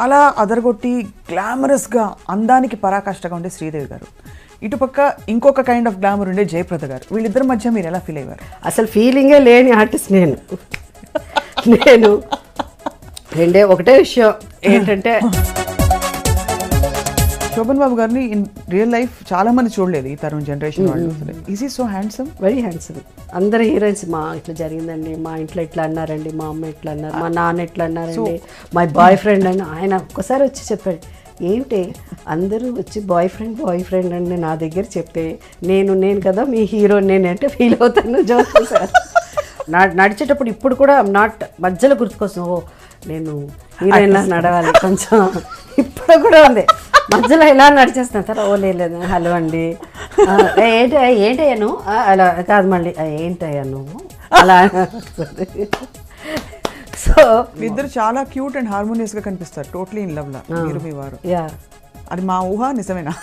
అలా అదరగొట్టి గ్లామరస్గా అందానికి పరాకాష్ఠగా ఉండే శ్రీదేవి గారు, ఇటుపక్క ఇంకొక కైండ్ ఆఫ్ గ్లామర్ ఉండే జయప్రద గారు. వీళ్ళిద్దరి మధ్య మీరు ఎలా ఫీల్ అయ్యారు? అసలు ఫీలింగే లేని ఆర్టిస్ట్ నేను ఒకటే విషయం ఏంటంటే, శోభన్ బాబు గారిని ఇన్ రియల్ లైఫ్ చాలా మంది చూడలేదు, ఈ తరం జనరేషన్ వాళ్ళు. Is he so handsome? Very handsome. అందరు హీరోయిన్స్ మా ఇట్లా జరిగిందండి, మా ఇంట్లో ఇట్లా అన్నారండి, మా అమ్మ ఇట్లా అన్నారు, మా నాన్న ఇట్లా అన్నారండి, మై బాయ్ ఫ్రెండ్ అని ఆయన ఒక్కసారి వచ్చి చెప్పాడు. ఏమిటి అందరూ వచ్చి బాయ్ ఫ్రెండ్ అని నా దగ్గర చెప్తే నేను కదా మీ హీరో, నేనంటే ఫీల్ అవుతాను. జోక్ సార్ నడిచేటప్పుడు ఇప్పుడు కూడా నాట్ మధ్యలో గుర్తుకొస్తాం, ఓ నేను హీరోయిన్లా నడవాలి కొంచెం. ఇప్పుడు కూడా ఉంది మధ్యలో ఇలా నడిచేస్తాను సార్. ఓ లేదు హలో అండి, ఏంటయ్యాను అలా కాదు, మళ్ళీ ఏంటయ్యా నువ్వు అలా. సో ఇద్దరు చాలా క్యూట్ అండ్ హార్మోనియస్ గా కనిపిస్తారు, టోటలీ ఇన్ లవ్ లా మీరు మీ వారు. అది మా ఊహ నిజమేనా?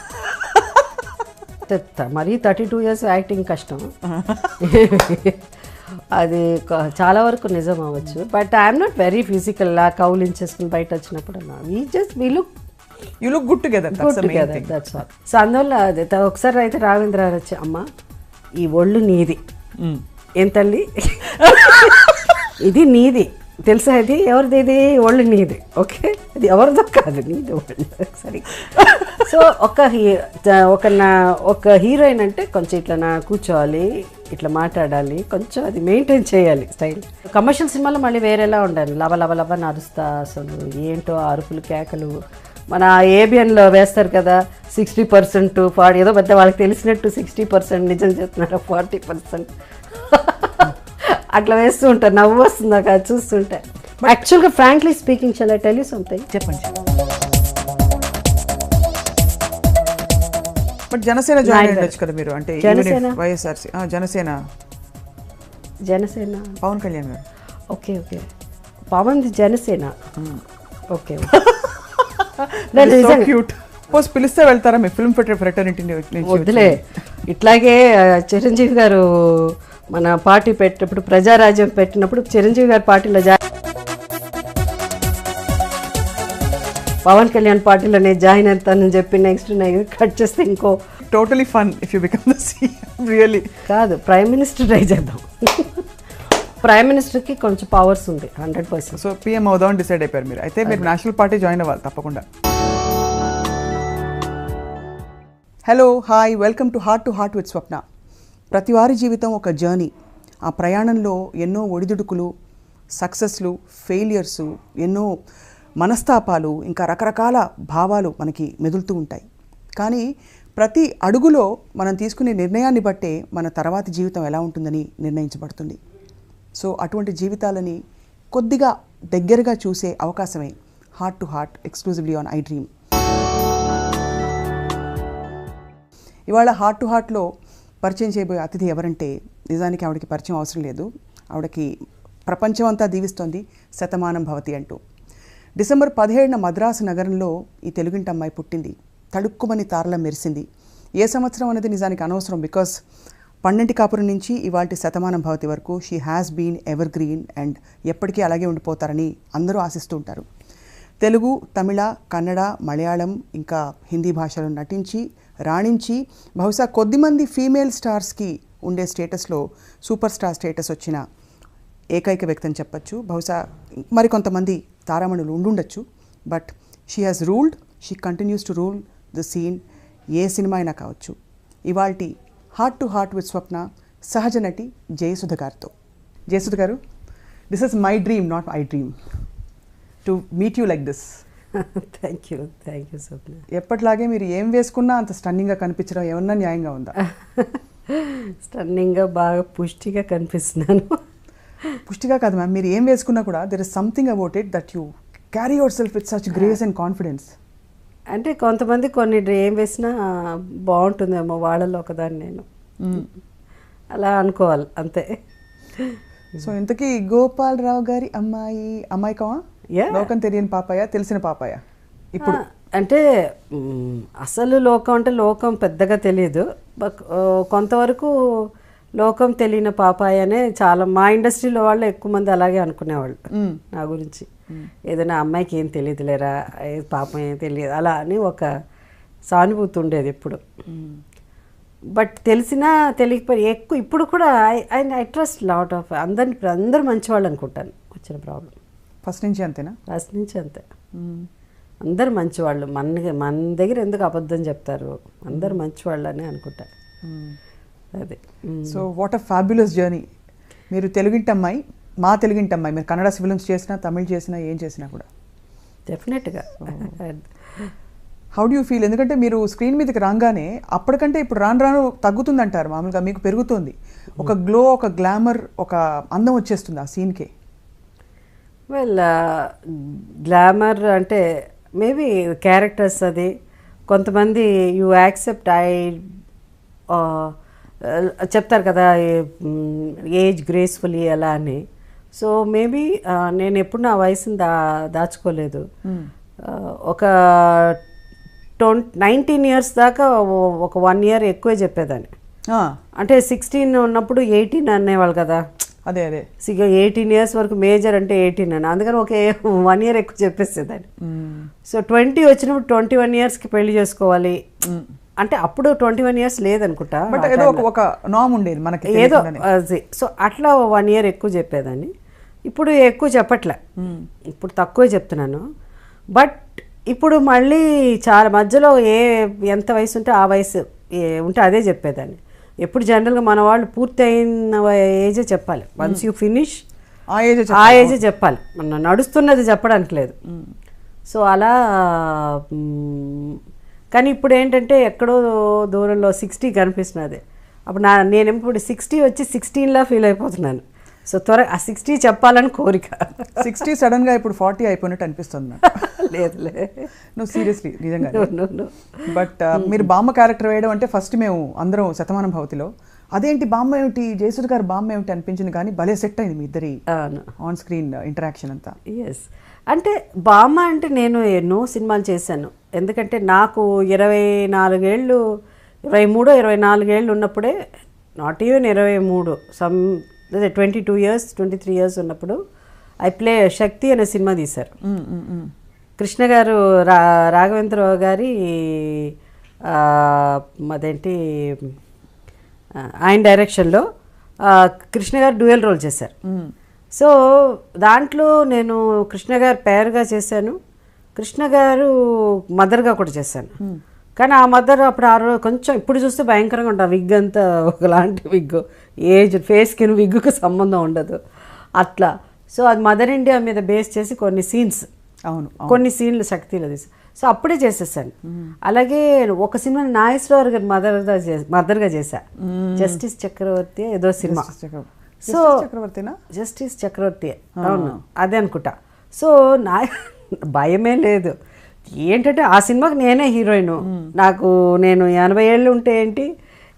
చెప్తా మరి 32 years యాక్టింగ్ కష్టం, అది చాలా వరకు నిజం అవ్వచ్చు. But I'm not very physical. లా కౌలించేసుకుని బయట వచ్చినప్పుడు you look good together, that's all. So అందువల్ల ఒకసారి అయితే రాఘవేంద్ర గారు వచ్చి, అమ్మ ఈ ఒళ్ళు నీది, ఏం తల్లి ఇది నీది తెలుసా, ఇది ఎవరిది, ఇది ఒళ్ళు నీది, ఓకే ఇది ఎవరిదో కాదు నీది ఒళ్ళు, సరే. సో ఒక హీరోయిన్ అంటే కొంచెం ఇట్లా కూర్చోవాలి, ఇట్లా మాట్లాడాలి, కొంచెం అది మెయింటైన్ చేయాలి స్టైల్. కమర్షియల్ సినిమాలో మళ్ళీ వేరేలా ఉండాలి, లవ నడుస్తా అసలు ఏంటో అరుపులు కేకలు. మన ఏబిఎన్లో వేస్తారు కదా 60% 40, ఏదో పెద్ద వాళ్ళకి తెలిసినట్టు 60% నిజం చెప్తున్నారు, 40% అట్లా వేస్తూ ఉంటారు. నవ్వు వస్తుంది నాకు అది చూస్తుంటే. యాక్చువల్గా frankly speaking, shall I tell you something? చెప్పండి. బట్ జనసేన జాయిన్ అయ్యొచ్చు కదా మీరు, అంటే వైఎస్ఆర్సీ జనసేన పవన్ కళ్యాణ్ గారు. ఓకే పవన్ జనసేన, ఓకే పిలిస్తే వెళ్తారా మీ ఫిల్మ్ ఫ్రెటర్నిటీ? వద్దులే, ఇట్లాగే చిరంజీవి గారు మన పార్టీ పెట్టినప్పుడు, ప్రజారాజ్యం పెట్టినప్పుడు చిరంజీవి గారి పార్టీలో పవన్ కళ్యాణ్ పార్టీలోనే జాయిన్ అవుతానని చెప్పి నెక్స్ట్ కట్ చేస్తే ఇంకో totally fun if you become the CM. Really కాదు, ప్రైమ్ మినిస్టర్ ట్రై చేద్దాం. ప్రైమ్ మినిస్టర్కి కొంచెం పవర్స్ ఉంది 100%. సో పిఎం అవుదామని డిసైడ్ అయిపోయారు మీరు. అయితే మీరు నేషనల్ పార్టీ జాయిన్ అవ్వాలి తప్పకుండా. Hello, hi, welcome to heart with Swapna. ప్రతి వారి జీవితం ఒక జర్నీ. ఆ ప్రయాణంలో ఎన్నో ఒడిదుడుకులు, సక్సెస్లు, ఫెయిలియర్సు, ఎన్నో మనస్తాపాలు, ఇంకా రకరకాల భావాలు మనకి మెదులుతూ ఉంటాయి. కానీ ప్రతి అడుగులో మనం తీసుకునే నిర్ణయాన్ని బట్టే మన తర్వాతి జీవితం ఎలా ఉంటుందని నిర్ణయించబడుతుంది. సో అటువంటి జీవితాలని కొద్దిగా దగ్గరగా చూసే అవకాశమే heart to heart, exclusively on I dream. ఇవాళ హార్ట్ టు హార్ట్లో పరిచయం చేయబోయే అతిథి ఎవరంటే, నిజానికి ఆవిడకి పరిచయం అవసరం లేదు. ఆవిడకి ప్రపంచం అంతా దీవిస్తోంది శతమానం భవతి అంటూ. డిసెంబర్ 17న మద్రాసు నగరంలో ఈ తెలుగింటి అమ్మాయి పుట్టింది. తడుక్కుమని తారలా మెరిసింది. ఏ సంవత్సరం అనేది నిజానికి అనవసరం, బికాస్ 12 కాపురం నుంచి ఇవాళ శతమానం భవతి వరకు she has been evergreen and ఎప్పటికీ అలాగే ఉండిపోతారని అందరూ ఆశిస్తూ ఉంటారు. తెలుగు, తమిళ, కన్నడ, మలయాళం ఇంకా హిందీ భాషలో నటించి రాణించి బహుశా కొద్దిమంది ఫీమేల్ స్టార్స్కి ఉండే స్టేటస్లో సూపర్ స్టార్ స్టేటస్ వచ్చిన ఏకైక వ్యక్తి అని చెప్పచ్చు. బహుశా మరికొంతమంది తారామణులు ఉండుండొచ్చు. But she has ruled, she continues to rule the scene. ఏ సినిమా అయినా కావచ్చు. ఇవాల్టి heart to heart with Swapna సహజ నటి జయసుధ గారితో. జయసుధ గారు, this is my dream, not I dream, to meet you like this. Thank you Swapna. ఎప్పటిలాగే మీరు ఏం వేసుకున్నా అంత స్టన్నింగ్గా కనిపించడం ఏమన్నా న్యాయంగా ఉందా? స్టన్నింగ్గా బాగా పుష్టిగా కనిపిస్తున్నాను. పుష్టిగా కాదు మ్యామ్, మీరు ఏం వేసుకున్నా కూడా there is something about it that you carry your self with such grace and confidence. అంటే కొంతమంది కొన్ని ఏం వేసినా బాగుంటుందేమో, వాళ్ళలో ఒకదాన్ని నేను అలా అనుకోవాలి అంతే. సో ఇంతకీ గోపాలరావు గారి అమ్మాయి కావా, లోకం తెలియని పాపాయ, తెలిసిన పాపాయ? ఇప్పుడు అంటే అసలు లోకం అంటే లోకం పెద్దగా తెలియదు, కొంతవరకు లోకం తెలియని పాపాయ అనే చాలా మా ఇండస్ట్రీలో వాళ్ళు ఎక్కువ మంది అలాగే అనుకునేవాళ్ళు నా గురించి. ఏదైనా అమ్మాయికి ఏం తెలియదులేరా, పాపం ఏం తెలియదు అలా అని ఒక సానుభూతి ఉండేది ఎప్పుడు. బట్ తెలిసినా తెలియకపోయి ఎక్కువ ఇప్పుడు కూడా ఐ ట్రస్ట్ లాట్ ఆఫ్ అందరూ మంచివాళ్ళు అనుకుంటాను. వచ్చిన ప్రాబ్లం ఫస్ట్ నుంచి అంతేనా? ఫస్ట్ నుంచి అంతే. అందరు మంచివాళ్ళు. మన దగ్గర ఎందుకు అబద్ధం చెప్తారు, అందరు మంచివాళ్ళు అని అనుకుంటారు. అదే. So what a fabulous journey. మీరు తెలుగింటి అమ్మాయి, మా తెలుగింటి అమ్మాయి. మీరు కన్నడ ఫిల్మ్స్ చేసినా, తమిళ్ చేసినా, ఏం చేసినా కూడా డెఫినెట్గా. How do you feel? ఎందుకంటే మీరు స్క్రీన్ మీదకి రాగానే అప్పటికంటే ఇప్పుడు రాను తగ్గుతుందంటారు, మామూలుగా మీకు పెరుగుతుంది. ఒక గ్లో, ఒక గ్లామర్, ఒక అందం వచ్చేస్తుంది ఆ సీన్కే. వెల్, గ్లామర్ అంటే మేబీ క్యారెక్టర్స్ అది. కొంతమంది యూ యాక్సెప్ట్ చెప్తారు కదా ఏజ్ గ్రేస్ఫుల్లీ అలా అని. సో మేబీ నేను ఎప్పుడు నా వయసుని దాచుకోలేదు. ఒక 19 years దాకా ఒక 1 year ఎక్కువే చెప్పేదాన్ని. అంటే 16 ఉన్నప్పుడు 18 అనేవాళ్ళు కదా. అదే 18 years వరకు మేజర్ అంటే 18 అని, అందుకని ఒక 1 year ఎక్కువ చెప్పేసేదాన్ని. సో 20 వచ్చినప్పుడు 21 yearsకి పెళ్లి చేసుకోవాలి అంటే అప్పుడు 21 years లేదనుకుంటా, ఏదో ఒక నామ్ ఉండేది మనకి ఏదో. సో అట్లా 1 year ఎక్కువ చెప్పేదాన్ని. ఇప్పుడు ఎక్కువ చెప్పట్లే, ఇప్పుడు తక్కువే చెప్తున్నాను. బట్ ఇప్పుడు మళ్ళీ చాలా మధ్యలో ఎంత వయసు ఉంటే ఆ వయసు ఉంటే అదే చెప్పేదాన్ని. ఎప్పుడు జనరల్గా మన వాళ్ళు పూర్తి అయిన ఏజే చెప్పాలి. వన్స్ యూ ఫినిష్ ఆ ఏజే చెప్పాలి, మన నడుస్తున్నది చెప్పడానికి లేదు. సో అలా. కానీ ఇప్పుడు ఏంటంటే ఎక్కడో దూరంలో 60 కనిపిస్తున్నది. అప్పుడు నేను ఇప్పుడు 60 వచ్చి 16లా ఫీల్ అయిపోతున్నాను. సో త్వరగా ఆ 60 చెప్పాలని కోరిక. 60 సడన్గా ఇప్పుడు 40 అయిపోయినట్టు అనిపిస్తుంది. లేదులే, నువ్వు సీరియస్లీ నిజంగా. బట్ మీరు బామ్మ క్యారెక్టర్ వేయడం అంటే ఫస్ట్ మేము అందరం శతమానం భవతిలో అదేంటి బామ్మ ఏమిటి, జయసూర్య గారు బామ్మ ఏమిటి అనిపించింది, కానీ భలే సెట్ అయింది మీ ఇద్దరి ఆన్ స్క్రీన్ ఇంటరాక్షన్ అంతా. ఎస్, అంటే బామ్మ అంటే నేను ఎన్నో సినిమాలు చేశాను. ఎందుకంటే నాకు 24 ఏళ్ళు 24 ఏళ్ళు ఉన్నప్పుడే, not even 23, some 22 years 23 years ఉన్నప్పుడు ఐ ప్లే శక్తి అనే సినిమా తీశారు. కృష్ణ గారు రాఘవేంద్రరావు గారి అదేంటి ఆయన డైరెక్షన్లో కృష్ణ గారు డ్యూయల్ రోల్ చేశారు. సో దాంట్లో నేను కృష్ణ గారు పేరుగా చేశాను, కృష్ణ గారు మదర్గా కూడా చేశాను. కానీ ఆ మదర్ అప్పుడు ఆ రోజు కొంచెం, ఇప్పుడు చూస్తే భయంకరంగా ఉంటుంది. విగ్ అంతా ఒకలాంటి విగ్, ఏజ్ ఫేస్కి విగ్గుకి సంబంధం ఉండదు అట్లా. సో అది మదర్ ఇండియా మీద బేస్ చేసి కొన్ని సీన్స్, కొన్ని సీన్లు శక్తిలో తీసి, సో అప్పుడే చేసేసాను. అలాగే ఒక సినిమా నాగేశ్వరరావు గారు మదర్గా చేశా, జస్టిస్ చక్రవర్తి ఏదో సినిమా. సో జస్టిస్ చక్రవర్తి, అవును అదే అనుకుంటా. సో భయమే లేదు. ఏంటంటే ఆ సినిమాకి నేనే హీరోయిన్. నేను 80 ఏళ్ళు ఉంటే ఏంటి,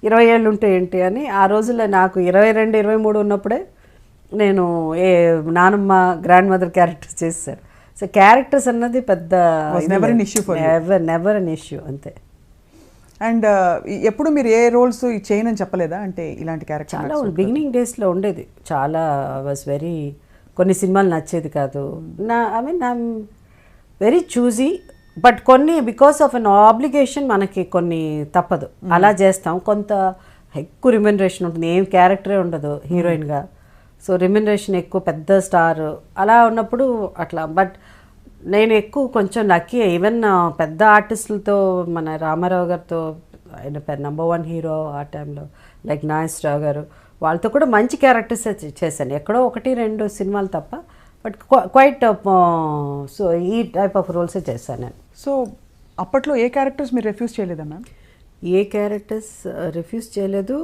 20 ఏళ్ళు ఉంటే ఏంటి అని. ఆ రోజుల్లో నాకు 22, 23 ఉన్నప్పుడే నేను నానమ్మ, గ్రాండ్ మదర్ క్యారెక్టర్స్ చేశాను. సో క్యారెక్టర్స్ అన్నది పెద్ద నెవర్ అన్ ఇష్యూ అంతే. అండ్ ఎప్పుడు మీరు ఏ రోల్స్ చేయనని చెప్పలేదా? అంటే ఇలాంటి క్యారెక్టర్ చాలా బిగినింగ్ డేస్లో ఉండేది. చాలా వాజ్ వెరీ, కొన్ని సినిమాలు నచ్చేది కాదు. I mean I'm very choosy. But కొన్ని బికాస్ ఆఫ్ అన్ ఆబ్లిగేషన్ మనకి కొన్ని తప్పదు, అలా చేస్తాం. కొంత ఎక్కువ రిమ్యునరేషన్ ఉంటుంది, ఏం క్యారెక్టరే ఉండదు హీరోయిన్గా. సో రిమ్యునరేషన్ ఎక్కువ, పెద్ద స్టార్ అలా ఉన్నప్పుడు అట్లా. బట్ నేను ఎక్కువ కొంచెం లక్కీ. ఈవెన్ పెద్ద ఆర్టిస్టులతో, మన రామారావు గారితో, ఆయన నెంబర్ 1 హీరో ఆ టైంలో, లైక్ నాగేశ్వరరావు గారు, వాళ్ళతో కూడా మంచి క్యారెక్టర్స్ చేశాను. ఎక్కడో 1-2 సినిమాలు తప్ప. బట్ క్వైట్ సో ఈ టైప్ ఆఫ్ రోల్సే చేశాను నేను. సో అప్పట్లో ఏ క్యారెక్టర్స్ మీరు రిఫ్యూజ్ చేయలేదా మ్యామ్? ఏ క్యారెక్టర్స్ రిఫ్యూజ్ చేయలేదు.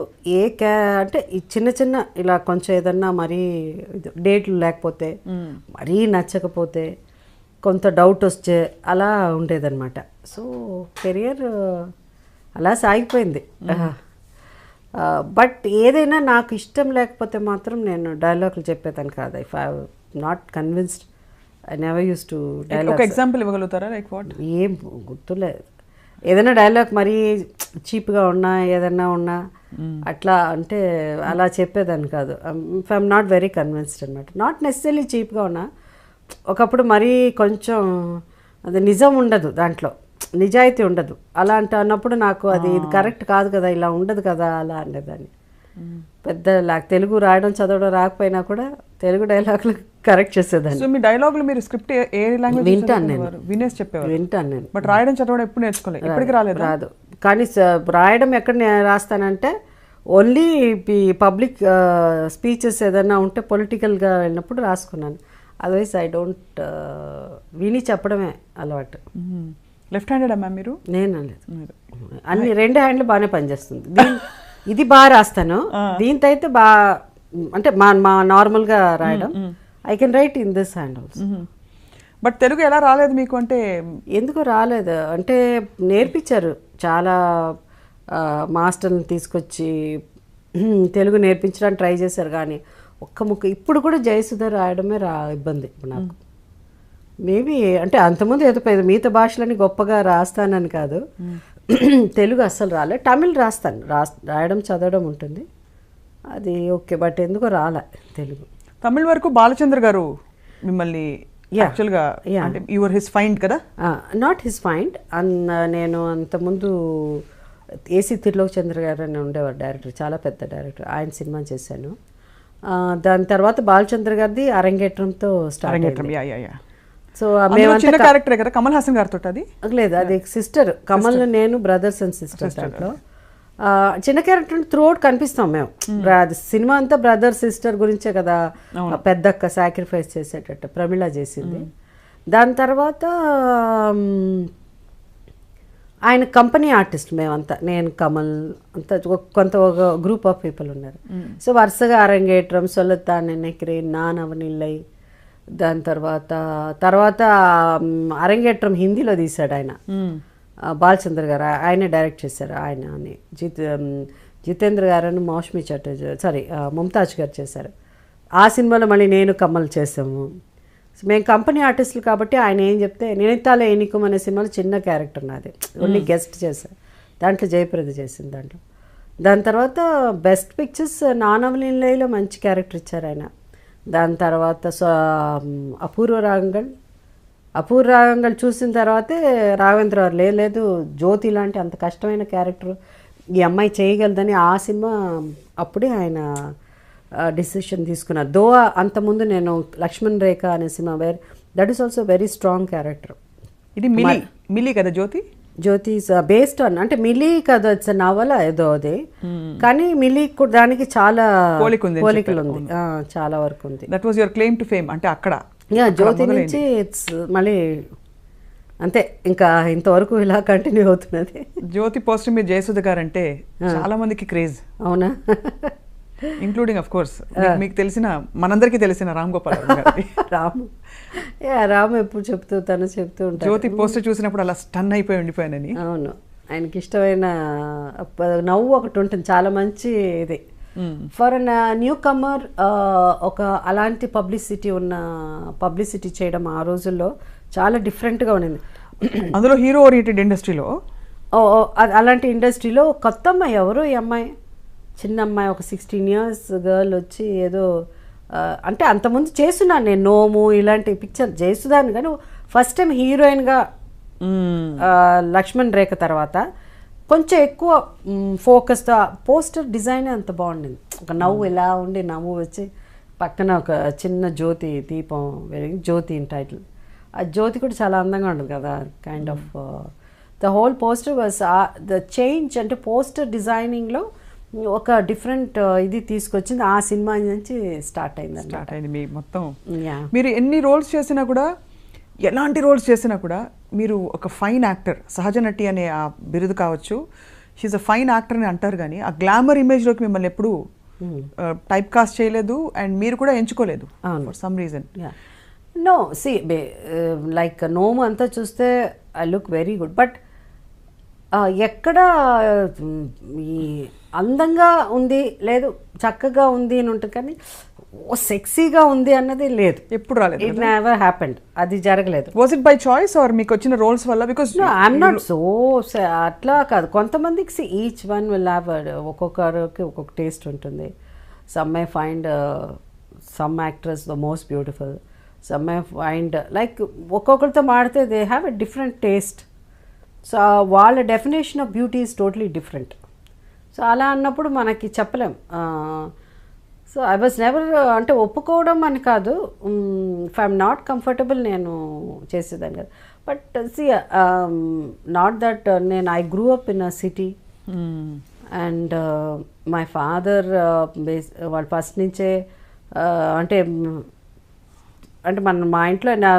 అంటే చిన్న ఇలా కొంచెం ఏదన్నా మరీ డేట్లు లేకపోతే, మరీ నచ్చకపోతే, కొంత డౌట్ వస్తే అలా ఉండేదన్నమాట. సో కెరియర్ అలా సాగిపోయింది. బట్ ఏదైనా నాకు ఇష్టం లేకపోతే మాత్రం నేను డైలాగులు చెప్పేదాన్ని కాదు. If I not convinced I never use to dialogue. ఒక ఎగ్జాంపుల్ ఇవ్వగలుగుతారా? Like what? ఏం గుర్తులేదు. ఏదైనా డైలాగ్ మరీ చీప్గా ఉన్నా, ఏదన్నా ఉన్నా అట్లా అంటే అలా చెప్పేదాన్ని కాదు. If I'm not very convinced అనమాట. నాట్ నెసెసరీ చీప్గా ఉన్నా, ఒకప్పుడు మరీ కొంచెం అది నిజం ఉండదు, దాంట్లో నిజాయితీ ఉండదు. అలాంటి అన్నప్పుడు నాకు అది ఇది కరెక్ట్ కాదు కదా, ఇలా ఉండదు కదా అలా అనేదాన్ని. పెద్ద తెలుగు రాయడం చదవడం రాకపోయినా కూడా తెలుగు డైలాగులు కరెక్ట్ చేసేదాన్ని. సో మీ డైలాగులు మీరు స్క్రిప్ట్ ఏ లాంగ్వేజ్ వింటాను నేను, వినేసి చెప్పేవారు? వింటాను నేను. బట్ రాయడం చదవడం ఎప్పుడు నేర్చుకోలేదు, ఇప్పటికి రాదు. కానీ రాయడం ఎక్కడ రాస్తానంటే ఓన్లీ పబ్లిక్ స్పీచెస్ ఏదైనా ఉంటే పొలిటికల్గా వెళ్ళినప్పుడు రాసుకున్నాను. అదర్వైజ్ ఐ డోంట్ విని చెప్పడమే అలవాటు. లెఫ్ట్ హ్యాండెడ్ అమ్మా మీరు? నేను లేదు, అన్ని 2 హ్యాండ్లు బాగానే పనిచేస్తుంది. ఇది బాగా రాస్తాను, దీంతో అయితే బాగా అంటే మా నార్మల్గా రాయడం I can write in this hand also. But Telugu ఎలా రాలేదు మీకు? అంటే ఎందుకు రాలేదు అంటే నేర్పించారు చాలా మాస్టర్ని తీసుకొచ్చి తెలుగు నేర్పించడానికి ట్రై చేశారు, కానీ ఒక్క ముక్క ఇప్పుడు కూడా జయసుధ రాయడమే ఇబ్బంది నాకు. మేబీ అంటే అంతకుముందు ఏదో మిగతా భాషలని గొప్పగా రాస్తానని కాదు, తెలుగు అస్సలు రాలే. తమిళ్ రాస్తాను, రాయడం చదవడం ఉంటుంది అది ఓకే, బట్ ఎందుకో రాలే తెలుగు. తమిళ్ వరకు బాలచంద్ర గారు మిమ్మల్ని యాక్చువల్గా అంటే యువర్ హిస్ ఫైండ్ కదా? నాట్ హిస్ ఫైండ్ నేను అంతకుముందు ఏసీ తిరులోక్ చంద్ర గారు అని ఉండేవారు డైరెక్టర్, చాలా పెద్ద డైరెక్టర్, ఆయన సినిమా చేశాను. దాని తర్వాత బాలచంద్ర గారిది అరంగేట్రంతో స్టార్ట్ అయింది. సో చిన్న క్యారెక్టర్ కదా కమల్ హాసన్ గారితో? అది లేదు, అది సిస్టర్ కమల్, నేను బ్రదర్స్ అండ్ సిస్టర్స్. దాంట్లో చిన్న క్యారెక్టర్ త్రూ అవుట్ కనిపిస్తాం మేము. సినిమా అంతా బ్రదర్ సిస్టర్ గురించే కదా, పెద్దక్క సాక్రిఫైస్ చేసేటట్టు ప్రమిళ చేసింది. దాని తర్వాత ఆయన కంపెనీ ఆర్టిస్ట్ మేమంతా, నేను కమల్ అంతా కొంత ఒక గ్రూప్ ఆఫ్ పీపుల్ ఉన్నారు. సో వరుసగా అరంగేట్రం, సొల్లతాన్ నెక్కిరే, నానవనిల్లై, దాని తర్వాత అరంగేట్రం హిందీలో తీశాడు ఆయన, బాలచంద్ర గారు, ఆయనే డైరెక్ట్ చేశారు. ఆయన అని జితేంద్ర గారు మౌష్మి చటర్జీ ముంతాజ్ గారు చేశారు. ఆ సినిమాలో మళ్ళీ నేను కమల్ చేసాము. మేము కంపెనీ ఆర్టిస్టులు కాబట్టి ఆయన ఏం చెప్తే నేనెత్తాలే ఎన్నికం అనే సినిమాలో చిన్న క్యారెక్టర్ నాది, ఓన్లీ గెస్ట్ చేశారు. దాంట్లో జయప్రద చేసింది దాంట్లో. దాని తర్వాత బెస్ట్ పిక్చర్స్ నానవలిలో మంచి క్యారెక్టర్ ఇచ్చారు ఆయన. దాని తర్వాత అపూర్వ రాగంగల్ చూసిన తర్వాతే రాఘవేంద్ర గారు లేదు జ్యోతి లాంటి అంత కష్టమైన క్యారెక్టర్ ఈ అమ్మాయి చేయగలదని ఆ సినిమా అప్పుడే ఆయన డిసిషన్ తీసుకున్నారు. దో అంతకుముందు నేను లక్ష్మణ్ రేఖ అనే cinema that is also very strong character. ఇది మిలీ కదా? జ్యోతి బేస్డ్ ఆన్ అంటే మిలీ కదా, ఇట్స్ నవల ఏదో అది, కానీ మిలీ దానికి చాలా పోలికలు ఉంది, చాలా వరకు ఉంది. That was your claim to fame అంటే అక్కడ జ్యోతి నుంచి ఇట్స్ మళ్ళీ అంతే, ఇంకా ఇంతవరకు ఇలా కంటిన్యూ అవుతున్నది. జ్యోతి పోస్టర్ మీద జయసుధ గారు అంటే చాలా మందికి క్రేజ్. అవునా? ఇంక్లూడింగ్ ఆఫ్ కోర్స్ మీకు తెలిసిన మనందరికీ తెలిసిన రామ్ గోపాల్ రామ్ ఎప్పుడు చెప్తూ ఉంటాను, జ్యోతి పోస్టర్ చూసినప్పుడు అలా స్టన్ అయిపోయి ఉండిపోయానని. అవును, ఆయనకి ఇష్టమైన నవ్వు ఒకటి ఉంటుంది, చాలా మంచి ఇది ఫర్ న్యూ కమర్. ఒక అలాంటి పబ్లిసిటీ చేయడం ఆ రోజుల్లో చాలా డిఫరెంట్గా ఉండింది. అందులో హీరో ఓరియంటెడ్ ఇండస్ట్రీలో, అలాంటి ఇండస్ట్రీలో కొత్త అమ్మాయి ఎవరు, ఈ అమ్మాయి చిన్న అమ్మాయి, ఒక 16 years గర్ల్ వచ్చి ఏదో అంటే అంతకుముందు చేస్తున్నాను నేను నోము ఇలాంటి పిక్చర్ చేస్తున్నాను, కానీ ఫస్ట్ టైం హీరోయిన్గా లక్ష్మణ్ రేఖ తర్వాత కొంచెం ఎక్కువ ఫోకస్తో పోస్టర్ డిజైన్ అంత బాగుండింది. ఒక నవ్వు ఇలా ఉండి నవ్వు వచ్చి పక్కన ఒక చిన్న జ్యోతి దీపం వెలిగి జ్యోతి ఇన్ టైటిల్. ఆ జ్యోతి కూడా చాలా అందంగా ఉంటుంది కదా, kind of the whole poster was the change. అంటే పోస్టర్ డిజైనింగ్లో ఒక డిఫరెంట్ ఇది తీసుకొచ్చింది, ఆ సినిమా నుంచి స్టార్ట్ అయింది మీ మొత్తం. మీరు ఎన్ని రోల్స్ చేసినా కూడా, ఎలాంటి రోల్స్ చేసినా కూడా మీరు ఒక ఫైన్ యాక్టర్, సహజ నటి అనే ఆ బిరుదు కావచ్చు, షీఈ్ అ ఫైన్ యాక్టర్ అని అంటారు, కానీ ఆ గ్లామర్ ఇమేజ్లోకి మిమ్మల్ని ఎప్పుడు టైప్ కాస్ట్ చేయలేదు అండ్ మీరు కూడా ఎంచుకోలేదు for some reason. No see like నోము అంతా చూస్తే I look very good, but ఎక్కడ ఈ అందంగా ఉంది లేదు చక్కగా ఉంది అని ఉంటుంది, కానీ ఓ సెక్సీగా ఉంది అన్నది లేదు, ఎప్పుడు రాలేదు. ఇట్ నెవర్ హ్యాపెండ్, అది జరగలేదు. Was it by choice or మీకు వచ్చిన రోల్స్ వల్ల? బికాస్ ఐఎమ్ నాట్ సో అట్లా కాదు, కొంతమందికి ఈచ్ వన్ విల్ హ్యావ్, ఒక్కొక్కరికి ఒక్కొక్క టేస్ట్ ఉంటుంది. Some may find some actress the most beautiful, some may find like ఒక్కొక్కరితో మాడితే they have a different taste. So వాళ్ళ definition of beauty is totally different. So అలా అన్నప్పుడు మనకి చెప్పలేం. సో ఐ వాజ్ నెవర్ అంటే ఒప్పుకోవడం అని కాదు, ఇఫ్ ఐఎమ్ నాట్ కంఫర్టబుల్ నేను చేసేదాన్ని కదా. బట్ సి నాట్ దట్ నేను I grew up in a city and my father వాళ్ళు ఫస్ట్ నుంచే అంటే మా ఇంట్లో నా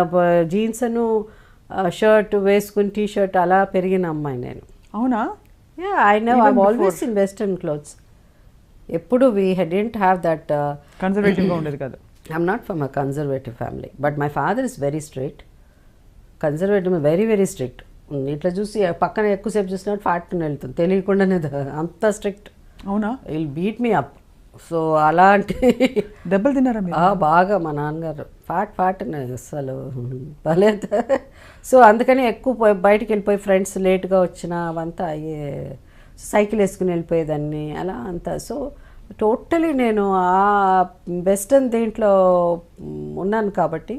జీన్స్ అను షర్ట్ వేసుకుని టీ షర్ట్ అలా పెరిగిన అమ్మాయి నేను. అవునా? Yeah, I know I always in western clothes. ఎప్పుడు వీ డెంట్ హ్యావ్ దట్ కన్జర్వేటివ్గా ఉండేది కాదు. I'm not from a conservative family, but my father is very strict. Conservative very very strict. ఇట్లా చూసి పక్కన ఎక్కువసేపు చూసినట్టు ఫాట్ని వెళ్తుంది తెలియకుండానే, అంత స్ట్రిక్ట్. అవునా? Will beat me up. So అలాంటి దెబ్బలు తిన్నారా మీరు? బాగా. మా నాన్నగారు ఫాట్ అసలు బాలేదు. సో అందుకని ఎక్కువ బయటికి వెళ్ళిపోయి ఫ్రెండ్స్ లేట్గా వచ్చినా అవంతా అయ్యే, సైకిల్ వేసుకుని వెళ్ళిపోయేదాన్ని అలా అంతా. సో టోటలీ నేను ఆ వెస్టర్న్ దేంట్లో ఉన్నాను కాబట్టి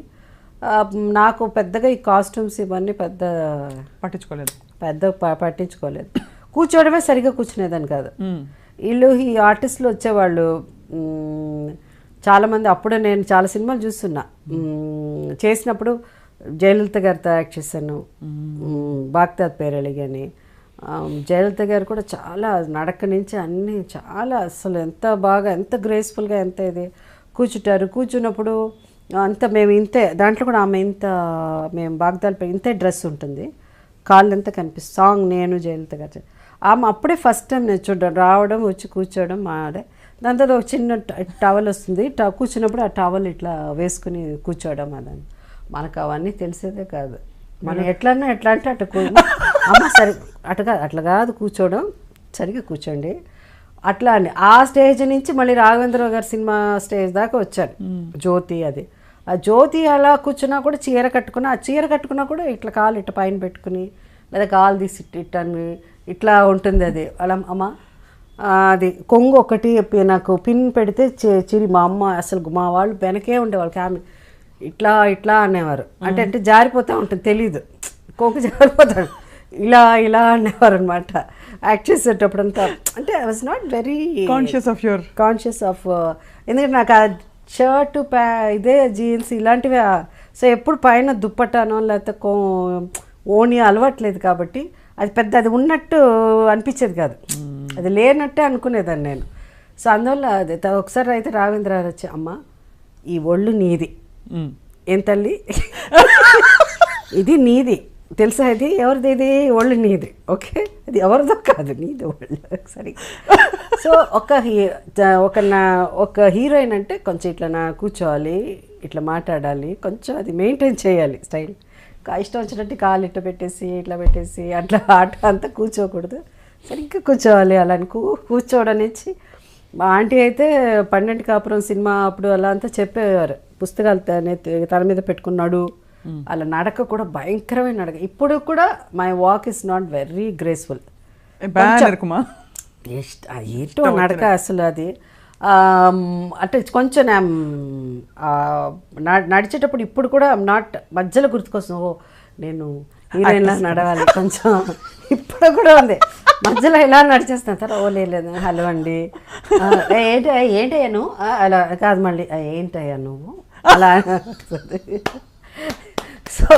నాకు పెద్దగా ఈ కాస్ట్యూమ్స్ ఇవన్నీ పట్టించుకోలేదు. కూర్చోవడమే సరిగ్గా కూర్చునేదాన్ని కాదు. వీళ్ళు ఈ ఆర్టిస్టులు వచ్చేవాళ్ళు చాలామంది. అప్పుడే నేను చాలా సినిమాలు చూస్తున్నా. చేసినప్పుడు జయలలిత గారితో యాక్ట్ చేశాను, బాగ్దాద్ పేరళి అని. జయలలిత గారు కూడా చాలా నడక నుంచి అన్నీ చాలా అసలు ఎంత బాగా, ఎంత గ్రేస్ఫుల్గా, ఎంత ఇది కూర్చుంటారు. కూర్చున్నప్పుడు అంత మేము ఇంతే, దాంట్లో కూడా ఆమె ఇంత, మేము బాగ్దాద్పై ఇంతే డ్రెస్ ఉంటుంది, కాళ్ళు ఎంత కనిపిస్తుంది. సాంగ్ నేను జయలలిత గారు ఆమె అప్పుడే ఫస్ట్ టైం నేను చూడడం, రావడం, వచ్చి కూర్చోవడం మాడే. దాని తర్వాత ఒక చిన్న టవల్ వస్తుంది, కూర్చున్నప్పుడు ఆ టవల్ ఇట్లా వేసుకుని కూర్చోవడం. అదని మనకు అవన్నీ తెలిసేదే కాదు. మనం ఎట్లా అంటే అట్లా అమ్మ సరి అట్లా కాదు కూర్చోవడం, సరిగ్గా కూర్చోండి అట్లా అని. ఆ స్టేజ్ నుంచి మళ్ళీ రాఘవేంద్రరావు గారి సినిమా స్టేజ్ దాకా వచ్చాను. జ్యోతి, అది ఆ జ్యోతి అలా కూర్చున్నా కూడా చీర కట్టుకున్నా, ఆ చీర కట్టుకున్నా కూడా ఇట్లా కాలు ఇట్లా పైన పెట్టుకుని, లేదా కాలు తీసి ఇట్టని ఇట్లా ఉంటుంది. అది అలా అమ్మ అది కొంగు ఒకటి నాకు పిన్ పెడితే చిరి. మా అమ్మ అసలు మా వాళ్ళు వెనకే ఉండేవాళ్ళు, ఆమె ఇట్లా అనేవారు. అంటే జారిపోతూ ఉంటుంది, తెలీదు, కొంగు జారిపోతాడు, ఇలా అనేవారు అనమాట యాక్ట్ చేసేటప్పుడంతా. అంటే I was not very conscious of ఎందుకంటే నాకు ఆ షర్టు ఇదే జీన్స్ ఇలాంటివి. సో ఎప్పుడు పైన దుప్పటానో లేకపోతే ఓణి అలవాట్లేదు కాబట్టి అది పెద్ద అది ఉన్నట్టు అనిపించేది కాదు, అది లేనట్టే అనుకునేదాన్ని నేను. సో అందువల్ల అది ఒకసారి అయితే రాఘవేంద్ర వచ్చి, అమ్మ ఈ ఒళ్ళు నీది, ఏం తల్లి ఇది నీది తెలుసా, ఇది ఎవరిది, ఇది ఒళ్ళు నీది, ఓకే, అది ఎవరిదో కాదు, నీది ఒళ్ళు సరే. సో ఒక హీరోయిన్ అంటే కొంచెం ఇట్లా కూర్చోవాలి, ఇట్లా మాట్లాడాలి, కొంచెం అది మెయింటైన్ చేయాలి స్టైల్. ఇష్టం వచ్చినట్టు కాలు ఇట్లా పెట్టేసి ఇట్లా పెట్టేసి అట్లా ఆట అంతా కూర్చోకూడదు, సరిగ్గా కూర్చోవాలి. అలా కూర్చోవడం నుంచి మా ఆంటీ అయితే 12 కాపురం సినిమా అప్పుడు అలా అంతా చెప్పేవారు, పుస్తకాలు తన మీద పెట్టుకున్నాడు, అలా నడక కూడా భయంకరమైన నడక. ఇప్పుడు కూడా my walk is not very graceful, ఏంటో నడక అసలు అది. అంటే కొంచెం నడిచేటప్పుడు ఇప్పుడు కూడా నాట్ మధ్యలో గుర్తుకొస్తుంది, ఓ నేను హీరోయిన్లా నడవాలి కొంచెం, ఇప్పుడు కూడా ఉంది మధ్యలో ఇలా నడిచేస్తాను సార్. ఓ లేదు హలో అండి, ఏంటయ్యా నువ్వు, అలా కాదు మళ్ళీ ఏంటయ్యా నువ్వు అలా. సో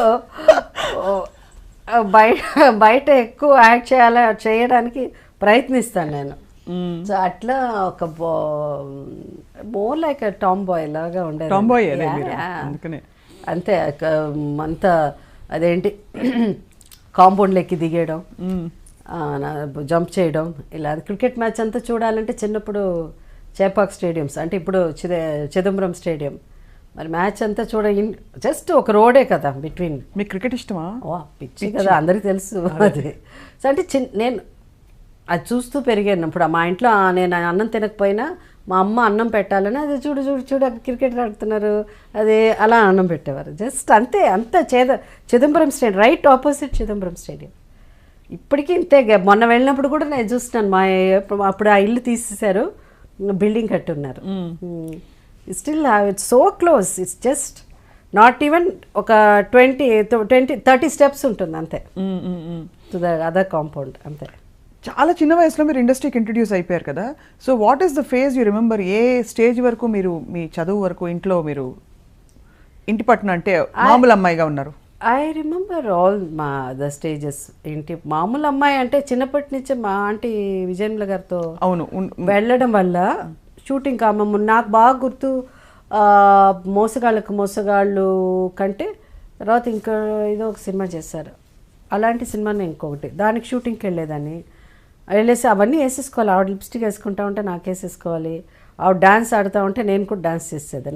బయట ఎక్కువ యాక్ట్ చేయడానికి ప్రయత్నిస్తాను నేను. సో అట్లా ఒక మోర్ లైక్ టామ్ బాయ్ లాగా ఉండేది. అంతే అంతా అదేంటి కాంపౌండ్లో ఎక్కి దిగేయడం, జంప్ చేయడం, ఇలా. క్రికెట్ మ్యాచ్ అంతా చూడాలంటే చిన్నప్పుడు చేపాక్ స్టేడియంస్, అంటే ఇప్పుడు చిదంబరం స్టేడియం, మరి మ్యాచ్ అంతా జస్ట్ ఒక రోడే కదా బిట్వీన్. మీకు క్రికెట్ ఇష్టమా? పిచ్చి కదా, అందరికీ తెలుసు అది. సో అంటే నేను అది చూస్తూ పెరిగాను. ఇప్పుడు మా ఇంట్లో నేను అన్నం తినకపోయినా మా అమ్మ అన్నం పెట్టాలని, అది చూడు క్రికెట్ ఆడుతున్నారు, అది అలా అన్నం పెట్టేవారు. జస్ట్ అంతే, Chidambaram stadium right opposite Chidambaram stadium. ఇప్పటికీ ఇంతే. మొన్న వెళ్ళినప్పుడు కూడా నేను చూస్తున్నాను, అప్పుడు ఆ ఇల్లు తీసేశారు, బిల్డింగ్ కట్టున్నారు. Still it's so close, it's just not even ఒక 30 స్టెప్స్ ఉంటుంది అంతే టు ద అదర్ కాంపౌండ్ అంతే. చాలా చిన్న వయసులో మీరు ఇండస్ట్రీకి ఇంట్రడ్యూస్ అయిపోయారు కదా, so what is the phase you remember? A stage వరకు మీరు మీ చదువు వరకు ఇంట్లో మీరు ఇంటి పట్టున అంటే మామూలు అమ్మాయిగా ఉన్నారు? I remember all the stages. ఏంటి మామూలు అమ్మాయి అంటే చిన్నప్పటి నుంచే మా ఆంటీ విజయన్ల గారితో అవును వెళ్ళడం వల్ల షూటింగ్ కామమ్మ నాకు బాగా గుర్తు. మోసగాళ్ళు కంటే తర్వాత ఇంకా ఏదో ఒక సినిమా చేశారు, అలాంటి సినిమానే ఇంకొకటి, దానికి షూటింగ్కి వెళ్ళేదాన్ని. వెళ్ళేసి అవన్నీ వేసేసుకోవాలి, ఆవిడ లిప్స్టిక్ వేసుకుంటా ఉంటే నాకు వేసేసుకోవాలి, ఆవిడ డాన్స్ ఆడుతూ ఉంటే నేను కూడా డాన్స్ చేసేది.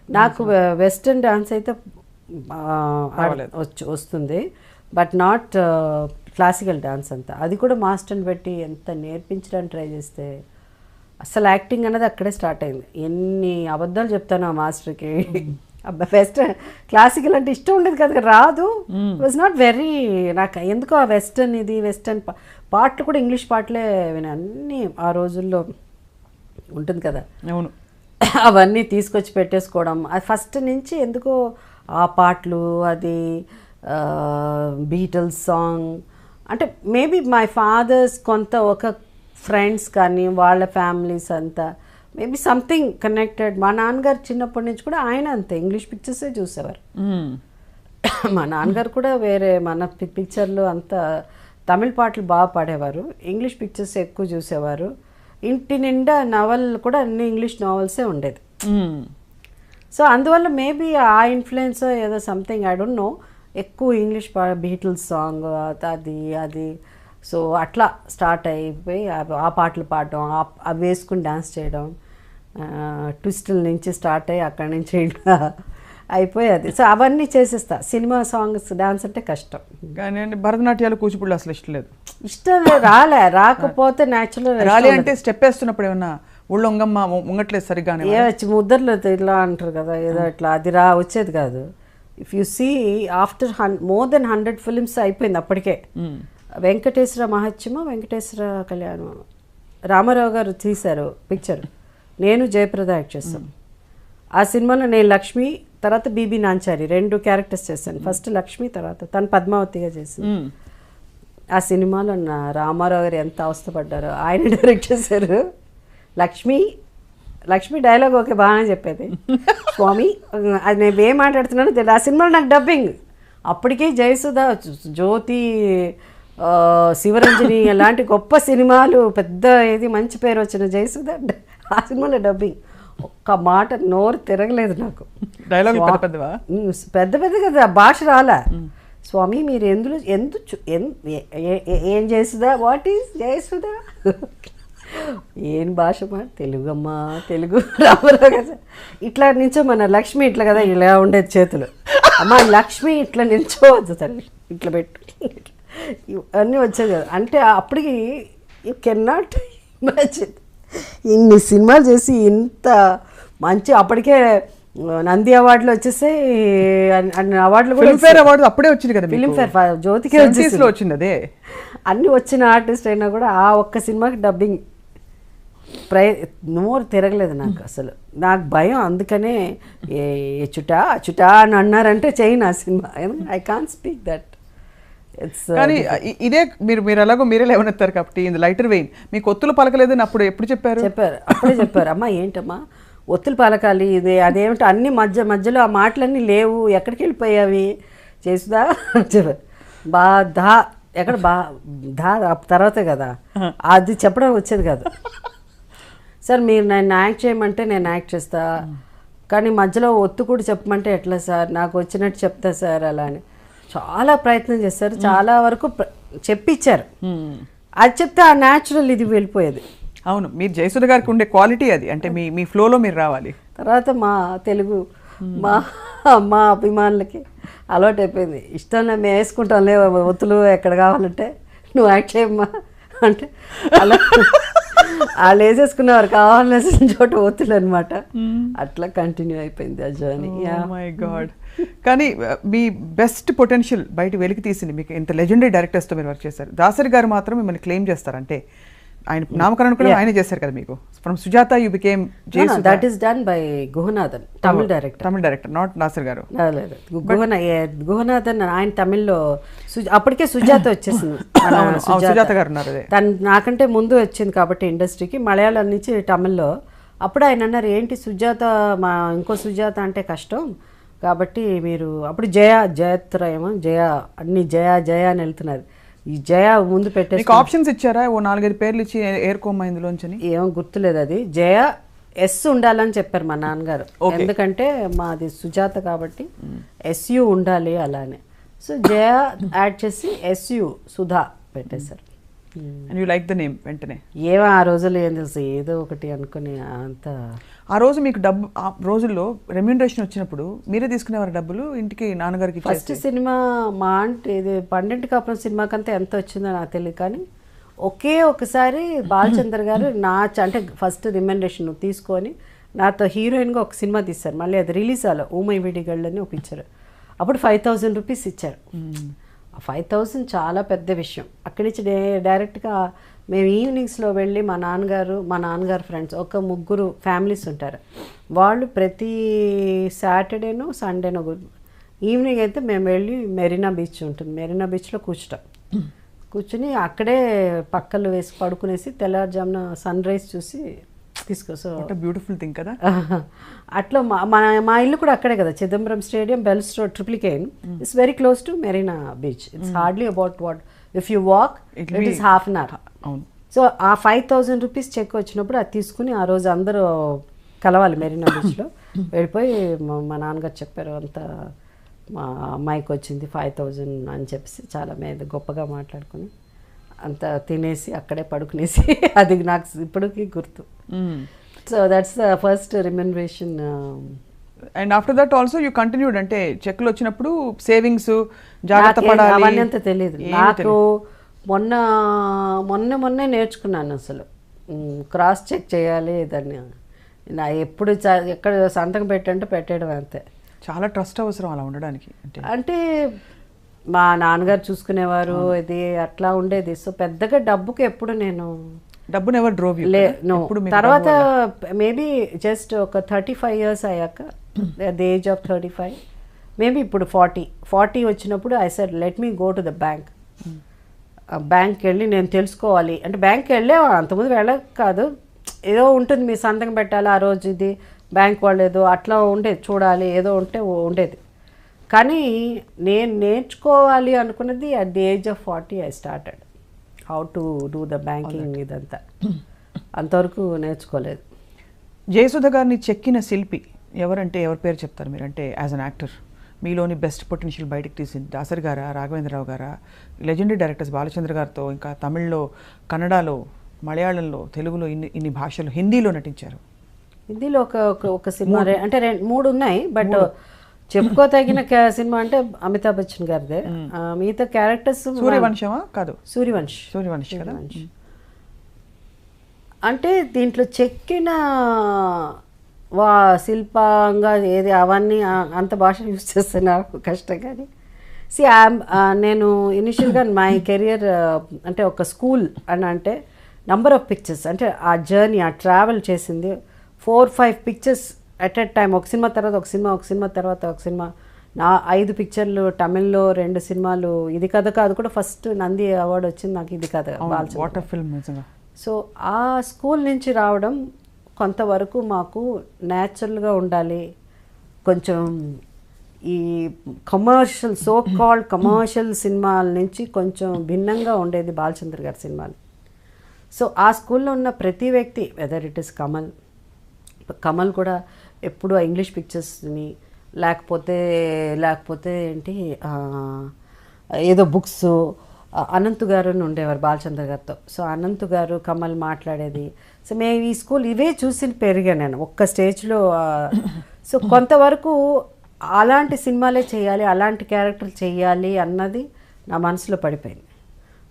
నాకు వెస్ట్రన్ డాన్స్ అయితే వస్తుంది, బట్ నాట్ క్లాసికల్ డాన్స్ అంతా. అది కూడా మాస్టర్ని పెట్టి ఎంత నేర్పించడానికి ట్రై చేస్తే అసలు యాక్టింగ్ అనేది అక్కడే స్టార్ట్ అయింది. ఎన్ని అబద్ధాలు చెప్తాను ఆ మాస్టర్కి. వెస్టర్న్ క్లాసికల్ అంటే ఇష్టం ఉండేది కదా, రాదు. వాజ్ నాట్ వెరీ, నాకు ఎందుకో ఆ వెస్టర్న్ వెస్టర్న్ పాటలు కూడా ఇంగ్లీష్ పాటలే విని అన్నీ ఆ రోజుల్లో ఉంటుంది కదా, అవును అవన్నీ తీసుకొచ్చి పెట్టేసుకోవడం. అది ఫస్ట్ నుంచి ఎందుకో ఆ పాటలు, అది బీటల్స్ సాంగ్ అంటే మేబీ మై ఫాదర్స్ కొంత ఒక ఫ్రెండ్స్ కానీ వాళ్ళ ఫ్యామిలీస్ అంతా మేబీ సంథింగ్ కనెక్టెడ్. మా నాన్నగారు చిన్నప్పటి నుంచి కూడా ఆయన అంతే ఇంగ్లీష్ పిక్చర్సే చూసేవారు. మా నాన్నగారు కూడా వేరే మన పిక్చర్లు అంతా తమిళ పాటలు బాగా పాడేవారు, ఇంగ్లీష్ పిక్చర్స్ ఎక్కువ చూసేవారు. ఇంటి నిండా నవల్ కూడా అన్ని ఇంగ్లీష్ నావెల్సే ఉండేది. సో అందువల్ల మేబీ ఆ ఇన్ఫ్లుయెన్స్ ఏదో సంథింగ్ ఐ డోంట్ నో, ఎక్కువ ఇంగ్లీష్ బీటిల్స్ సాంగ్ అది సో అట్లా స్టార్ట్ అయిపోయి ఆ పాటలు పాడడం, అవి వేసుకుని డాన్స్ చేయడం, ట్విస్టుల నుంచి స్టార్ట్ అయ్యి అక్కడి నుంచి అయిపోయి అది. సో అవన్నీ చేసేస్తా. సినిమా సాంగ్స్ డాన్స్ అంటే కష్టం, కానీ భరతనాట్యాలు కూచిపూడి అసలు ఇష్టం లేదు. ఇష్టం రాకపోతే న్యాచురల్ రాలే అంటే స్టెప్ వేస్తున్నప్పుడు ఏమన్నా ఊళ్ళో ఉంగట్లేదు సరిగ్గా ముద్దర్లు ఇలా అంటారు కదా, ఏదో ఇట్లా అది వచ్చేది కాదు. If you see after more than 100 films అయిపోయింది అప్పటికే. వెంకటేశ్వర మహత్యము, వెంకటేశ్వర కళ్యాణం రామారావు గారు తీశారు పిక్చర్, నేను జయప్రద యాక్ట్ చేశాను. ఆ సినిమాలో నేను లక్ష్మి, తర్వాత బీబీ నాంచారి 2 క్యారెక్టర్స్ చేశాను. ఫస్ట్ లక్ష్మి, తర్వాత తను పద్మావతిగా చేసింది. ఆ సినిమాలో రామారావు గారు ఎంత అవస్థపడ్డారో, ఆయన డైరెక్ట్ చేశారు. లక్ష్మి డైలాగ్ ఓకే బాగానే చెప్పేది, స్వామి అది నేను ఏం మాట్లాడుతున్నాను తెలియదు. ఆ సినిమాలో నాకు డబ్బింగ్ అప్పటికే జయసుధ, జ్యోతి, శివరంజని అలాంటి గొప్ప సినిమాలు, పెద్ద మంచి పేరు వచ్చిన జయసుధ, ఆ సినిమాలో డబ్బింగ్ ఒక్క మాట నోరు తిరగలేదు నాకు. పెద్ద పెద్ద కదా, భాష రాలా. స్వామి మీరు ఏం జయసుధా, వాట్ ఈస్ జయసుధా, ఏం భాష మా తెలుగు అమ్మా, తెలుగు రామారావు కదా. ఇట్లా నించో మన లక్ష్మి ఇట్లా కదా, ఇలా ఉండేది చేతులు. అమ్మ లక్ష్మి ఇట్లా నిల్చోవద్దు తల్లి, ఇట్లా పెట్టు, అన్నీ వచ్చేది కదా. అంటే అప్పటికి యూ కెన్ నాట్ ఇమాజిన్ ఇన్ని సినిమాలు చేసి ఇంత మంచి, అప్పటికే నంది అవార్డులు వచ్చేసాయి, అవార్డులు కూడా ఫిల్మ్ఫేర్ అవార్డు అప్పుడే వచ్చింది కదా, ఫిల్మ్ఫేర్ జ్యోతికి వచ్చింది అదే. అన్ని వచ్చిన ఆర్టిస్ట్ అయినా కూడా ఆ ఒక్క సినిమాకి డబ్బింగ్ నోరు తిరగలేదు నాకు అసలు. నాకు భయం, అందుకనే చుటా అచుటా అని అన్నారంటే చేయను ఆ cinema. I can't speak that. కానీ ఇదే మీరు ఎలాగో మీరే లేవనెత్తారు కాబట్టి ఇది లైటర్ వెయిన్. మీకు ఒత్తులు పలకలేదని అప్పుడు ఎప్పుడు చెప్పారు? అప్పుడే చెప్పారు. అమ్మా ఏంటమ్మా ఒత్తులు పలకాలి, ఇది అదేమిటో అన్ని మధ్యలో ఆ మాటలన్నీ లేవు, ఎక్కడికి వెళ్ళిపోయావి చేసుదా చెప్పారు. ఎక్కడ తర్వాతే కదా అది చెప్పడం వచ్చేది కాదు. సార్ మీరు నన్ను యాక్ట్ చేయమంటే నేను యాక్ట్ చేస్తా, కానీ మధ్యలో ఒత్తు కూడా చెప్పమంటే ఎట్లా సార్, నాకు వచ్చినట్టు చెప్తా సార్ అలా అని చాలా ప్రయత్నం చేస్తారు. చాలా వరకు చెప్పించారు, అది చెప్తే ఆ న్యాచురల్ ఇది వెళ్ళిపోయేది. అవును, మీరు జయసుధ గారికి ఉండే క్వాలిటీ అది, అంటే మీ ఫ్లోలో మీరు రావాలి. తర్వాత మా తెలుగు మా అభిమానులకి అలవాటు అయిపోయింది. ఇష్టంగా మేము వేసుకుంటాంలే ఒత్తులు, ఎక్కడ కావాలంటే నువ్వు యాక్ట్ చేయమ్మా అంటే అలా వాళ్ళు వేసేసుకునేవారు, కావాల్సిన చోట ఒత్తులు అనమాట. అట్లా కంటిన్యూ అయిపోయింది ఆ జర్నీ. My God. కానీ మీ బెస్ట్ పొటెన్షియల్ బయట వెలికి తీసింది మీకు ఇంత లెజెండరీ డైరెక్టర్స్తో మీరు వర్క్ చేశారు. దాసరి గారు మాత్రం మిమ్మల్ని క్లెయిమ్ చేస్తారు, అంటే ఆయన నామకరణం కూడా ఆయనే చేశారు కదా మీకు. From Sujatha you became Jayasudha. That is done by Guhanathan, Tamil director, not Nasser గారు. గుహనాథన్ ఆయన తమిళ్లో అప్పటికే సుజాత వచ్చేసింది. సుజాత గారు ఉన్నారు. తను నాకంటే ముందు వచ్చింది కాబట్టి ఇండస్ట్రీకి, మలయాళం నుంచి తమిళ్లో. అప్పుడు ఆయన అన్నారు, ఏంటి సుజాత, మా ఇంకో సుజాత అంటే కష్టం కాబట్టి మీరు, అప్పుడు జయత్రయమో అన్ని జయ అని వెళ్తున్నారు. ఈ జయ ముందు పెట్టే ఆప్షన్స్ ఇచ్చారా, ఓ 4-5 పేర్లు ఇచ్చి ఏరుకోమ్మా ఇందులోంచి? ఏమో గుర్తులేదు. అది జయ ఎస్ ఉండాలని చెప్పారు మా నాన్నగారు, ఎందుకంటే మాది సుజాత కాబట్టి ఎస్యు ఉండాలి అలానే. సో జయ యాడ్ చేసి ఎస్యు సుధా పెట్టేశారు. And you like the name వెంటనే? ఏమో ఆ రోజుల్లో ఏం తెలుసు, ఏదో ఒకటి అనుకుని అంత. ఆ రోజు మీకు డబ్బు, ఆ రోజుల్లో రెమ్యూనరేషన్ వచ్చినప్పుడు మీరే తీసుకునేవారు డబ్బులు ఇంటికి నాన్నగారికి? ఫస్ట్ సినిమా మా అంటే ఇది పండింటి కాపురం సినిమాకంతా ఎంత వచ్చిందో నాకు తెలియదు, కానీ ఒకే ఒకసారి బాలచంద్ర గారు అంటే ఫస్ట్ రెమ్యూనరేషన్ తీసుకొని నాతో హీరోయిన్గా ఒక సినిమా తీశారు. మళ్ళీ అది రిలీజ్ అవ్వాలి, ఊమై విడిగళ్ళని ఒక పిక్చర్. అప్పుడు 5,000 రూపీస్ ఇచ్చారు. 5,000 చాలా పెద్ద విషయం. అక్కడి నుంచి డైరెక్ట్గా మేము ఈవినింగ్స్లో వెళ్ళి మా నాన్నగారు ఫ్రెండ్స్ ఒక 3 ఫ్యామిలీస్ ఉంటారు. వాళ్ళు ప్రతి సాటర్డేనో సండేనో ఈవినింగ్ అయితే మేము వెళ్ళి మెరీనా బీచ్ ఉంటుంది, మెరీనా బీచ్లో కూర్చుని అక్కడే పక్కలు వేసి పడుకునేసి తెల్లారుజామున సన్ రైజ్ చూసి తీసుకొస్తా. బ్యూటిఫుల్ థింగ్ కదా. అట్లా మా ఇల్లు కూడా అక్కడే కదా, Chidambaram stadium, Bells Road, Triplicane. It's very close to Marina beach. It's hardly about what if you walk it is half an hour. So ఆ 5,000 రూపీస్ చెక్ వచ్చినప్పుడు అది తీసుకుని ఆ రోజు అందరూ కలవాలి మెరీనా బీచ్లో. వెళ్ళిపోయి మా నాన్నగారు చెప్పారు, అంత మా అమ్మాయికి వచ్చింది 5,000 అని చెప్పేసి చాలా గొప్పగా మాట్లాడుకుని అంత తినేసి అక్కడే పడుకునేసి అది నాకు ఇప్పటికీ గుర్తు. So that's the first remuneration. And after that also you continued, అంటే చెక్లు వచ్చినప్పుడు సేవింగ్స్ జాగ్రత్త పడాలి అవన్నీ అంత తెలియదు నాకు. మొన్నే నేర్చుకున్నాను అసలు క్రాస్ చెక్ చేయాలి దాన్ని. నా ఎప్పుడు ఎక్కడ సంతకం పెట్టేయడం అంతే. చాలా ట్రస్ట్ అవసరం అలా ఉండడానికి. అంటే మా నాన్నగారు చూసుకునేవారు, ఇది అట్లా ఉండేది. సో పెద్దగా డబ్బుకి ఎప్పుడు నేను డబ్బును ఎవరు డ్రోవ్ తర్వాత మేబీ జస్ట్ ఒక 35 years అయ్యాక, ద ఏజ్ ఆఫ్ 35 మేబీ ఇప్పుడు 40 వచ్చినప్పుడు I said let me go to the bank. బ్యాంక్కి వెళ్ళి నేను తెలుసుకోవాలి అంటే, బ్యాంక్కి వెళ్ళే అంతకుముందు వెళ్ళక కాదు, ఏదో ఉంటుంది మీ సంతకం పెట్టాలి ఆ రోజు, ఇది బ్యాంక్ వాళ్ళు ఏదో అట్లా ఉండేది, చూడాలి ఏదో ఉండేది. కానీ నేను నేర్చుకోవాలి అనుకున్నది at the age of 40 I started how to do the banking. ఇదంతా అంతవరకు నేర్చుకోలేదు. జయసుధ గారిని చెక్కిన శిల్పి ఎవరంటే ఎవరి పేరు చెప్తారు మీరు? అంటే యాజ్ అన్ యాక్టర్ మీలోని బెస్ట్ పొటెన్షియల్ బయటకు తీసింది దాసరి గారా, రాఘవేంద్రరావు గారా, లెజెండరీ డైరెక్టర్స్ బాలచంద్ర గారితో, ఇంకా తమిళ్లో, కన్నడలో, మలయాళంలో, తెలుగులో ఇన్ని భాషలు, హిందీలో నటించారు. హిందీలో ఒక సినిమా అంటే 3 ఉన్నాయి, బట్ చెప్పుకోదగిన సినిమా అంటే అమితాబ్ బచ్చన్ గారిదే. మిగతా క్యారెక్టర్స్ సూర్యవంశమా? కాదు, సూర్యవంశ్ కదా. అంటే దీంట్లో చెక్కిన శిల్పంగా ఏది అవన్నీ అంత భాష యూజ్ చేస్తే నాకు కష్టం. కానీ నేను ఇనిషియల్గా మై కెరియర్ అంటే ఒక స్కూల్ అని అంటే నంబర్ ఆఫ్ పిక్చర్స్, అంటే ఆ జర్నీ, ఆ ట్రావెల్ చేసింది 4-5 పిక్చర్స్ అట్ ఎ టైమ్. ఒక సినిమా తర్వాత ఒక సినిమా తర్వాత ఒక సినిమా. 5 పిక్చర్లు తమిళ్లో, 2 సినిమాలు. ఇది కథ కాదు కూడా ఫస్ట్ నంది అవార్డు వచ్చింది నాకు, ఇది కథ బాలచంద్ర. సో ఆ స్కూల్ నుంచి రావడం కొంతవరకు మాకు న్యాచురల్గా ఉండాలి, కొంచెం ఈ సో కాల్డ్ కమర్షియల్ సినిమాల నుంచి కొంచెం భిన్నంగా ఉండేది బాలచంద్ర గారి సినిమాలు. సో ఆ స్కూల్లో ఉన్న ప్రతి వ్యక్తి, వెదర్ ఇట్ ఇస్ కమల్ కూడా ఎప్పుడు ఇంగ్లీష్ పిక్చర్స్ని లేకపోతే ఏంటి ఏదో బుక్స్, అనంత్ గారు అని ఉండేవారు బాలచంద్ర గారితో. సో అనంత్ గారు, కమల్ మాట్లాడేది. సో మేము ఈ స్కూల్ ఇవే చూసి పెరిగాను నేను ఒక్క స్టేజ్లో. సో కొంతవరకు అలాంటి సినిమాలే చేయాలి, అలాంటి క్యారెక్టర్లు చేయాలి అన్నది నా మనసులో పడిపోయింది.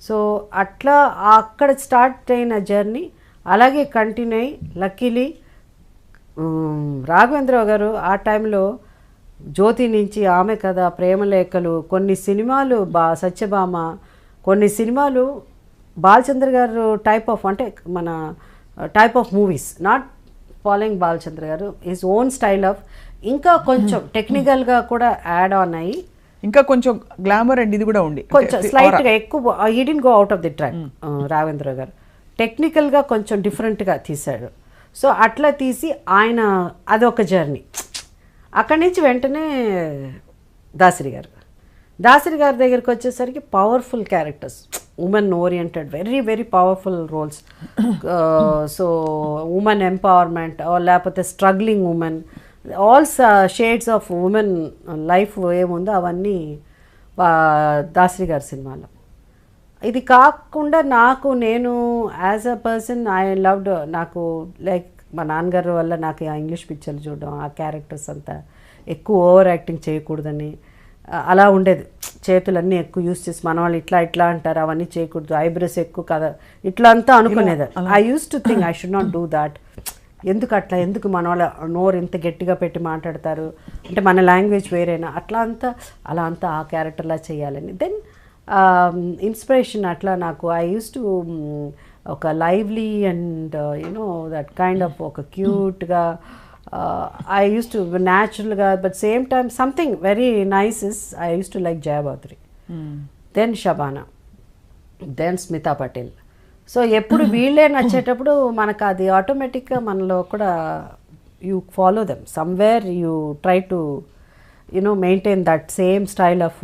సో అట్లా అక్కడ స్టార్ట్ అయిన జర్నీ అలాగే కంటిన్యూ అయ్యి, లక్కీలీ రాఘవేంద్రరావు గారు ఆ టైంలో జ్యోతి నుంచి, ఆమె కథ, ప్రేమలేఖలు, కొన్ని సినిమాలు, సత్యభామ, కొన్ని సినిమాలు బాలచంద్ర గారు టైప్ ఆఫ్ అంటే మన type of movies not following Balachandra గారు హిజ్ ఓన్ స్టైల్ ఆఫ్ ఇంకా కొంచెం టెక్నికల్గా కూడా యాడ్ ఆన్ అయ్యి ఇంకా కొంచెం గ్లామర్ అండ్ ఇది కూడా ఉంది కొంచెం స్లైట్గా ఎక్కువ ఈ did go out of the track Raghavendra గారు టెక్నికల్గా కొంచెం డిఫరెంట్గా తీశాడు. సో అట్లా తీసి ఆయన అదొక జర్నీ. అక్కడి నుంచి వెంటనే దాసరి గారి దగ్గరికి వచ్చేసరికి powerful characters, women oriented, very very powerful roles. So women empowerment లేకపోతే struggling women, all shades of women life ఏముందో అవన్నీ దాసరి గారి సినిమాలో. ఇది కాకుండా నేను as a person I loved, నాకు లైక్ మా నాన్నగారు వల్ల నాకు ఆ ఇంగ్లీష్ పిక్చర్లు చూడడం, ఆ క్యారెక్టర్స్ అంతా ఎక్కువ ఓవర్ యాక్టింగ్ చేయకూడదని అలా ఉండేది. చేతులన్నీ ఎక్కువ యూస్ చేసి మన వాళ్ళు ఇట్లా అంటారు అవన్నీ చేయకూడదు, ఐబ్రోస్ ఎక్కువ కదా ఇట్లా అంతా అనుకునేది. I use to think I should not do that. ఎందుకు మన వాళ్ళ నోరు ఇంత గట్టిగా పెట్టి మాట్లాడతారు అంటే మన లాంగ్వేజ్ వేరేనా అలా అంతా ఆ క్యారెక్టర్లా చేయాలని. దెన్ ఇన్స్పిరేషన్ అట్లా నాకు ఐ యూస్ టు ఒక lively and you know that kind of ఒక క్యూట్గా ఐ యూస్ టు న్యాచురల్గా but same time something very nice is I use to like Jaya Bhaduri, then Shabana, then Smita Patil. So ఎప్పుడు వీళ్ళే నచ్చేటప్పుడు మనకు అది ఆటోమేటిక్గా మనలో కూడా you follow them somewhere, you try to you know maintain that same style of.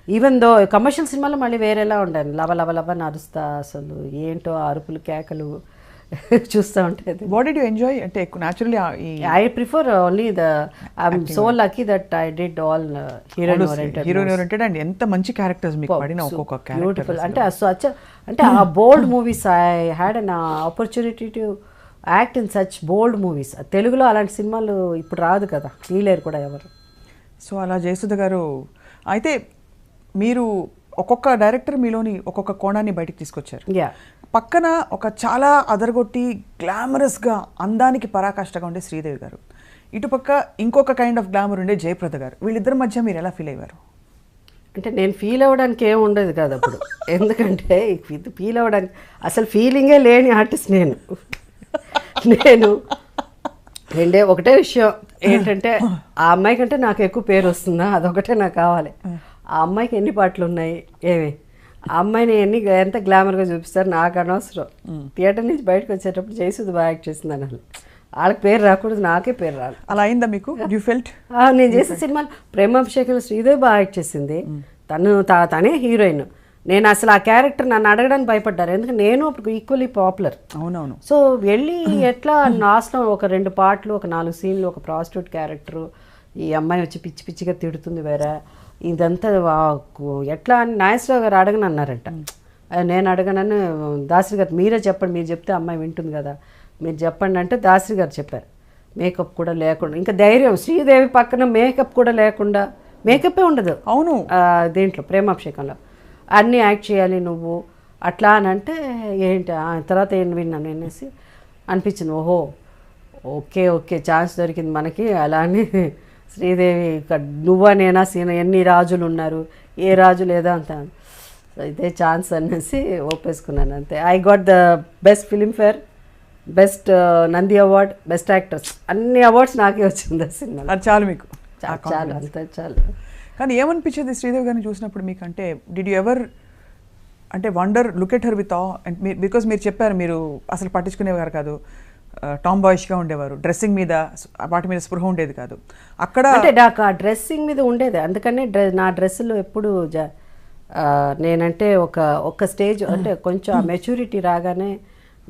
Even though commercial సినిమాలో మళ్ళీ వేరేలా ఉండాలి, లవ నరుస్తా, అసలు ఏంటో అరుపులు కేకలు చూస్తూ ఉంటుంది. వాట్ డిడ్ యూ ఎంజాయ్ అంటే naturally I prefer only I'm so lucky that I did all heroine oriented and ఎంత మంచి క్యారెక్టర్స్ మీకు పడిన ఒక్కొక్క బ్యూటిఫుల్. అంటే ఆ bold movies I had an opportunity to act in such bold movies. తెలుగులో అలాంటి సినిమాలు ఇప్పుడు రాదు కదా, తీయలేరు కూడా ఎవరు. సో అలా జయసుధ గారు అయితే మీరు ఒక్కొక్క డైరెక్టర్ మీలోని ఒక్కొక్క కోణాన్ని బయటికి తీసుకొచ్చారు. పక్కన ఒక చాలా అదరగొట్టి గ్లామరస్గా అందానికి పరాకాష్ఠగా ఉండే శ్రీదేవి గారు, ఇటుపక్క ఇంకొక కైండ్ ఆఫ్ గ్లామర్ ఉండే జయప్రద గారు. వీళ్ళిద్దరి మధ్య మీరు ఎలా ఫీల్ అయ్యారు? అంటే నేను ఫీల్ అవ్వడానికి ఏమి ఉండదు కదా అప్పుడు, ఎందుకంటే ఫీల్ అవ్వడానికి అసలు ఫీలింగే లేని ఆర్టిస్ట్ నేను ఒకటే విషయం ఏంటంటే ఆ అమ్మాయి కంటే నాకు ఎక్కువ పేరు వస్తుందా, అదొకటే నాకు కావాలి. ఆ అమ్మాయికి ఎన్ని పాటలు ఉన్నాయి ఆ అమ్మాయిని ఎంత గ్లామర్గా చూపిస్తారు నాకు అనవసరం. థియేటర్ నుంచి బయటకు వచ్చేటప్పుడు జయసుధ బాగా యాక్ట్ చేసింది అనాలి, వాళ్ళకి పేరు రాకూడదు, నాకే పేరు రాదు. అలా అయిందా మీకు? You felt? నేను చేసే సినిమాలు ప్రేమాభిషేకంలో శ్రీదేవి బాగా యాక్ట్ చేసింది, తనే హీరోయిన్. నేను అసలు ఆ క్యారెక్టర్ నన్ను అడగడానికి భయపడ్డారు, ఎందుకంటే నేను అప్పుడు ఈక్వల్లీ పాపులర్. అవునవును. సో వెళ్ళి ఎట్లా లాస్ట్లో ఒక 2 పాటలు, ఒక 4 సీన్లు, ఒక ప్రాస్టిట్యూట్ క్యారెక్టరు, ఈ అమ్మాయి వచ్చి పిచ్చి పిచ్చిగా తిడుతుంది వేరే, ఇదంతా ఎట్లా అని నాగేశ్వరరావు గారు అడగను అన్నారంట. నేను అడగనని దాసరి గారు మీరే చెప్పండి, మీరు చెప్తే అమ్మాయి వింటుంది కదా, మీరు చెప్పండి అంటే దాసరి గారు చెప్పారు. మేకప్ కూడా లేకుండా, ఇంకా ధైర్యం శ్రీదేవి పక్కన మేకప్ కూడా లేకుండా, మేకప్పే ఉండదు అవును దీంట్లో ప్రేమాభిషేకంలో, అన్నీ యాక్ట్ చేయాలి నువ్వు అట్లా అని అంటే ఏంటి తర్వాత ఏం విన్నాను అనేసి అనిపించింది. ఓహో ఓకే ఛాన్స్ దొరికింది మనకి. అలా అని శ్రీదేవి నువ్వా నేనా సీన ఎన్ని రాజులు ఉన్నారు, ఏ రాజు లేదా అంత, ఇదే ఛాన్స్ అనేసి ఒప్పేసుకున్నాను అంతే. I got the best Filmfare, best Nandi award, best actors, అన్ని అవార్డ్స్ నాకే వచ్చింది ఆ సినిమా. అది చాలు మీకు, చాలు అంతే చాలు. కానీ ఏమనిపించేది శ్రీదేవి గారిని చూసినప్పుడు మీకు? అంటే డిడ్ యూ ఎవర్ అంటే wonder look at her with because మీరు చెప్పారు మీరు అసలు పట్టించుకునేవారు కాదు, టామ్ బాయ్స్గా ఉండేవారు, డ్రెస్సింగ్ మీద వాటి మీద స్పృహ ఉండేది కాదు. అక్కడ అంటే నాకు ఆ డ్రెస్సింగ్ మీద ఉండేది, అందుకనే నా డ్రెస్సులు ఎప్పుడు నేనంటే ఒక స్టేజ్ అంటే కొంచెం ఆ మెచ్యూరిటీ రాగానే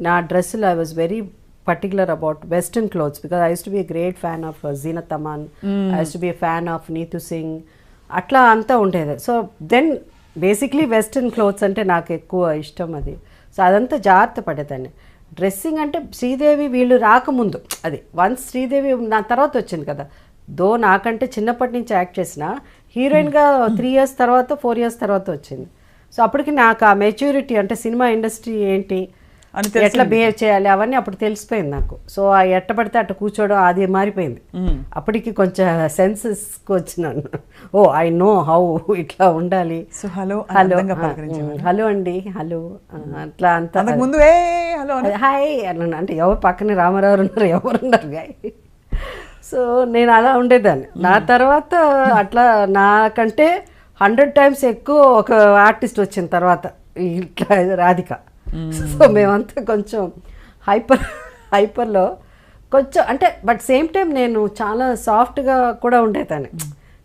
నా డ్రెస్సులు I was very particular about western clothes, because I use to be great fan of Zeenat Aman, I use to be fan of Neetu Singh, అట్లా అంతా ఉండేది. So then basically western clothes అంటే నాకు ఎక్కువ ఇష్టం అది. సో అదంతా జాగ్రత్త పడేదాన్ని. డ్రెస్సింగ్ అంటే శ్రీదేవి వీళ్ళు రాకముందు, అది వన్స్ శ్రీదేవి నా తర్వాత వచ్చింది కదా, నాకంటే చిన్నప్పటి నుంచి యాక్ట్ చేసిన హీరోయిన్గా 3 years తర్వాత 4 years తర్వాత వచ్చింది. సో అప్పటికి నాకు ఆ మెచ్యూరిటీ అంటే సినిమా ఇండస్ట్రీ ఏంటి, అని ఎట్లా బిహేవ్ చేయాలి అవన్నీ అప్పుడు తెలిసిపోయింది నాకు. సో ఆ ఎట్ట పడితే అట్ట కూర్చోవడం అది మారిపోయింది. అప్పటికి కొంచెం సెన్సెస్కి వచ్చినాను. ఓ ఐ నో హౌ ఇట్లా ఉండాలి. సో హలో హలో అండి, హలో అట్లా అంతా ముందు హలో హాయ్ అన్నాను. అంటే ఎవరు పక్కన రామారావు ఉన్నారు, ఎవరున్నారు గాయ. సో నేను అలా ఉండేదాన్ని. నా తర్వాత అట్లా నాకంటే 100 times ఎక్కువ ఒక ఆర్టిస్ట్ వచ్చిన తర్వాత ఇట్లా రాధిక. సో మేమంతా కొంచెం హైపర్లో కొంచెం అంటే బట్ సేమ్ టైం నేను చాలా సాఫ్ట్గా కూడా ఉండేదాన్ని.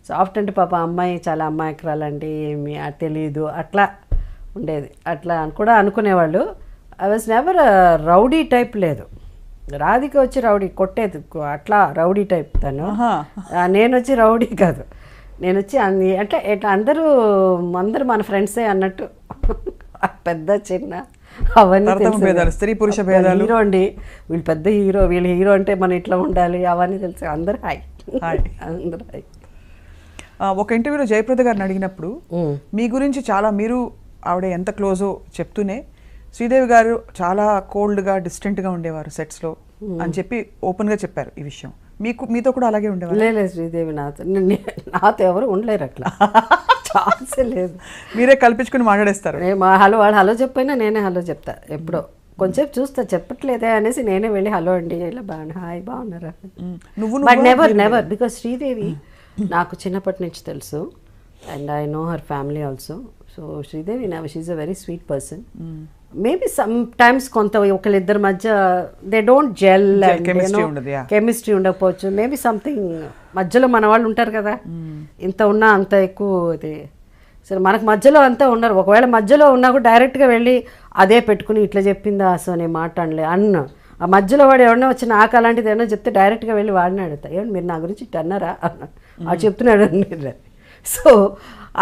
సాఫ్ట్ అంటే పాప అమ్మాయి చాలా అమ్మాయికురాలండి, ఏమి తెలియదు అట్లా ఉండేది. అట్లా కూడా అనుకునేవాళ్ళు. I was never rowdy type లేదు. రాధిక వచ్చి రౌడీ కొట్టేది అట్లా రౌడీ టైప్ తను. నేను వచ్చి రౌడీ కాదు. నేను వచ్చి అంటే ఇట్లా అందరూ మన ఫ్రెండ్సే అన్నట్టు పెద్ద చిన్న అవన్నీ స్త్రీ పురుష భేదాలు. హీరో అండి, వీళ్ళు పెద్ద హీరో, వీళ్ళు హీరో అంటే మనం ఇట్లా ఉండాలి అవన్నీ తెలుసు. అందరూ హాయ్ అందరూ హాయ్. ఒక ఇంటర్వ్యూలో జయప్రద గారిని అడిగినప్పుడు మీ గురించి చాలా మీరు ఆవిడ ఎంత క్లోజో చెప్తూనే శ్రీదేవి గారు చాలా కోల్డ్గా డిస్టెంట్గా ఉండేవారు సెట్స్లో అని చెప్పి ఓపెన్గా చెప్పారు ఈ విషయం. మీతో కూడా అలాగే ఉండేవారు? లేదు శ్రీదేవి నాతో ఎవరు ఉండలేరు అట్లా, ఛాన్సే లేదు. మీరే కల్పించుకుని మాట్లాడేస్తారు. హలో వాళ్ళు హలో చెప్పైనా నేనే హలో చెప్తా. ఎప్పుడో కొంచెంసేపు చూస్తా, చెప్పట్లేదే అనేసి నేనే వెళ్ళి హలో అండి ఇలా బాగా హాయ్ బాగున్నారా. బట్ నెవర్ బికాస్ శ్రీదేవి నాకు చిన్నప్పటి నుంచి తెలుసు and I know her family also. So Sridevi she's a very sweet person. Maybe sometimes కొంత ఒకళ్ళిద్దరి మధ్య దే డోంట్ జెల్, కెమిస్ట్రీ ఉండకపోవచ్చు. మేబీ సంథింగ్ మధ్యలో మన వాళ్ళు ఉంటారు కదా, ఇంత ఉన్నా అంత ఎక్కువ ఇది. సరే మనకు మధ్యలో అంతా ఉన్నారు. ఒకవేళ మధ్యలో ఉన్నా కూడా డైరెక్ట్గా వెళ్ళి అదే పెట్టుకుని ఇట్లా చెప్పిందా అసలు నేను మాట్లాడలే అన్న. ఆ మధ్యలో వాడు ఎవరైనా వచ్చి నాకు అలాంటిది ఏమన్నా చెప్తే డైరెక్ట్గా వెళ్ళి వాడిని అడుగుతా, ఏమంటే మీరు నా గురించి ఇట్లా అన్నారా అన్న, అది చెప్తున్నాడు అని. సో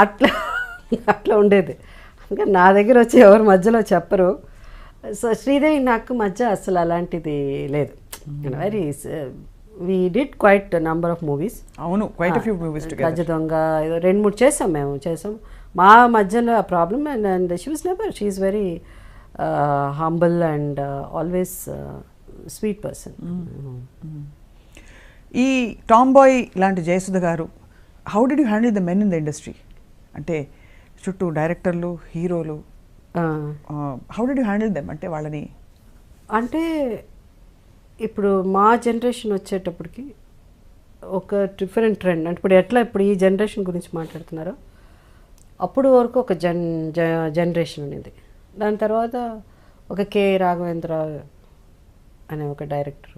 అట్లా ఉండేది. ఇంకా నా దగ్గర వచ్చి ఎవరు మధ్యలో చెప్పరు. సో శ్రీదేవి నాకు మధ్య అసలు అలాంటిది లేదు. Very we did quite number of movies. అవును, quite few movies together. Gaja Donga 2-3 చేసాం మా మధ్యలో ఆ problem. And she was never, she is very humble and always sweet person. ఈ టామ్ బాయ్ లాంటి Jayasudha garu, how did you handle the men in the industry? అంటే చుట్టూ డైరెక్టర్లు, హీరోలు, how did you handle them? అంటే వాళ్ళని అంటే ఇప్పుడు మా జనరేషన్ వచ్చేటప్పటికి ఒక డిఫరెంట్ ట్రెండ్. అంటే ఇప్పుడు ఈ జనరేషన్ గురించి మాట్లాడుతున్నారో అప్పుడు వరకు ఒక జనరేషన్ ఉండేది. దాని తర్వాత ఒక కె రాఘవేంద్రరావు అనే ఒక డైరెక్టర్,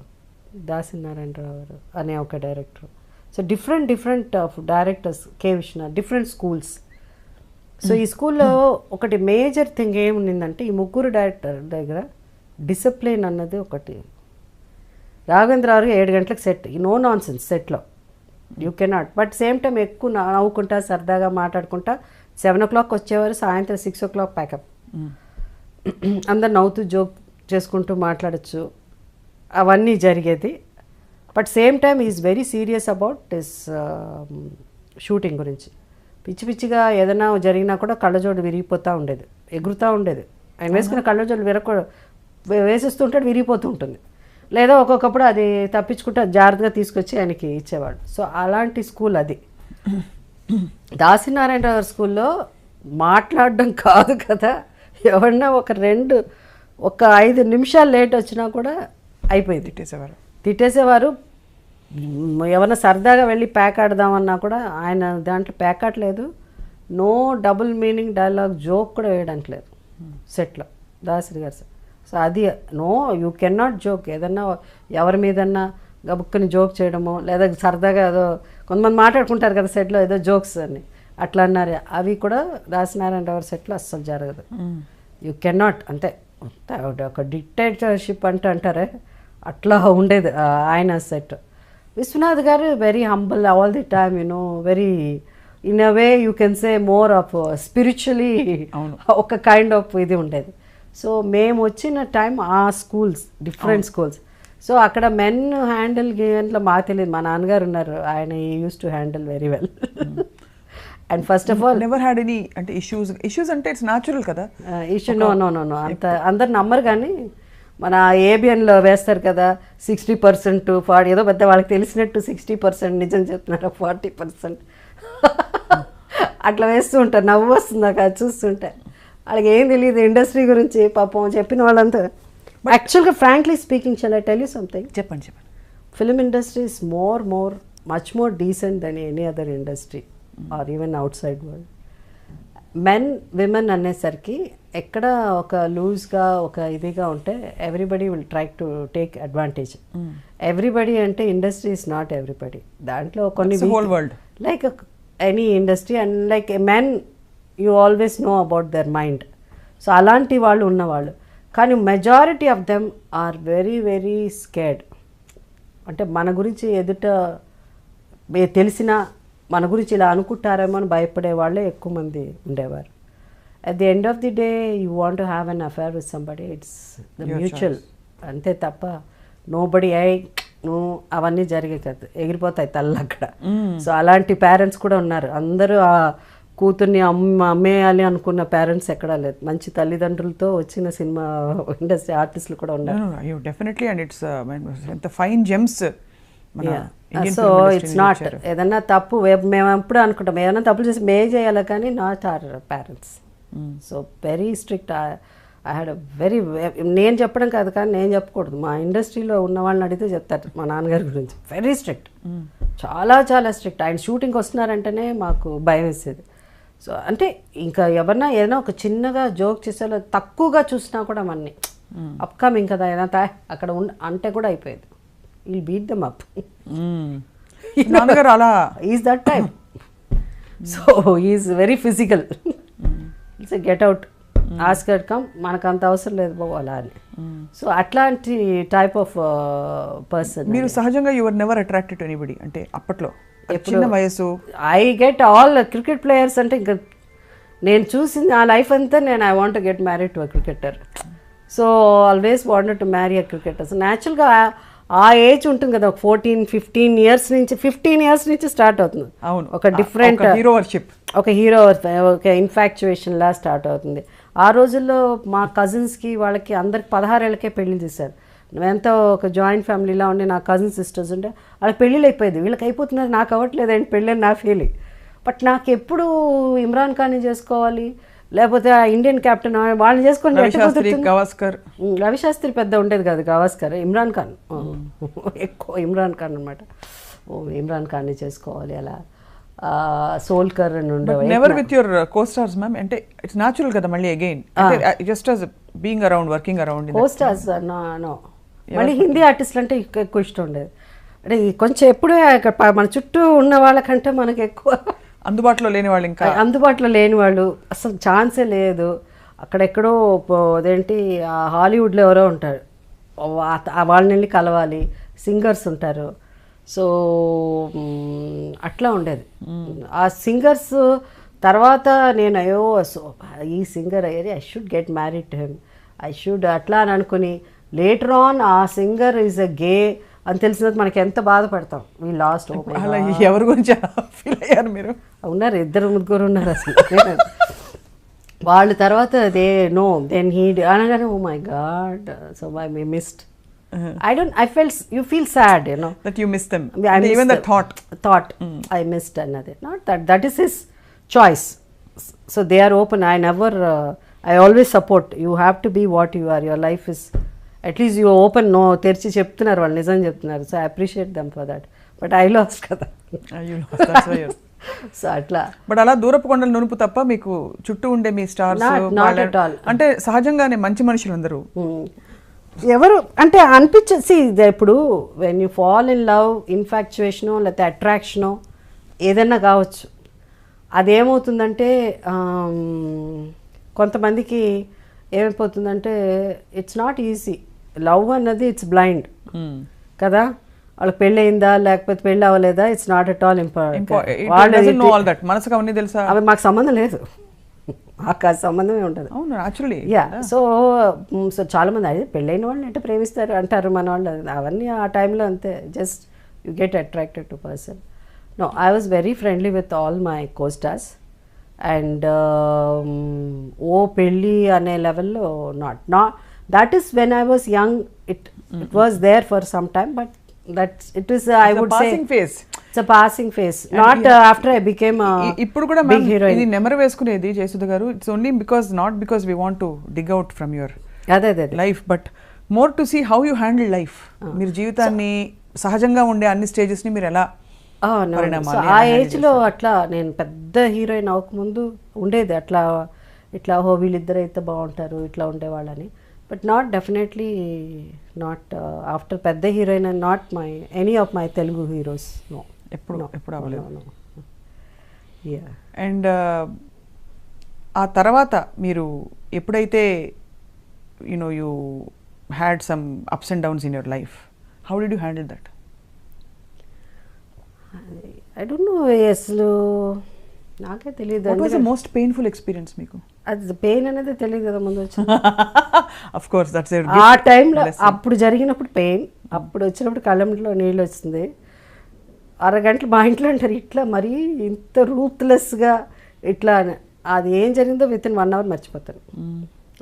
దాసనారాయణరావు గారు అనే ఒక director. So different of directors, K Vishwanath, different schools. So ఈ స్కూల్లో ఒకటి మేజర్ థింగ్ ఏముండిందంటే ఈ ముగ్గురు డైరెక్టర్ దగ్గర డిసిప్లిన్ అన్నది ఒకటి. రాఘవేంద్రరావు 7 గంటలకు సెట్, నో నాన్ సెన్స్ సెట్లో, you cannot. But same time ఎక్కువ నవ్వుకుంటా సరదాగా మాట్లాడుకుంటా 7 o'clock వచ్చేవారు, సాయంత్రం 6 o'clock ప్యాకప్. అందరు నవ్వుతూ జోక్ చేసుకుంటూ మాట్లాడచ్చు, అవన్నీ జరిగేది. But same time is very serious about this shooting గురించి. పిచ్చిగా ఏదైనా జరిగినా కూడా కళ్ళజోడు విరిగిపోతూ ఉండేది, ఎగురుతూ ఉండేది. ఆయన వేసుకున్న కళ్ళజోడు వేసేస్తుంటాడు, విరిగిపోతూ ఉంటుంది. లేదా ఒక్కొక్కప్పుడు అది తప్పించుకుంటే జాగ్రత్తగా తీసుకొచ్చి ఆయనకి ఇచ్చేవాడు. సో అలాంటి స్కూల్ అది. దాసినారాయణరావు స్కూల్లో మాట్లాడడం కాదు కదా, ఎవరన్నా ఒక 5 నిమిషాలు లేట్ వచ్చినా కూడా అయిపోయింది, తిట్టేసేవారు. ఎవరన్నా సరదాగా వెళ్ళి ప్యాక్ ఆడదామన్నా కూడా ఆయన దాంట్లో ప్యాక్ ఆడలేదు. No double meaning dialogue joke కూడా వేయడానికి లేదు సెట్లో దాసరి గారు. సో అది no, you can not joke. ఏదన్నా ఎవరి మీదన్నా గబుక్కుని జోక్ చేయడమో, లేదా సరదాగా ఏదో కొంతమంది మాట్లాడుకుంటారు కదా సెట్లో ఏదో జోక్స్ అని, అట్లా అన్నారు. అవి కూడా దాసనారాయణరావు సెట్లో అస్సలు జరగదు. You can not. అంతే, ఒక డిక్టేటర్షిప్ అంటారే అట్లా ఉండేది ఆయన సెట్. విశ్వనాథ్ గారు very humble all the time, very in a way you can say more of spiritually ఒక కైండ్ ఆఫ్ ఇది ఉండేది. సో మేము వచ్చిన టైం ఆ స్కూల్స్ డిఫరెంట్ స్కూల్స్. సో అక్కడ మెన్ హ్యాండిల్ గేమ్లో మాకు తెలియదు. మా నాన్నగారు ఉన్నారు, ఆయన use to handle very well. And first of all never had any అంటే ఇష్యూస్ అంటే ఇట్స్ న్యాచురల్ కదా. ఇష్యూ నో అంత అందరు నమ్మరు. కానీ మన ఏబిఎన్లో వేస్తారు కదా 60% 40, ఏదో పెద్ద వాళ్ళకి తెలిసినట్టు 60% నిజం చెప్తున్నారు, 40% అట్లా వేస్తూ ఉంటారు. నవ్వు వస్తుంది నాకు అది చూస్తుంటే. వాళ్ళకి ఏం తెలియదు ఇండస్ట్రీ గురించి పాపం చెప్పిన వాళ్ళంతా. యాక్చువల్గా frankly speaking shall I tell you something, చెప్పండి. Film industry is much more decent then any other industry or even outside world. Men women అనేసరికి ఎక్కడ ఒక లూజ్గా ఒక ఇదిగా ఉంటే everybody will try to take advantage. Everybody అంటే industry is not everybody. దాంట్లో కొన్ని whole world like any industry and like a men you always know about their mind. So అలాంటి వాళ్ళు ఉన్నవాళ్ళు. కానీ majority of them are very very scared. అంటే మన గురించి ఎదుట తెలిసిన మన గురించి ఇలా అనుకుంటారేమో అని భయపడే వాళ్ళే ఎక్కువ మంది ఉండేవారు. At the end of the day you want to have an affair with somebody, it's the mutual. అంతే తప్ప నోబడి నువ్వు అవన్నీ జరిగే కదా, ఎగిరిపోతాయి తల్లు అక్కడ. సో అలాంటి పేరెంట్స్ కూడా ఉన్నారు. అందరూ ఆ కూతుర్ని అమ్మేయాలి అనుకున్న పేరెంట్స్ ఎక్కడా లేదు. మంచి తల్లిదండ్రులతో వచ్చిన సినిమా ఇండస్ట్రీ ఆర్టిస్టులు కూడా ఉన్నారు. డెఫినెట్లీ. అండ్ ఇట్స్ ఎంత fine gems. So it's not ఏదన్నా తప్పు మేము ఎప్పుడు అనుకుంటాం ఏదైనా తప్పులు చేసి మే చేయాలి, కానీ not our parents. So very strict. I had very, నేను చెప్పడం కాదు కానీ నేను చెప్పకూడదు, మా ఇండస్ట్రీలో ఉన్న వాళ్ళని అడిగితే చెప్తారు మా నాన్నగారి గురించి. వెరీ స్ట్రిక్ట్, చాలా చాలా స్ట్రిక్ట్. ఆయన షూటింగ్కి వస్తున్నారంటేనే మాకు భయం వేసేది. సో అంటే ఇంకా ఎవరన్నా ఏదైనా ఒక చిన్నగా జోక్ చేసేలా తక్కువగా చూసినా కూడా మన్ని అప్కమింగ్ కదా ఏదైనా అక్కడ అంటే కూడా అయిపోయేది. Will beat them up. నాన్నగారు అలా is that type. So is very physical. It's get out, Oscar come, మనకు అంత అవసరం లేదు బాబు అలా అని. సో అట్లాంటి టైప్ ఆఫ్ పర్సన్. మీరు సహజంగా your never attracted to anybody అంటే అప్పట్లో చిన్న వయసు? I get all cricket players అంటే ఇంకా నేను చూసింది ఆ లైఫ్ అంతా నేను I want get married to a cricketer. So always wanted to marry a cricketer. So న్యాచురల్గా ఆ ఏజ్ ఉంటుంది కదా, ఒక 15 ఇయర్స్ నుంచి స్టార్ట్ అవుతుంది. అవును, ఒక డిఫరెంట్ హీరో వర్షిప్, ఒక హీరో ఒక ఇన్ఫాక్చుయేషన్ లా స్టార్ట్ అవుతుంది. ఆ రోజుల్లో మా కజిన్స్కి వాళ్ళకి అందరికి 16 ఏళ్ళకే పెళ్లి చేశారు. ఎంతో ఒక జాయింట్ ఫ్యామిలీలా ఉండి నా కజిన్ సిస్టర్స్ ఉంటే వాళ్ళకి పెళ్ళిళ్ళు అయిపోయేది. వీళ్ళకి అయిపోతున్నారు, నాకు అవ్వట్లేదండి పెళ్ళి అని నా ఫీలింగ్. బట్ నాకు ఎప్పుడు ఇమ్రాన్ ఖాన్ని చేసుకోవాలి, లేకపోతే ఆ ఇండియన్ కెప్టెన్ వాళ్ళని చేసుకొని రవి శాస్త్రి పెద్ద ఉండేది కాదు, గవాస్కర్, ఇమ్రాన్ ఖాన్ ఎక్కువ ఇమ్రాన్ ఖాన్ అనమాట. ఇమ్రాన్ ఖాన్ని చేసుకోవాలి అలా. సోల్కర్ అని ఉండేవారు. Never with your co-stars ma'am? అంటే ఇట్స్ న్యాచురల్ కదా మళ్ళీ again just as being around, working around. Co-stars no. మళ్ళీ హిందీ ఆర్టిస్టులు అంటే ఎక్కువ ఇష్టం ఉండేది. అంటే కొంచెం ఎప్పుడే మన చుట్టూ ఉన్న వాళ్ళకంటే మనకి ఎక్కువ అందుబాటులో లేని వాళ్ళు, ఇంకా అందుబాటులో లేని వాళ్ళు అసలు ఛాన్సే లేదు. అక్కడెక్కడో అదేంటి హాలీవుడ్లో ఎవరో ఉంటారు, వాళ్ళని వెళ్ళి కలవాలి. సింగర్స్ ఉంటారు. సో అట్లా ఉండేది. ఆ సింగర్స్ తర్వాత నేను అయ్యో ఈ సింగర్ అయ్యేది, I should get married to him, I should అట్లా అని అనుకుని లేటర్ ఆన్ ఆ సింగర్ ఈజ్ అ గే అని తెలిసినది మనకి ఎంత బాధపడతాం. We lost. అలా ఎవరి గురించి ఫీల్ అయ్యారు మీరు? ఉన్నారు, 2-3 ఉన్నారు అసలు. వాళ్ళ తర్వాత దే నో దెన్ హీ అనగానే oh my god, so I missed. I felt, you feel sad, you know. That you miss them. Even the thought. I missed another. Not that is his choice. So they are open. I always support. You have to be what you are. Your life is, at least you are open. No, terchi cheptunnaru vallu nijam cheptunnaru. So I appreciate them for that. But I lost kada. You lost, that's why. So అట్లా. But అలా దూరపు కొండలు నునుపు తప్ప మీకు చుట్టూ ఉండే మీ stars అంటే సహజంగానే మంచి మనుషులు అందరూ ఎవరు అంటే అనిపించేసి ఇప్పుడు when you fall in love, ఇన్ఫాక్చుయేషనో లేకపోతే అట్రాక్షనో ఏదైనా కావచ్చు, అదేమవుతుందంటే కొంతమందికి ఏమైపోతుందంటే ఇట్స్ నాట్ ఈజీ. లవ్ అన్నది ఇట్స్ బ్లైండ్ కదా. వాళ్ళకి పెళ్ళి అయిందా లేకపోతే పెళ్ళి అవ్వలేదా, it's not at all important. అవి మాకు సంబంధం లేదు, మాకు సంబంధమే ఉంటుంది. సో చాలా మంది అయితే పెళ్ళైన వాళ్ళని అంటే ప్రేమిస్తారు అంటారు మన వాళ్ళు. అవన్నీ ఆ టైంలో అంతే, just you get attracted to person. No, I was very friendly with all my co-stars, and oh pelli ane level lo not that is when I was young. It was there for some time, but it is I It's a would passing say phase. it's a passing phase. Not after I became a ఇప్పుడు కూడా big heroine. ఇది నెమరు వేసుకునేది జయసుధ గారు, it's only because not because we want to dig out from your అదే life, but more to see how you handle life. మీరు జీవితాన్ని సహజంగా ఉండే అన్ని స్టేజెస్ని మీరు ఎలా పరిణామాన్ని ఆ ఏజ్లో అట్లా నేను పెద్ద హీరోయిన్ అవ్వకముందు ఉండేది అట్లా ఇట్లా వీళ్ళిద్దరు అయితే బాగుంటారు ఇట్లా ఉండేవాళ్ళని. But not definitely not after పెద్ద heroine and not my any of my Telugu heroes. No, ఎప్పుడు అవ్వలేదు. యా. అండ్ ఆ తర్వాత మీరు ఎప్పుడైతే you had some ups and downs in your life, how did you handle that? I don't know, అసలు నాకే తెలియదు. What was the most painful experience మీకు? అది పెయిన్ అనేది తెలియదు కదా ముందు వచ్చి. ఆఫ్ కోర్స్ దట్స్ ఆ టైంలో అప్పుడు జరిగినప్పుడు పెయిన్, అప్పుడు వచ్చినప్పుడు కళ్ళంలో నీళ్ళు వచ్చింది. అరగంటలు మా ఇంట్లో అంటారు ఇట్లా మరీ ఇంత రూత్లెస్గా ఇట్లా అది ఏం జరిగిందో విత్ ఇన్ 1 hour మర్చిపోతాను.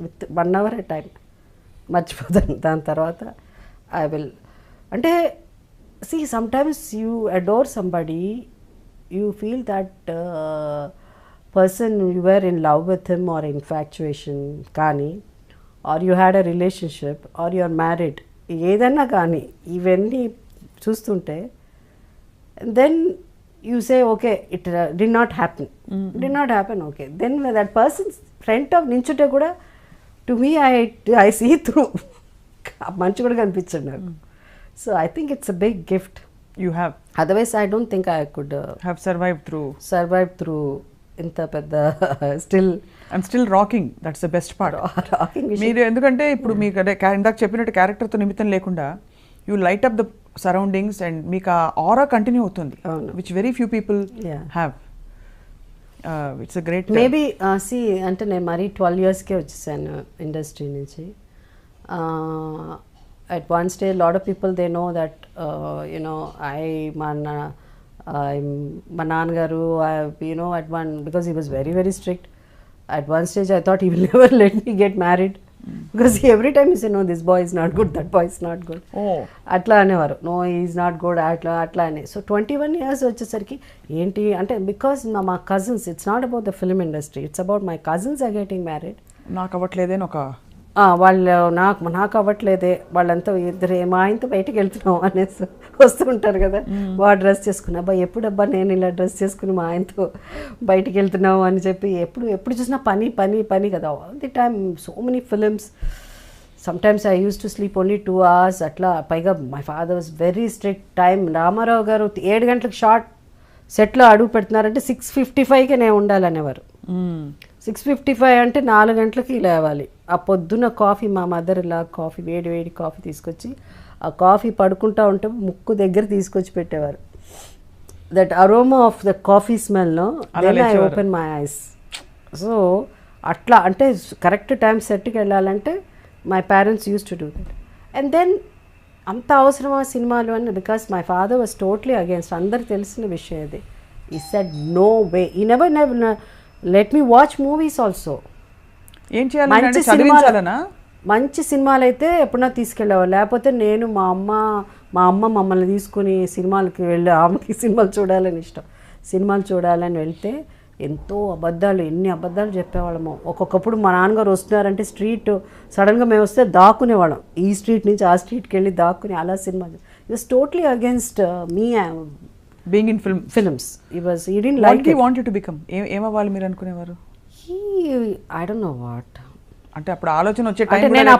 విత్ 1 hour టైం మర్చిపోతాను. దాని తర్వాత ఐ విల్ అంటే see sometimes you adore somebody, you feel that person you were in love with him or infatuation కానీ or you had a relationship or you are married, ఏదన్నా కానీ ఇవన్నీ చూస్తుంటే then you say okay it did not happen okay, then when that person's front of నించుంటే కూడా to me I see through మంచి కూడా కనిపించండి నాకు. So I think it's a big gift you have. Otherwise I don't think I could have survived through inta pedda still and still rocking. That's the best part. Rocking మీరు ఎందుకంటే ఇప్పుడు మీకు ఇందాక చెప్పినట్టు క్యారెక్టర్తో నిమిత్తం లేకుండా you light up the surroundings and మీకు ఆ aura కంటిన్యూ అవుతుంది, which very few people have. It's a great maybe see అంటే నేను మరి 12 yearsకే వచ్చేసాను ఇండస్ట్రీ నుంచి. At one stage a lot of people they know that you know my naannagaru you know at one, because he was very very strict, at one stage I thought he will never let me get married because every time he said no this boy is not good, that boy is not good, atla anevaru, no he is not good, atla ane. So 21 years వచ్చేసరికి ఏంటి అంటే because my cousins, it's not about the film industry, it's about my cousins are getting married. నాకు అవ్వట్లేదని ఒక వాళ్ళు నాకు అవ్వట్లేదే, వాళ్ళంతా ఇద్దరు మా ఆయనతో బయటకు వెళ్తున్నాం అనేసి వస్తుంటారు కదా, వాడు డ్రెస్ చేసుకుని అబ్బా ఎప్పుడబ్బా నేను ఇలా డ్రెస్ చేసుకుని మా ఆయనతో బయటకు వెళ్తున్నావు అని చెప్పి ఎప్పుడు చూసినా పని కదా all the time. So many films, sometimes I use to sleep only 2 hours అట్లా. పైగా my father was very strict. Time Ramarao గారు 7 గంటలకు షార్ట్ సెట్లో అడుగు పెడుతున్నారంటే 6:55కే నేను ఉండాలనేవారు. 6:55 అంటే 4 గంటలకి లేవాలి. ఆ పొద్దున్న కాఫీ మా మదర్ ఇలా కాఫీ వేడి కాఫీ తీసుకొచ్చి ఆ కాఫీ పడుకుంటా ఉంటే ముక్కు దగ్గర తీసుకొచ్చి పెట్టేవారు. That aroma of the coffee స్మెల్ను then I open my eyes. So అట్లా అంటే కరెక్ట్ టైం సెట్కి వెళ్ళాలంటే my parents use to do that. And then అంత అవసరమా సినిమాలు అని, because my father was totally against. అందరికి తెలిసిన విషయం ఇది. He said no way, he never let me watch movies also. ఏం చేయాలి, మంచి సినిమాలు అయితే ఎప్పుడన్నా తీసుకెళ్ళేవాళ్ళు, లేకపోతే నేను మా అమ్మ మమ్మల్ని తీసుకుని సినిమాలకి వెళ్ళి, ఆమెకి సినిమాలు చూడాలని ఇష్టం, సినిమాలు చూడాలని వెళ్తే ఎంతో ఎన్ని అబద్ధాలు చెప్పేవాళ్ళము. ఒక్కొక్కప్పుడు మా నాన్నగారు వస్తున్నారంటే స్ట్రీట్ సడన్గా మేము వస్తే దాక్కునేవాళ్ళం, ఈ స్ట్రీట్ నుంచి ఆ స్ట్రీట్కి వెళ్ళి దాక్కుని అలా cinema. It was totally against me being in films. he didn't like it. What he wanted to become? ఏం అవ్వాలి మీరు అనుకునేవారు? I don't know what. అంటే అప్పుడు ఆలోచన వచ్చే టైం నేను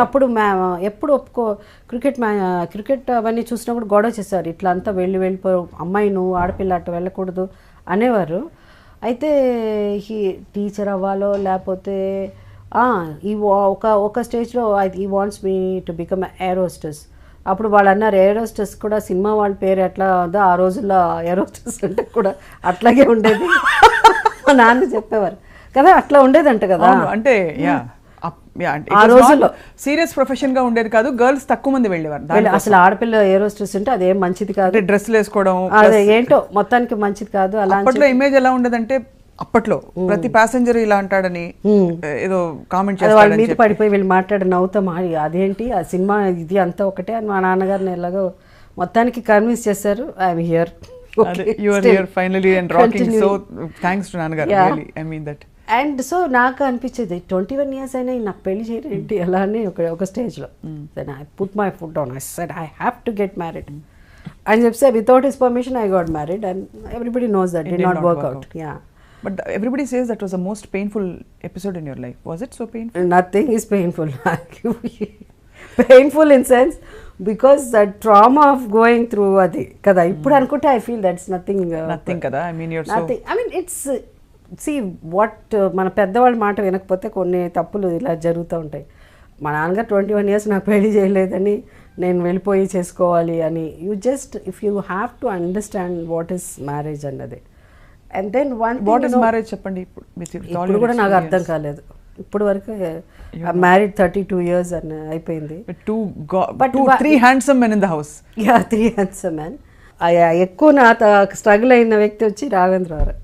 అప్పుడు ఎప్పుడు క్రికెట్ అవన్నీ చూసినప్పుడు గొడవ చేశారు, ఇట్లా అంతా వెళ్ళిపో అమ్మాయి నువ్వు ఆడపిల్ల అట్ట వెళ్ళకూడదు అనేవారు. అయితే టీచర్ అవ్వాలో లేకపోతే ఒక స్టేజ్లో ఈ wants me to become air hostess. అప్పుడు వాళ్ళు అన్నారు ఎయిర్ హోస్టెస్ కూడా సినిమా వాళ్ళ పేరు ఎట్లా ఉందో ఆ రోజుల్లో ఎయిర్ హోస్టెస్ అంటే కూడా అట్లాగే ఉండేది. మా నాన్న చెప్పేవారు కదా, అట్లా ఉండేదంట కదా. అంటే ఆ రోజుల్లో సీరియస్ ప్రొఫెషన్ గా ఉండేది కాదు, గర్ల్స్ తక్కువ మంది వెళ్ళేవారు. అసలు ఆడపిల్ల ఏ రోజు చూస్తుంటే అదేం మంచిది కాదు, డ్రెస్సులు వేసుకోవడం అదే ఏంటో మొత్తానికి మంచిది కాదు. అలా అప్పట్లో ఇమేజ్ ఎలా ఉండదంటే, అప్పట్లో ప్రతి ప్యాసింజర్ ఇలా అంటాడని ఏదో కామెంట్ వాళ్ళ మీద పడిపోయి వీళ్ళు మాట్లాడి నవ్వుతాం, అదేంటి ఆ సినిమా ఇది అంతా ఒకటే అని మా నాన్నగారిని ఎలాగో మొత్తానికి కన్విన్స్ చేశారు. I'm here, you are here finally and rocking, so thanks to నాన్నగారు, really I mean that. And so నాకు అనిపించేది 21 years అయినా నాకు పెళ్లి చేయరేంటి అలా అని ఒక స్టేజ్లో then I put my foot on, I said I have to get married అని చెప్తే without his permission I got married and everybody knows that did not work out. Yeah, but everybody says that was the most painful episode in your life. Was it so painful? Nothing is painful. Painful in sense because that trauma of going through adi kada ippudu anukunte I feel that's nothing kada. I mean you're nothing. I mean it's see what మన పెద్దవాళ్ళ మాట వినకపోతే కొన్ని తప్పులు ఇలా జరుగుతూ ఉంటాయి. మా నాన్నగారు 21 years నాకు పెళ్లి చేయలేదని నేను వెళ్ళిపోయి చేసుకోవాలి అని, you just if you have to understand what is marriage అన్నది. And then what is marriage చెప్పండి. ఇప్పుడు కూడా నాకు అర్థం కాలేదు ఇప్పుడు వరకు. మ్యారీడ్ 32 years అని అయిపోయింది. But 3 handsome men in the house. Yeah, 3 handsome men. ఎక్కువ నా స్ట్రగుల్ అయిన వ్యక్తి వచ్చి రాఘవేంద్ర గారు.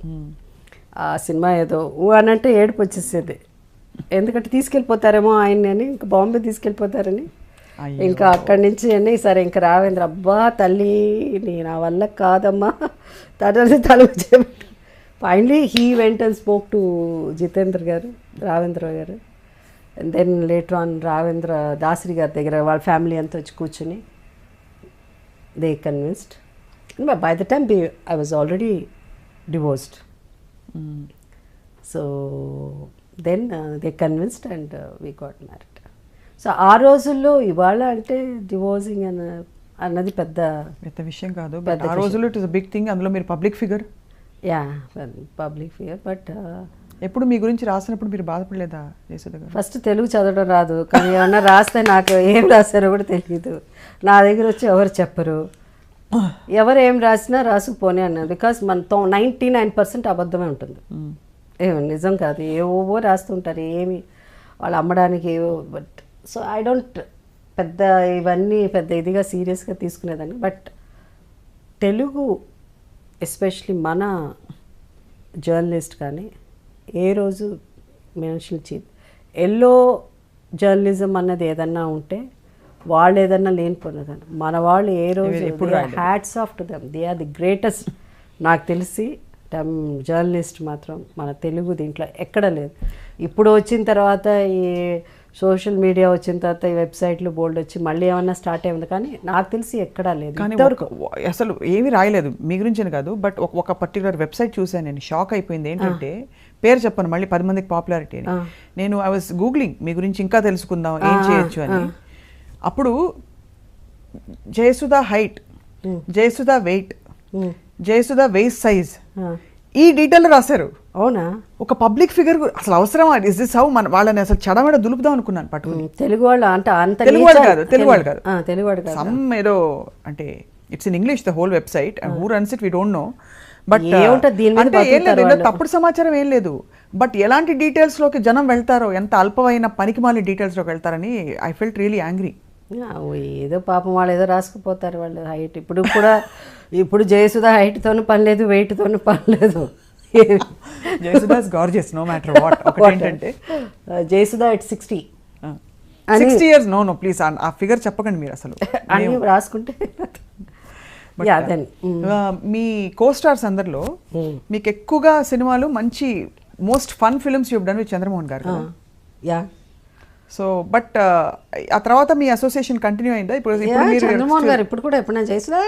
ఆ సినిమా ఏదో అనంటే ఏడుపు వచ్చేసేది, ఎందుకంటే తీసుకెళ్ళిపోతారేమో ఆయన్ని అని, ఇంకా బాంబే తీసుకెళ్ళిపోతారని. ఇంకా అక్కడి నుంచి అని సరే ఇంకా రాఘవేంద్ర అబ్బా తల్లి నీ నా వల్ల కాదమ్మా తల finally he went and spoke to Jitendra గారు, రాఘవేంద్ర గారు. And then later on Raghavendra Dasari గారి దగ్గర వాళ్ళ ఫ్యామిలీ అంతా వచ్చి కూర్చుని they convinced. By the time I was already divorced. So then they convinced and we got married. So ఆ రోజుల్లో ఇవాళ అంటే డివోర్సింగ్ అన్నది పెద్ద విషయం కాదు, ఆ రోజుల్లో it is a big thing. అందులో మీరు public figure. Yeah, public figure. But ఎప్పుడు మీ గురించి రాసినప్పుడు మీరు బాధపడలేదా జయసుధ గారు? ఫస్ట్ తెలుగు చదవడం రాదు, కానీ ఏమన్నా రాస్తే నాకు ఏం రాశారో కూడా తెలియదు. నా దగ్గర వచ్చి ఎవరు చెప్పరు, ఎవరు ఏం రాసినా రాసుకుపోనే అన్నారు. బికాస్ మన 99% అబద్ధమే ఉంటుంది, ఏమో నిజం కాదు. ఏవో రాస్తుంటారు, ఏమి వాళ్ళు అమ్మడానికి ఏవో. బట్ సో ఐ డోంట్ పెద్ద ఇవన్నీ పెద్ద ఇదిగా సీరియస్గా తీసుకునేదాన్ని. బట్ తెలుగు ఎస్పెషలీ మన జర్నలిస్ట్ కానీ ఏ రోజు మనుషులు ఎల్లో జర్నలిజం అన్నది ఏదన్నా ఉంటే వాళ్ళు ఏదన్నా లేనిపోయినదని మన వాళ్ళు ఏ రోజు hats off to them, they are the greatest. నాకు తెలిసి జర్నలిస్ట్ మాత్రం మన తెలుగు దీంట్లో ఎక్కడ లేదు. ఇప్పుడు వచ్చిన తర్వాత ఈ సోషల్ మీడియా వచ్చిన తర్వాత ఈ వెబ్సైట్లు బోల్డ్ వచ్చి మళ్ళీ ఏమన్నా స్టార్ట్ అయింది, కానీ నాకు తెలిసి ఎక్కడా లేదు. అసలు ఏమీ రాయలేదు మీ గురించి కాదు. బట్ ఒక పర్టికులర్ వెబ్సైట్ చూసాను, నేను షాక్ అయిపోయింది. ఏంటంటే పేరు చెప్పను మళ్ళీ 10 మందికి పాపులారిటీ అని. నేను ఐ వాజ్ గూగ్లింగ్ మీ గురించి ఇంకా తెలుసుకుందాం ఏం చేయొచ్చు అని. అప్పుడు Jayasudha height, Jayasudha weight, Jayasudha waist size ఈ డీటెయిల్ రాశారు. అవునా? ఒక పబ్లిక్ ఫిగర్ అసలు అవసరమా? ఇస్ దిస్ హౌ మన వాళ్ళని అసలు చడమడ దులుపుదాం అనుకున్నాను పట్టుకుని. తెలుగు వాళ్ళు అంటే అంత తెలుగు వాళ్ళు కాదు, తెలుగు వాళ్ళు కాదు, తెలుగు వాళ్ళు కాదు, సమ్ ఏదో అంటే it's in English the whole website and who runs it we don't know. But అంటే ఏం లేదు, తప్పుడు సమాచారం ఏం లేదు. బట్ ఎలాంటి డీటెయిల్స్ లోకి జనం వెళ్తారో, ఎంత అల్పమైన పనికిమాలిన డీటెయిల్స్ లోకి వెళ్తారని ఐ ఫెల్ట్ రియలీ యాంగ్రీ. ఏదో పాపం వాళ్ళు ఏదో రాసుకుపోతారు వాళ్ళు హైట్. ఇప్పుడు జయసుధ హైట్తోనూ పని లేదు, వెయిట్తోనూ పని లేదు. Jayasudha is gorgeous no matter what. ఒకటి ఏంటంటే Jayasudha at 60 years. No please ఆ ఫిగర్ చెప్పకండి మీరు అసలు అన్ని రాసుకుంటే. మీ కో స్టార్స్ అందరిలో మీకు ఎక్కువగా సినిమాలు మంచి most fun films you done with Chandramohan గారు. యా. సో బట్ ఆ తర్వాత మీ అసోసియేషన్ కంటిన్యూ అయిందా? ఇప్పుడు చంద్రమోహన్ గారు ఇప్పుడు కూడా ఎప్పుడైనా చేసినా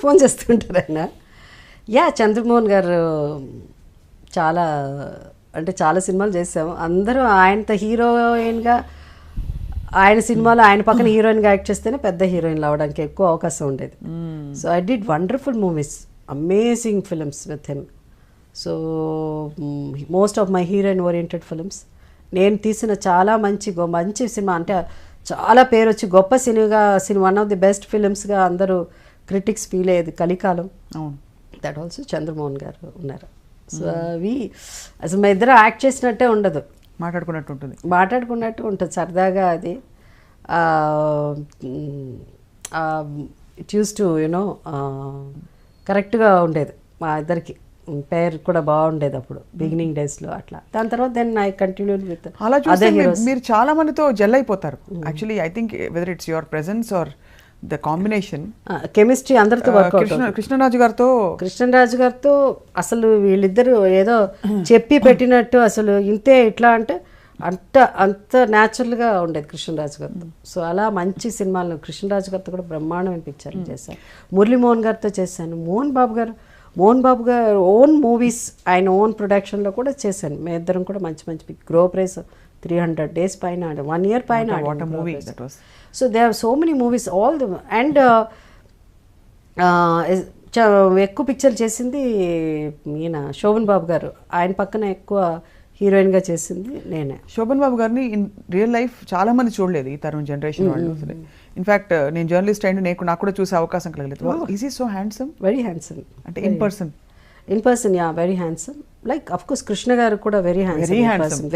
ఫోన్ చేస్తుంటారు ఆయన. యా, చంద్రమోహన్ గారు చాలా అంటే చాలా సినిమాలు చేసాము. అందరూ ఆయనతో హీరోయిన్గా, ఆయన సినిమాలో ఆయన పక్కన హీరోయిన్గా యాక్ట్ చేస్తేనే పెద్ద హీరోయిన్లు అవడానికి ఎక్కువ అవకాశం ఉండేది. So I did wonderful movies, amazing films with him. So most of my heroine oriented films. నేను తీసిన చాలా మంచి సినిమా అంటే చాలా పేరు వచ్చి గొప్ప సినిమా, వన్ ఆఫ్ ది బెస్ట్ ఫిలిమ్స్గా అందరూ క్రిటిక్స్ ఫీల్ అయ్యేది కలికాలం. దట్ ఆల్సో చంద్రమోహన్ గారు ఉన్నారు. సో అవి అసలు మా ఇద్దరు యాక్ట్ చేసినట్టే ఉండదు. మాట్లాడుకున్నట్టు ఉంటుంది సరదాగా. అది ఇట్ యూస్ టు యునో కరెక్ట్గా ఉండేది మా ఇద్దరికి. పేరు కూడా బాగుండేది అప్పుడు బిగినింగ్ డేస్లో అట్లా. దాని తర్వాత దెన్ ఐ కంటిన్యూ విత్ అలా చూస్తే మీరు చాలా మందితో జెల్ అయిపోతారు. Actually I think whether it's your presence or the combination chemistry అందరితో వర్కౌట్. కృష్ణరాజు గారితో అసలు వీళ్ళిద్దరూ ఏదో చెప్పి పెట్టినట్టు అసలు ఇంతే ఇట్లా అంటే అంత న్యాచురల్గా ఉండేది కృష్ణరాజు గారితో. సో అలా మంచి సినిమాలు కృష్ణరాజు గారితో కూడా బ్రహ్మాండమైన పిక్చర్లు చేశాను. మురళీమోహన్ గారితో చేశాను. మోహన్ బాబు గారు ఓన్ మూవీస్ ఆయన ఓన్ ప్రొడక్షన్లో కూడా చేశాను. మేము ఇద్దరం కూడా మంచి మంచి గ్రో ప్రైస్ 300 days పైన 1 year పైన. So they are so many movies all the and ఎక్కువ పిక్చర్ చేసింది ఈయన శోభన్ బాబు గారు. ఆయన పక్కన ఎక్కువ హీరోయిన్గా చేసింది నేనే. శోభన్ బాబు గారిని ఇన్ రియల్ లైఫ్ చాలా మంది చూడలేదు ఈ తరం జనరేషన్ వాళ్ళు. ఇన్ఫాక్ట్ నేను జర్నలిస్ట్ అయిన నాకు కూడా చూసే అవకాశం కలగలేదు. Is he so handsome? Very handsome. అంటే in person yeah very handsome. Like of course Krishna గారు కూడా వెరీ హ్యాండ్సమ్.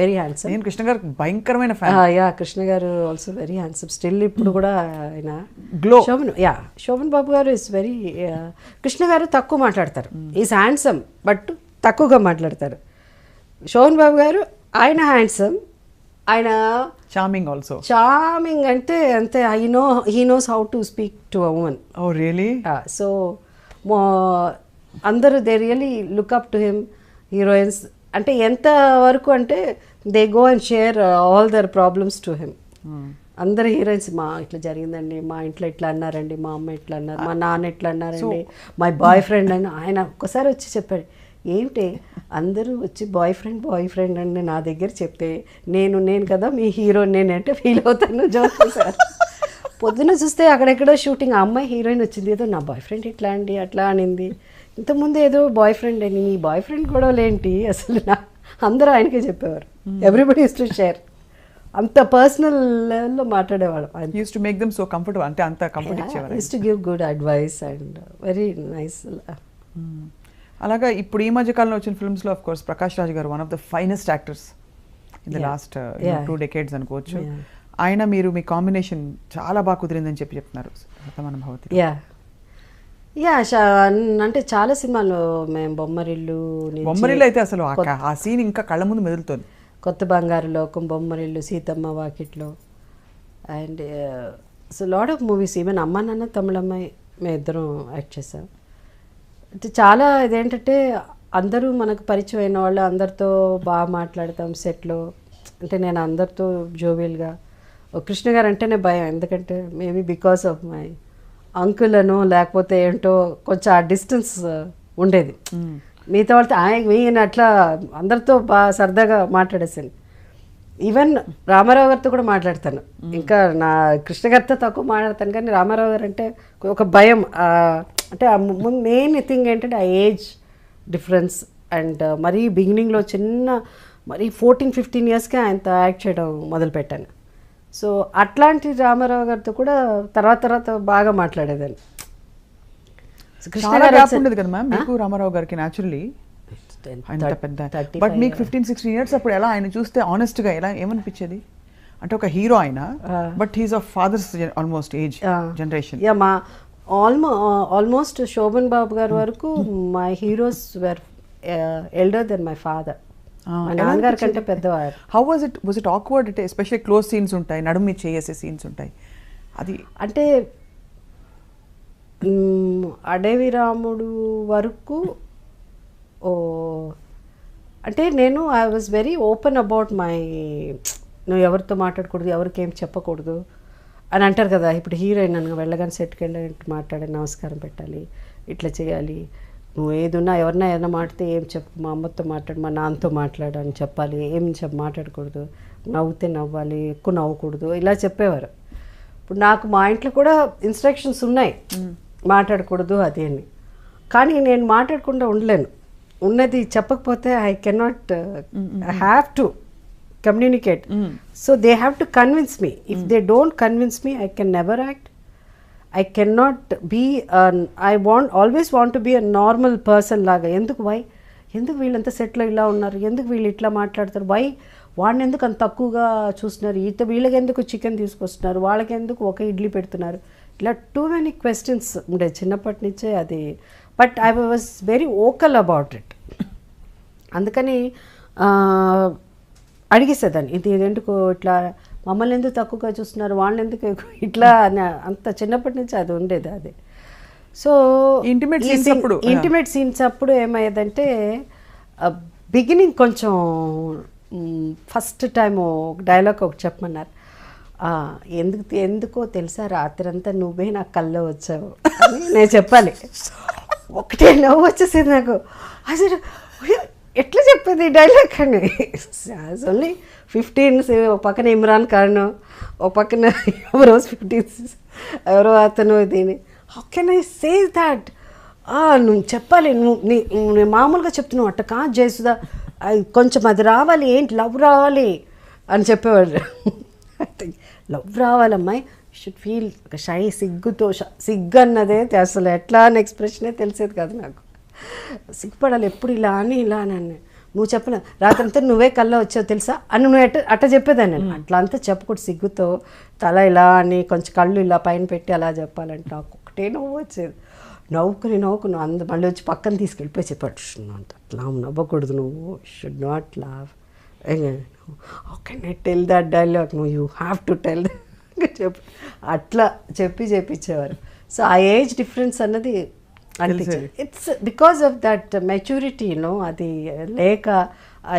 Very handsome. నేను కృష్ణ గారు భయంకరమైన ఫ్యాన్. యా కృష్ణ గారు ఆల్సో వెరీ హ్యాండ్సమ్. స్టిల్ ఇప్పుడు కూడా ఆయన గ్లో. శోభన్ బాబు గారు ఇస్ వెరీ కృష్ణ గారు తక్కువ మాట్లాడతారు. ఈజ్ హ్యాండ్సమ్ బట్ తక్కువగా మాట్లాడతారు. శోభన్ బాబు గారు ఆయన హ్యాండ్సమ్, ఆయన చార్మింగ్ ఆల్సో. చార్మింగ్ అంటే అంతే. He knows how to speak to a woman. Oh really? So అందరూ they really look up to him. Heroines అంటే ఎంత వరకు అంటే they go and share all their problems to him. అందరు heroines మా ఇట్లా జరిగిందండి, మా ఇంట్లో ఇట్లా అన్నారండి, మా అమ్మ ఇట్లా అన్నారు, మా నాన్న ఇట్లా అన్నారండి, మై బాయ్ ఫ్రెండ్ అని ఆయన ఒక్కసారి వచ్చి చెప్పాడు. ఏమిటి అందరూ వచ్చి బాయ్ ఫ్రెండ్ అని నా దగ్గర చెప్తే నేను కదా మీ హీరో నేనంటే ఫీల్ అవుతాను. Joke sir. పొద్దున చూస్తే అక్కడెక్కడో షూటింగ్, ఆ అమ్మాయి హీరోయిన్ వచ్చింది, ఏదో నా బాయ్ ఫ్రెండ్ ఇట్లా అండి అట్లా అనింది. ఇంతకుముందు ఏదో బాయ్ ఫ్రెండ్ అని, నీ బాయ్ ఫ్రెండ్ గొడవలేంటి అసలు అందరూ ఆయనకే చెప్పేవారు. Everybody use to share. అంత పర్సనల్ లెవెల్లో మాట్లాడేవాడు. Use to make them so comfortable. అంటే అంత కంఫర్ట్ ఇచ్చేవారు. Use to give good advice and very nice. అలాగా ఇప్పుడు ఈ మధ్య కాలంలో వచ్చిన ఫిల్మ్స్లో ఆఫ్ కోర్స్ ప్రకాష్ రాజ్ గారు one of the finest actors in the last 2 decades అనుకోవచ్చు. ఆయన మీరు మీ కాంబినేషన్ చాలా బాగా కుదిరిందని చెప్తున్నారు శతమానం భవతి. అంటే చాలా సినిమాలు మేము బొమ్మరిల్లు అయితే అసలు ఆ సీన్ ఇంకా కళ్ళ ముందు మెదులుతుంది. కొత్త బంగారు లోకం, బొమ్మరిల్లు, సీతమ్మ వాకిట్లో and so lot of movies. Even అమ్మ నాన్న తమిళమ్మాయి మేము ఇద్దరం యాక్ట్ చేసాం. చాలా ఇదేంటంటే అందరూ మనకు పరిచయం అయిన వాళ్ళు, అందరితో బాగా మాట్లాడతాం సెట్లో. అంటే నేను అందరితో జోవియల్గా. కృష్ణ గారు అంటేనే భయం, ఎందుకంటే maybe because of my uncle అనో లేకపోతే ఏంటో కొంచెం ఆ డిస్టెన్స్ ఉండేది. మిగతా వాళ్ళతో ఈయన అట్లా అందరితో బాగా సరదాగా మాట్లాడేసాను. ఈవెన్ రామారావు గారితో కూడా మాట్లాడతాను. ఇంకా నా కృష్ణ గారితో తక్కువ మాట్లాడతాను, కానీ రామారావు గారు అంటే ఒక భయం. అంటే మెయిన్ థింగ్ ఏంటంటే ఆ ఏజ్ డిఫరెన్స్ అండ్ మరీ బిగినింగ్లో మరీ 14-15 yearsకే ఆయనతో యాక్ట్ చేయడం మొదలుపెట్టాను. సో అట్లాంటి రామారావు గారితో కూడా తర్వాత బాగా మాట్లాడేదాన్ని. కదా మ్యామ్ మీకు రామారావు గారికి న్యాచురల్లీ పెద్ద. బట్ మీకు 15-16 years అప్పుడు ఎలా ఆయన చూస్తే ఆనెస్ట్గా ఏమనిపించేది? అంటే ఒక హీరో ఆయన, but he's of father's almost age generation. మా ఆల్మోస్ట్ శోభన్ బాబు గారి వరకు my heroes were elder then my father. మా నాన్నగారి కంటే పెద్దవారు. How was it awkward? అంటే ఎస్పెషల్లీ క్లోజ్ సీన్స్ ఉంటాయి, నడుము చేసే సీన్స్ ఉంటాయి. అది అంటే అడవి రాముడు వరకు అంటే నేను I was very open about నువ్వు ఎవరితో మాట్లాడకూడదు, ఎవరికి ఏం చెప్పకూడదు అని అంటారు కదా. ఇప్పుడు హీరోయిన్ అనగా వెళ్ళగానే సెట్కి వెళ్ళి మాట్లాడి నమస్కారం పెట్టాలి, ఇట్లా చేయాలి, నువ్వు ఏదున్నా ఏదైనా మాట్లాడితే ఏం చెప్పు, మా అమ్మతో మాట్లాడు, మా నాన్నతో మాట్లాడు అని చెప్పాలి, ఏం మాట్లాడకూడదు, నవ్వుతే నవ్వాలి, ఎక్కువ నవ్వకూడదు, ఇలా చెప్పేవారు. ఇప్పుడు నాకు మా ఇంట్లో కూడా ఇన్స్ట్రక్షన్స్ ఉన్నాయి, మాట్లాడకూడదు అది అని. కానీ నేను మాట్లాడకుండా ఉండలేను. ఉన్నది చెప్పకపోతే I cannot, I have to communicate. So they have to convince me. If they don't convince me, I can never act. I cannot be always want to be a normal person laga. Why? ఎందుకు వీళ్ళంతా సెట్లో ఇలా ఉన్నారు, ఎందుకు వీళ్ళు ఇట్లా మాట్లాడతారు, వాడిని ఎందుకు అంత తక్కువగా చూస్తున్నారు, వీళ్ళకి ఎందుకు చికెన్ తీసుకొస్తున్నారు, వాళ్ళకి ఎందుకు ఒక ఇడ్లీ పెడుతున్నారు, ఇట్లా టూ మెనీ క్వశ్చన్స్ ఉండే చిన్నప్పటి నుంచే అది. But I was very vocal about it. అందుకని అడిగేసేదాన్ని, ఇది ఎందుకు ఇట్లా మమ్మల్ని ఎందుకు తక్కువగా చూస్తున్నారు, వాళ్ళని ఎందుకు ఇట్లా అంత చిన్నప్పటి నుంచి అది ఉండేది. అది సో ఇంటిమేట్ సీన్స్ అప్పుడు ఏమయ్యేదంటే బిగినింగ్ కొంచెం ఫస్ట్ టైము డైలాగ్ ఒకటి చెప్పమన్నారు, ఎందుకో తెలుసా రాత్రి అంతా నువ్వే నా కల్లో వచ్చావు అని నేను చెప్పాలి. ఒకటే నవ్వు వచ్చేసింది నాకు, అసలు ఎట్లా చెప్పేది ఈ డైలాగ్ అని. ఓన్లీ 15 ఒక పక్కన ఇమ్రాన్ ఖాన్, ఒక పక్కన ఎవరో 15 ఎవరో అతను దీని. How can I say that? నువ్వు చెప్పాలి, నువ్వు మామూలుగా చెప్తున్నావు అట్ట కాదు జయసుధా, కొంచెం అది రావాలి, ఏంటి లవ్ రావాలి అని చెప్పేవాడు. లవ్ రావాలమ్మాయి, షుడ్ ఫీల్ షై, సిగ్గు అన్నదే అసలు ఎట్లా అని ఎక్స్ప్రెషనే తెలిసేది కాదు నాకు. సిగ్గుపడాలి ఎప్పుడు ఇలా అని నువ్వు చెప్పలే రాత్రంతా నువ్వే కల్లా వచ్చావు తెలుసా అని నువ్వు అట్ట చెప్పేదాన్ని. నేను అట్లా అంతా చెప్పకూడదు, సిగ్గుతో తల ఇలా అని కొంచెం కళ్ళు ఇలా పైన పెట్టి అలా చెప్పాలంటే నాకు ఒకటే నవ్వు వచ్చేది. నవ్వుకుని మళ్ళీ వచ్చి పక్కన తీసుకెళ్ళిపోయి చెప్పాడు, అట్లా నవ్వకూడదు, నువ్వు షుడ్ నాట్ లావ్, ఓకే నేను టెల్ దట్ డైలాగ్, నువ్వు యూ హ్యావ్ టు టెల్ చెప్పి అట్లా చెప్పించేవారు. సో ఆ ఏజ్ డిఫరెన్స్ అన్నది అనిపించింది. It's because of that maturity అది లేక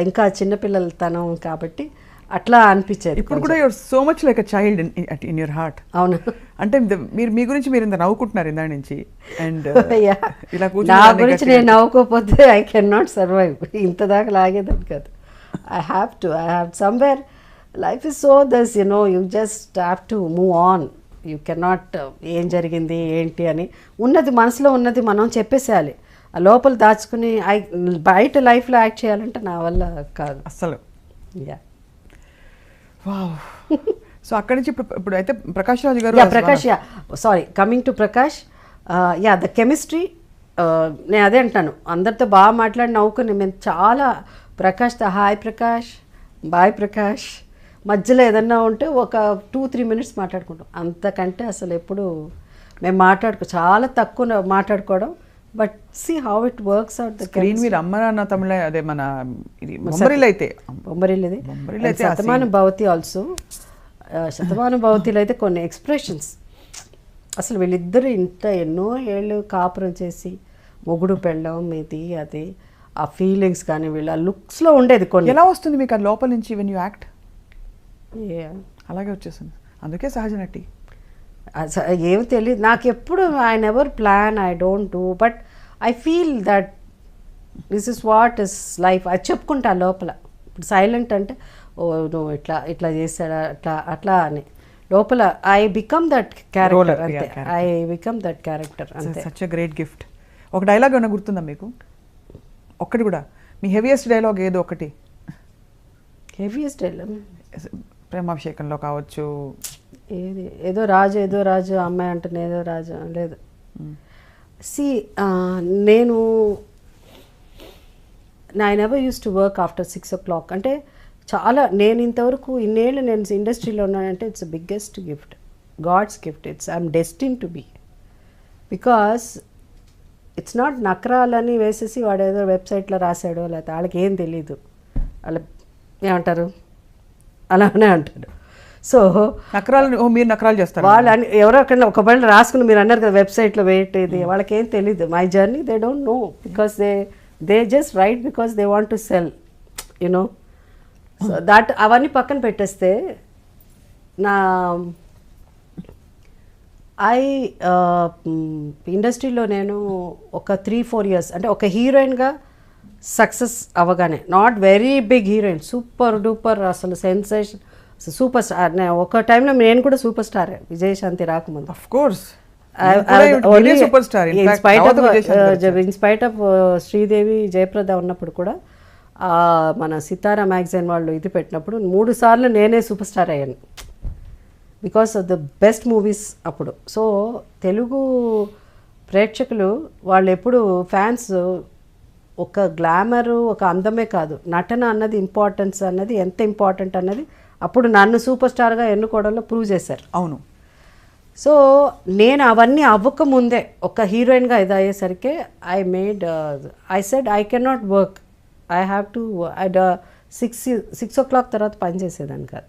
ఇంకా చిన్నపిల్లల తనం కాబట్టి అట్లా అనిపించేది. ఇప్పుడు కూడా your so much like a child in your heart. అవును, అంటే మీరు మీ గురించి మీరు ఇంత నవ్వుకుంటున్నారు ఇందా నుంచి. అండ్ ఇలా నా గురించి నేను నవ్వుకోకపోతే ఐ కెన్ నాట్ సర్వైవ్. ఇంత దాకా లాగేదాన్ని కాదు. I have somewhere life is so thus you just have to move on. You cannot ఏం జరిగింది ఏంటి అని ఉన్నది మనసులో ఉన్నది మనం చెప్పేసేయాలి. ఆ లోపల దాచుకుని బయట లైఫ్లో యాక్ట్ చేయాలంటే నా వల్ల కాదు అస్సలు. Yeah wow. సో అక్కడి నుంచి ఇప్పుడు అయితే ప్రకాష్ రాజ్ గారు, coming to Prakash, the chemistry, నేను అదే అంటాను, అందరితో బాగా మాట్లాడి నవ్వుకుని మేము చాలా ప్రకాష్తో హాయ్ ప్రకాష్, బాయ్ ప్రకాష్, మధ్యలో ఏదన్నా ఉంటే ఒక 2-3 minutes మాట్లాడుకుంటాం. అంతకంటే అసలు ఎప్పుడు మేము చాలా తక్కువ మాట్లాడుకోవడం. But see how it works out. Screen మీద అమ్మ నాన్న తమిళ, అదే మన ఇది బొమ్మరిల్లు అయితే శతమానుభవతి ఆల్సో. శతమానుభవతిలో అయితే కొన్ని ఎక్స్ప్రెషన్స్ అసలు వీళ్ళిద్దరూ ఎన్నో ఏళ్ళు కాపురం చేసి మొగుడు పెళ్ళం ఇది అది ఆ ఫీలింగ్స్ కానీ వీళ్ళ లుక్స్లో ఉండేది. కొన్ని ఎలా వస్తుంది మీకు ఆ లోపల నుంచి వెన్ యూ యాక్ట్? అలాగే వచ్చేసింది, అందుకే సహజ నటి. ఏమి తెలియదు నాకు ఎప్పుడు. I never plan, I don't do, but I feel that this is what is life. అది చెప్పుకుంటా లోపల. ఇప్పుడు సైలెంట్ అంటే నువ్వు ఇట్లా చేశాడా అట్లా అని లోపల ఐ బికమ్ దట్ క్యారెక్టర్ అంతే. ఐ బికమ్ దట్ క్యారెక్టర్ అంతే. Such a great gift. ఒక డైలాగ్ ఏమైనా గుర్తుందా మీకు? ఒక్కటి కూడా, మీ హెవీయెస్ట్ డైలాగ్ ఏదో ఒకటి. హెవీయెస్ట్ డైలాగ్ ప్రేమాభిషేకంలో కావచ్చు, ఏదో రాజు అమ్మాయి అంటున్నా, ఏదో రాజు లేదు. నేను I never use to work after 6 o'clock. అంటే చాలా నేను ఇంతవరకు ఇన్నేళ్ళు నేను ఇండస్ట్రీలో ఉన్నానంటే it's the biggest gift, god's gift. I'm destined to be. Because it's not నకరాలని వేసేసి వాడు ఏదో వెబ్సైట్లో రాశాడో లేకపోతే వాళ్ళకి ఏం తెలీదు, వాళ్ళ ఏమంటారు అలానే అంటాడు. సో మీరు నకరాలు చేస్తారు వాళ్ళు ఎవరో అక్కడ ఒకవేళ రాసుకుని మీరు అన్నారు కదా వెబ్సైట్లో వేయటేది, వాళ్ళకి ఏం తెలీదు my journey. They don't know because they just right because they want to cell you know. So that అవన్నీ పక్కన పెట్టేస్తే నా ఇండస్ట్రీలో నేను ఒక 3-4 years అంటే ఒక హీరోయిన్గా సక్సెస్ అవ్వగానే, not very big heroine, super duper అసలు సెన్సేషన్, సూపర్ స్టార్. ఒక టైంలో నేను కూడా సూపర్ స్టార్, విజయశాంతి రాకముందు. Of course in spite of Sridevi Jayaprada ఉన్నప్పుడు కూడా మన సితారా మ్యాగజైన్ వాళ్ళు ఇది పెట్టినప్పుడు 3 సార్లు నేనే సూపర్ స్టార్ అయ్యాను because of the best movies అప్పుడు. సో తెలుగు ప్రేక్షకులు వాళ్ళు ఎప్పుడు ఫ్యాన్స్ ఒక గ్లామరు ఒక అందమే కాదు, నటన అన్నది ఇంపార్టెన్స్ అన్నది ఎంత ఇంపార్టెంట్ అన్నది అప్పుడు నన్ను సూపర్ స్టార్గా ఎన్నుకోవడంలో ప్రూవ్ చేశారు. అవును. సో నేను అవన్నీ అవ్వకముందే ఒక హీరోయిన్గా ఇది అయ్యేసరికి I said I can not work, I have to 6 o'clock తర్వాత పని చేసేదాన్ని కాదు.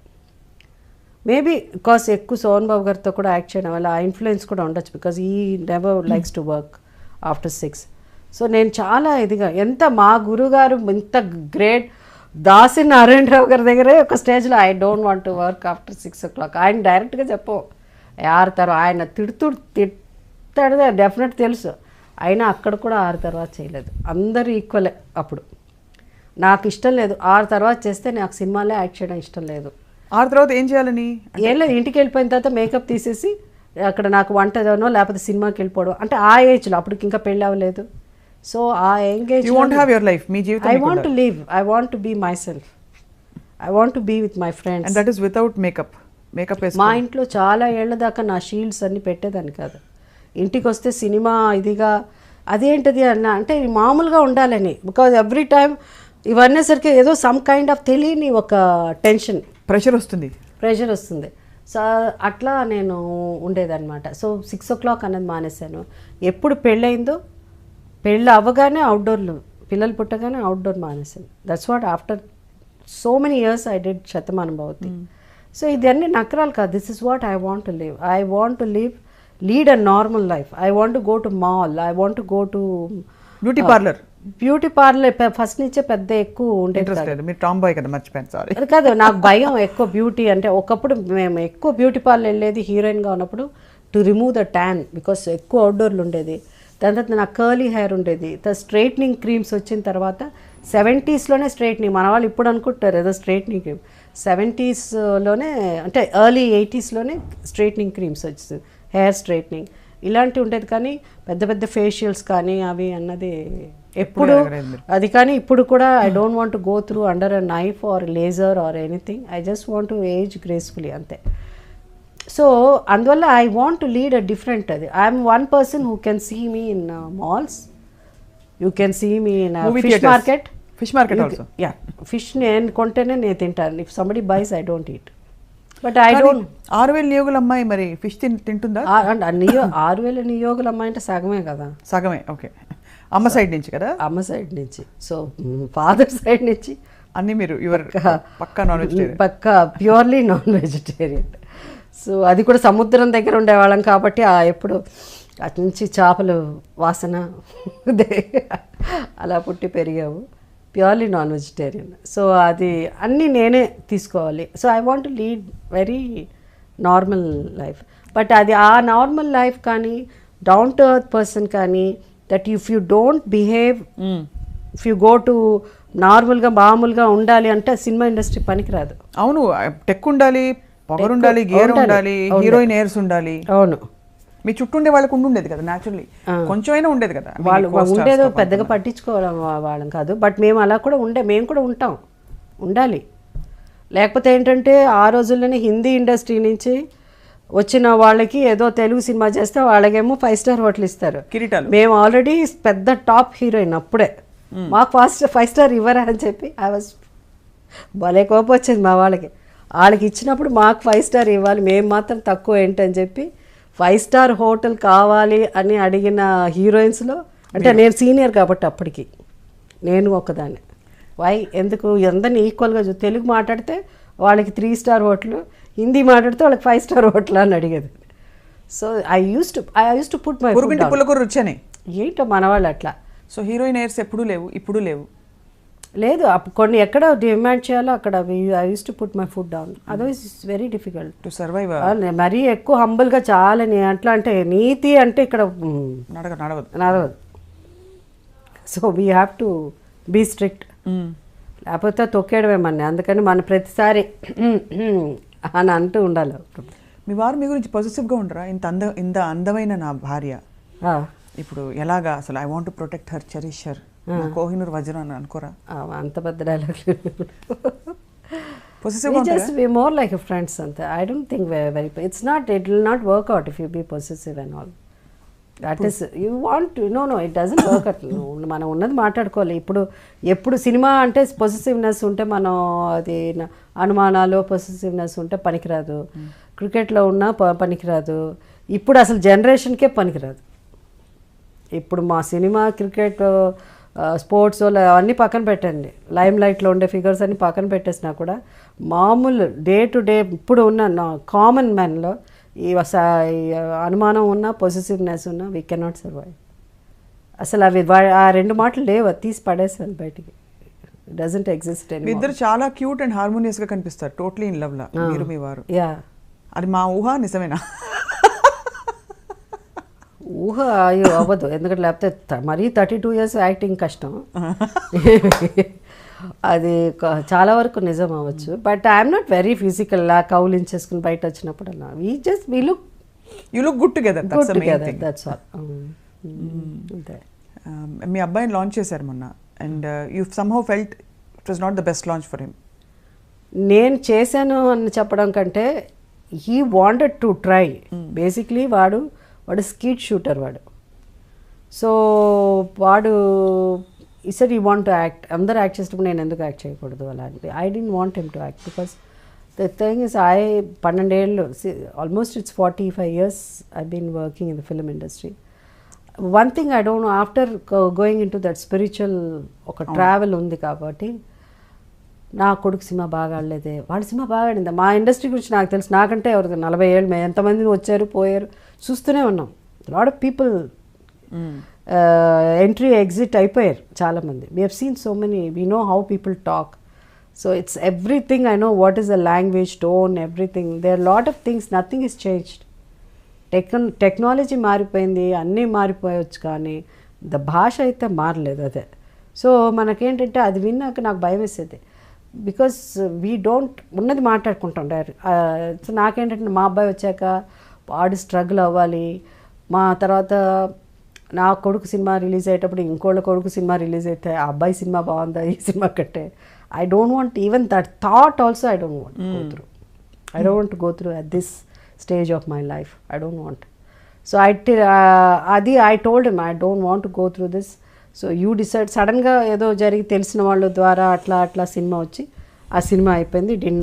మేబీ బికాస్ ఎక్కువ సోహన్ బాబు గారితో కూడా యాక్ట్ చేయడం వల్ల ఆ ఇన్ఫ్లుయెన్స్ కూడా ఉండొచ్చు, బికాస్ ఈ never likes to work after 6. So నేను చాలా ఇదిగా ఎంత మా గురుగారు ఇంత గ్రేట్ దాసి నారాయణరావు గారి దగ్గరే ఒక స్టేజ్లో I don't want to work after 6 o'clock ఆయన డైరెక్ట్గా చెప్పు ఆరుతారు, ఆయన తిడతాడు డెఫినెట్ తెలుసు, అయినా అక్కడ కూడా 6 తర్వాత చేయలేదు. అందరూ ఈక్వలే. అప్పుడు నాకు ఇష్టం లేదు 6 తర్వాత చేస్తే నాకు సినిమాలే యాక్ట్ చేయడం ఇష్టం లేదు. 6 తర్వాత ఏం చేయాలని ఏం లేదు, ఇంటికి వెళ్ళిపోయిన తర్వాత మేకప్ తీసేసి అక్కడ నాకు వంటనో లేకపోతే సినిమాకి వెళ్ళిపోవడం, అంటే ఆ ఏజ్లో అప్పటికి ఇంకా పెళ్ళి అవ్వలేదు. సో ఆ engage you want have your life, మీ జీవితం I want to live, I want to be myself, I want to be with my friends. And that is without makeup. మా ఇంట్లో చాలా ఏళ్ల దాకా నా షీల్డ్స్ అన్ని పెట్టేదాన్ని కాదు. ఇంటికి వస్తే సినిమా ఇదిగా అదేంటిది అన్న అంటే మామూలుగా ఉండాలని, బికాజ్ ఎవ్రీ టైమ్ ఇవన్నీ సరికి ఏదో సమ్ కైండ్ ఆఫ్ తెలియని ఒక టెన్షన్, ప్రెషర్ వస్తుంది. సో అట్లా నేను ఉండేదన్నమాట. సో 6 o'clock అన్నది మానేశాను. ఎప్పుడు పెళ్ళయిందో పెళ్ళి అవ్వగానే అవుట్డోర్లు, పిల్లలు పుట్టగానే అవుట్డోర్ మానేశాను. That's what after so many years I did Shatamanam Bhavati. So ఇదన్నీ నకరాలు కాదు. This is what I want to live. I want to lead a normal life. I want to go to mall, I want to go to beauty parlour. First నుంచే పెద్ద ఎక్కువ ఉండేది అది కాదు, నాకు భయం ఎక్కువ బ్యూటీ అంటే. ఒకప్పుడు మేము ఎక్కువ బ్యూటీ పార్లర్ వెళ్ళేది హీరోయిన్గా ఉన్నప్పుడు to remove the tan, because ఎక్కువ అవుట్డోర్లు ఉండేది. దాని తర్వాత నాకు కర్లీ హెయిర్ ఉండేది. స్ట్రైట్నింగ్ క్రీమ్స్ వచ్చిన తర్వాత 70s స్ట్రైట్నింగ్, మన వాళ్ళు ఇప్పుడు అనుకుంటారు ఏదో స్ట్రైట్నింగ్ క్రీమ్, 70s అంటే ఎర్లీ 80s స్ట్రైట్నింగ్ క్రీమ్స్ వచ్చింది, హెయిర్ స్ట్రైట్నింగ్ ఇలాంటివి ఉండేది. కానీ పెద్ద పెద్ద ఫేషియల్స్ కానీ అవి అన్నది ఎప్పుడు అది. కానీ ఇప్పుడు కూడా I don't want to go through under a knife or laser or anything. I just want to age gracefully అంతే. సో అందువల్ల I want to lead a different. అది I'm one person who can see me in malls, you can see me in fish market. Yeah, fish నేను కొంటేనే నేను తింటాను. If somebody buys I don't eat. But I don't. 6,000 నియోగుల అమ్మాయి మరి fish తింటుందా? 6,000 నియోగుల అమ్మాయి అంటే సగమే కదా. సగమే, ఓకే. అమ్మ సైడ్ నుంచి కదా? అమ్మ సైడ్ నుంచి. సో ఫాదర్ సైడ్ నుంచి అన్ని మీరు పక్కా నాన్ వెజిటేరియన్, పక్కా ప్యూర్లీ నాన్ వెజిటేరియన్. సో అది కూడా సముద్రం దగ్గర ఉండేవాళ్ళం కాబట్టి ఎప్పుడు అటు నుంచి చేపలు వాసన అలా పుట్టి పెరిగావు. Purely non vegetarian. సో అది అన్నీ నేనే తీసుకోవాలి. So I want to lead very normal life. But అది ఆ నార్మల్ లైఫ్ కానీ డౌన్ టు ఎర్త్ పర్సన్ కానీ that if you don't behave, if you go to నార్మల్గా మామూలుగా ఉండాలి అంటే సినిమా ఇండస్ట్రీ పనికిరాదు. అవును, టెక్ ఉండాలి, పొగరు ఉండాలి, గేర్ ఉండాలి, హీరోయిన్ ఎయిర్స్ ఉండాలి. అవును, మీ చుట్టూ ఉండే వాళ్ళకు ఉండేది కదా, న్యాచురల్లీ కొంచెమైనా ఉండేది కదా. వాళ్ళు ఉండేదో పెద్దగా పట్టించుకోవడం వాళ్ళం కాదు. బట్ మేము అలా కూడా మేము కూడా ఉండాలి. లేకపోతే ఏంటంటే ఆ రోజుల్లోనే హిందీ ఇండస్ట్రీ నుంచి వచ్చిన వాళ్ళకి ఏదో తెలుగు సినిమా చేస్తే వాళ్ళకేమో 5 star హోటల్ ఇస్తారు, కిరీటాలు. మేము ఆల్రెడీ పెద్ద టాప్ హీరోయిన్ అప్పుడే, మాకు 5 star ఇవ్వరా అని చెప్పి ఐ వాజ్ భలే కోపం వచ్చింది మా వాళ్ళకి ఇచ్చినప్పుడు మాకు 5 star ఇవ్వాలి, మేము మాత్రం తక్కువ ఏంటని చెప్పి 5 star హోటల్ కావాలి అని అడిగిన హీరోయిన్స్లో అంటే నేను సీనియర్ కాబట్టి అప్పటికి నేను ఒకదాన్ని. ఎందుకు అందరినీ ఈక్వల్గా తెలుగు మాట్లాడితే వాళ్ళకి 3 star హోటల్, హిందీ మాట్లాడితే వాళ్ళకి 5 star హోటల్ అని అడిగేది. So I use to put my రుచని ఏంటో మన వాళ్ళు అట్లా. సో హీరోయిన్ ఎయిర్స్ ఎప్పుడు లేవు, ఇప్పుడు లేవు. లేదు, కొన్ని ఎక్కడ డిమాండ్ చేయాలో అక్కడ I use to put my food down, otherwise it's very difficult to survive. మరీ ఎక్కువ హంబుల్గా చాలా అట్లా అంటే నీతి అంటే ఇక్కడ నడవదు. So we have to be strict, లేకపోతే తొక్కేయడమేమన్నా. అందుకని మన ప్రతిసారి అని అంటూ ఉండాలి. మీ వారు మీ గురించి పాజిటివ్గా ఉండరా? ఇంత అందమైన నా భార్య ఇప్పుడు ఎలాగా అసలు I want to protect her, cherish her, Kohinoor వజ్రం అని అనుకోరా? అంత పెద్ద dialogue. Just be more like a friends అంతే. I don't think we're very, it will not work out if you be possessive and all. That is you want no it doesn't work అట్లా. మనం ఉన్నది మాట్లాడుకోవాలి. ఎప్పుడు cinema అంటే possessiveness ఉంటే మనం అది అనుమానాలు పొసెసివ్నెస్ ఉంటే పనికిరాదు. క్రికెట్లో ఉన్నా పనికిరాదు. ఇప్పుడు అసలు జనరేషన్కే పనికిరాదు. ఇప్పుడు మా సినిమా క్రికెట్ స్పోర్ట్స్ అవన్నీ పక్కన పెట్టండి, లైమ్ లైట్లో ఉండే ఫిగర్స్ అన్ని పక్కన పెట్టేసినా కూడా మామూలు డే టు డే ఇప్పుడు ఉన్న కామన్ మ్యాన్లో ఈ అనుమానం ఉన్నా పొసెసివ్నెస్ ఉన్నా వీ కెనాట్ సర్వైవ్. అసలు అవి ఆ రెండు మాటలు లేవు, తీసి పడేసాను బయటికి. Doesn't exist. ఇద్దరు చాలా క్యూట్ అండ్ హార్మోనియస్గా కనిపిస్తారు, టోటలీ ఇన్ లవ్ లా మీరు మీ వారు. యా, అది మా ఊహ నిజమేనా? ఊహ అయ్యో అవ్వదు, ఎందుకంటే లేకపోతే మరీ 32 years యాక్టింగ్ కష్టం. అది చాలా వరకు నిజం అవ్వచ్చు. But I'm not very physical. కౌలించేసుకుని బయట వచ్చినప్పుడు అలా we look good together. That's all. అంతే. మీ అబ్బాయిని లాంచ్ చేశారు మొన్న, and you somehow felt it was not the best launch for him. నేను చేశాను అని చెప్పడం కంటే he wanted to try. Basically వాడు స్కీట్ షూటర్ వాడు. సో వాడు ఈసారి ఈ వాంట్ టు యాక్ట్. అందరూ యాక్ట్ చేసినప్పుడు నేను ఎందుకు యాక్ట్ చేయకూడదు అలాంటి. I don't want him to act because the thing is 12 ఏళ్ళు almost it's 45 years I been working in the film industry. One thing I don't know, after going in to that spiritual ఒక travel ఉంది కాబట్టి నా కొడుకు cinema బాగా ఆడలేదే, వాడి cinema బాగా ఆడిందా. మా ఇండస్ట్రీ గురించి నాకు తెలుసు, నాకంటే ఎవరికి 40 ఏళ్ళు ఎంతమంది వచ్చారు పోయారు చూస్తూనే ఉన్నాం. Lot of people entry exit అయిపోయారు చాలామంది. We have seen so many, we know how people talk. So it's everything. I know what is the language, tone, everything. There are lot of things, nothing is changed. Technology మారిపోయింది, అన్నీ మారిపోయవచ్చు, కానీ the భాష అయితే మారలేదు. అదే. So మనకేంటంటే అది విన్నాక నాకు భయం వేసేది. బికాస్ వీ డోంట్ ఉన్నది మాట్లాడుకుంటాం డైరెక్ట్. సో నాకేంటంటే మా అబ్బాయి వచ్చాక వాడు స్ట్రగుల్ అవ్వాలి. మా తర్వాత నా కొడుకు సినిమా రిలీజ్ అయ్యేటప్పుడు ఇంకోళ్ళ కొడుకు సినిమా రిలీజ్ అయితే ఆ అబ్బాయి సినిమా బాగుందా ఈ సినిమా కంటే. I don't want even that thought also. I don't want go through. I don't want go through at this stage of my life. I don't want. So I told him I don't want to go through this. So you decide. సడన్గా ఏదో జరిగి తెలిసిన వాళ్ళ ద్వారా అట్లా cinema వచ్చి ఆ cinema అయిపోయింది. Didn't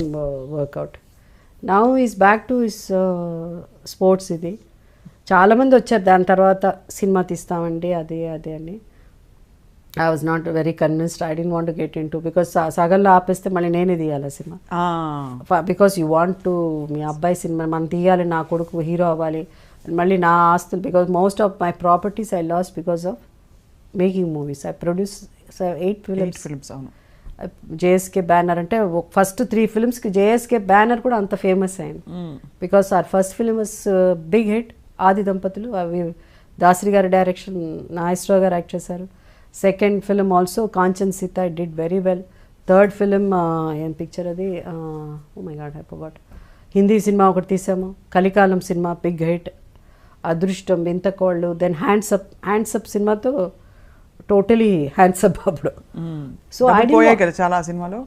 work out. Now is back to his sports. ఇది చాలామంది వచ్చారు దాని తర్వాత సినిమా తీస్తామండి అది అని. I was not very convinced. I don't want to get in to, because సగంలో ఆపేస్తే మళ్ళీ నేనే తీయాలి cinema. Because you want to, మీ అబ్బాయి సినిమా మనం తీయాలి, నా కొడుకు హీరో అవ్వాలి, మళ్ళీ నా ఆస్తులు. Because most of my properties I lost because of making movies. I produce 8 films. అవును. జేఎస్కే బ్యానర్ అంటే ఫస్ట్ 3 filmsకి జేఎస్కే బ్యానర్ కూడా అంత ఫేమస్ అయింది. Because our first film was big hit, Aadi Dampatulu. అవి దాసరి గారి డైరెక్షన్, నాగేశ్వరరావు గారు యాక్ట్ చేశారు. Second film also Kanchan Sita, it did very well. Third film ఏం పిక్చర్ అది, oh my god I forgot. Hindi సినిమా ఒకటి తీసాము, కలికాలం సినిమా big hit. Adrushtam, Vinthakollu. Then hands up సినిమాతో టోటలీ హ్యాండ్సప్ అప్పుడు. సో చాలా సినిమాలో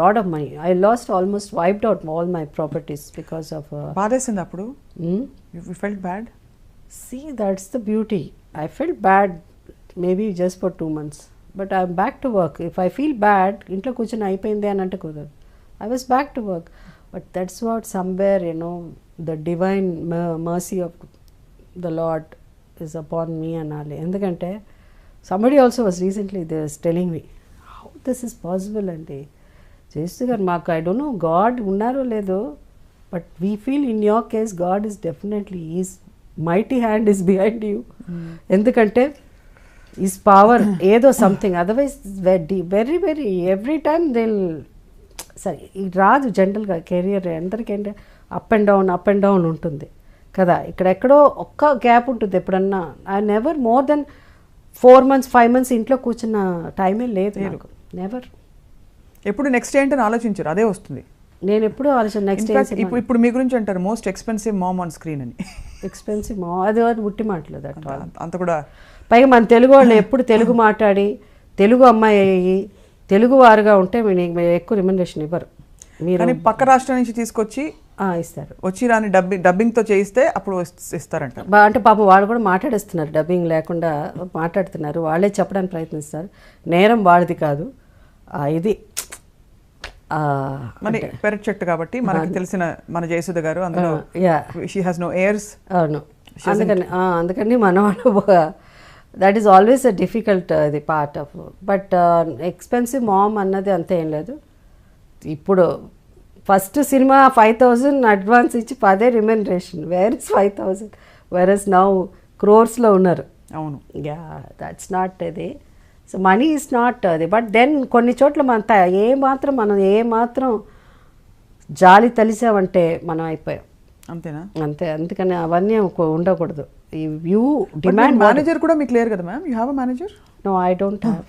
lot of money I lost, almost wiped out all my properties because of. బాధేసింది అప్పుడు? You felt bad? See, that's the beauty. I felt bad maybe just for 2 months, but I'm back to work. If I feel bad, ఇంట్లో కూర్చొని అయిపోయింది అని అంటే కుదరదు. I was back to work, but that's what somewhere, the divine mercy of the Lord is upon me అనాలి. ఎందుకంటే somebody also was recently telling me how this is possible అండి. జయశ్రీ గారు మాకు ఐ డోంట్ నో గాడ్ ఉన్నారో లేదో, but we feel in your case god is definitely, is mighty hand is behind you. ఎందుకంటే is power ఏదో something. Otherwise very very every time దిల్ సరే ఇది రాదు జనరల్గా. కెరియర్ అందరికీ ఏంటంటే అప్ అండ్ డౌన్ ఉంటుంది కదా. ఇక్కడెక్కడో ఒక్క గ్యాప్ ఉంటుంది ఎప్పుడన్నా. I never more than 4 months 5 months ఇంట్లో కూర్చున్న టైమే లేదు నాకు. నెవర్. ఎప్పుడు నెక్స్ట్ ఏంటని ఆలోచించారు? అదే వస్తుంది. నేను ఎప్పుడు ఆలోచన నెక్స్ట్. ఇప్పుడు మీ గురించి అంటారు most expensive mom on screen అని. ఎక్స్పెన్సివ్ మామ్ అది ఉట్టి మాటలేదు అంత కూడా. పైగా మన తెలుగు వాళ్ళు ఎప్పుడు తెలుగు మాట్లాడి తెలుగు అమ్మాయి అయ్యి తెలుగు వారుగా ఉంటే మీకు ఎక్కువ రిమ్యునరేషన్ ఇవ్వరు. మీరు పక్క రాష్ట్రం నుంచి తీసుకొచ్చి ఇస్తారు. వచ్చి రాని డబ్బింగ్తో చేయిస్తే అప్పుడు ఇస్తారంట. అంటే పాపం వాళ్ళు కూడా మాట్లాడేస్తున్నారు, డబ్బింగ్ లేకుండా మాట్లాడుతున్నారు, వాళ్ళే చెప్పడానికి ప్రయత్నిస్తారు. నేరం వాడిది కాదు, ఇది మన పెరట్ చెట్టు కాబట్టి మనకు తెలిసిన మన జయసుధ గారు అందులో షీ హాస్ నో ఎయిర్స్. అవును, అందుకని మన వాళ్ళు that is always a difficult ఇది part of. But expensive ma'am అన్నది అంతే ఏం లేదు. ఇప్పుడు ఫస్ట్ సినిమా 5,000 అడ్వాన్స్ ఇచ్చి 10 remuneration, where is 5,000, where is now క్రోర్స్లో ఉన్నారు. అవును, యా దట్స్ నాట్ ఇది. సో మనీ ఈజ్ నాట్ అది. బట్ దెన్ కొన్ని చోట్ల మనం ఏ మాత్రం జాలి తలిసామంటే మనం అయిపోయాం అంతేనా? అంతే. అందుకని అవన్నీ ఉండకూడదు. You demand. మేనేజర్ కూడా మీకు లేరు కదా ma'am? You have a manager? No, I don't have.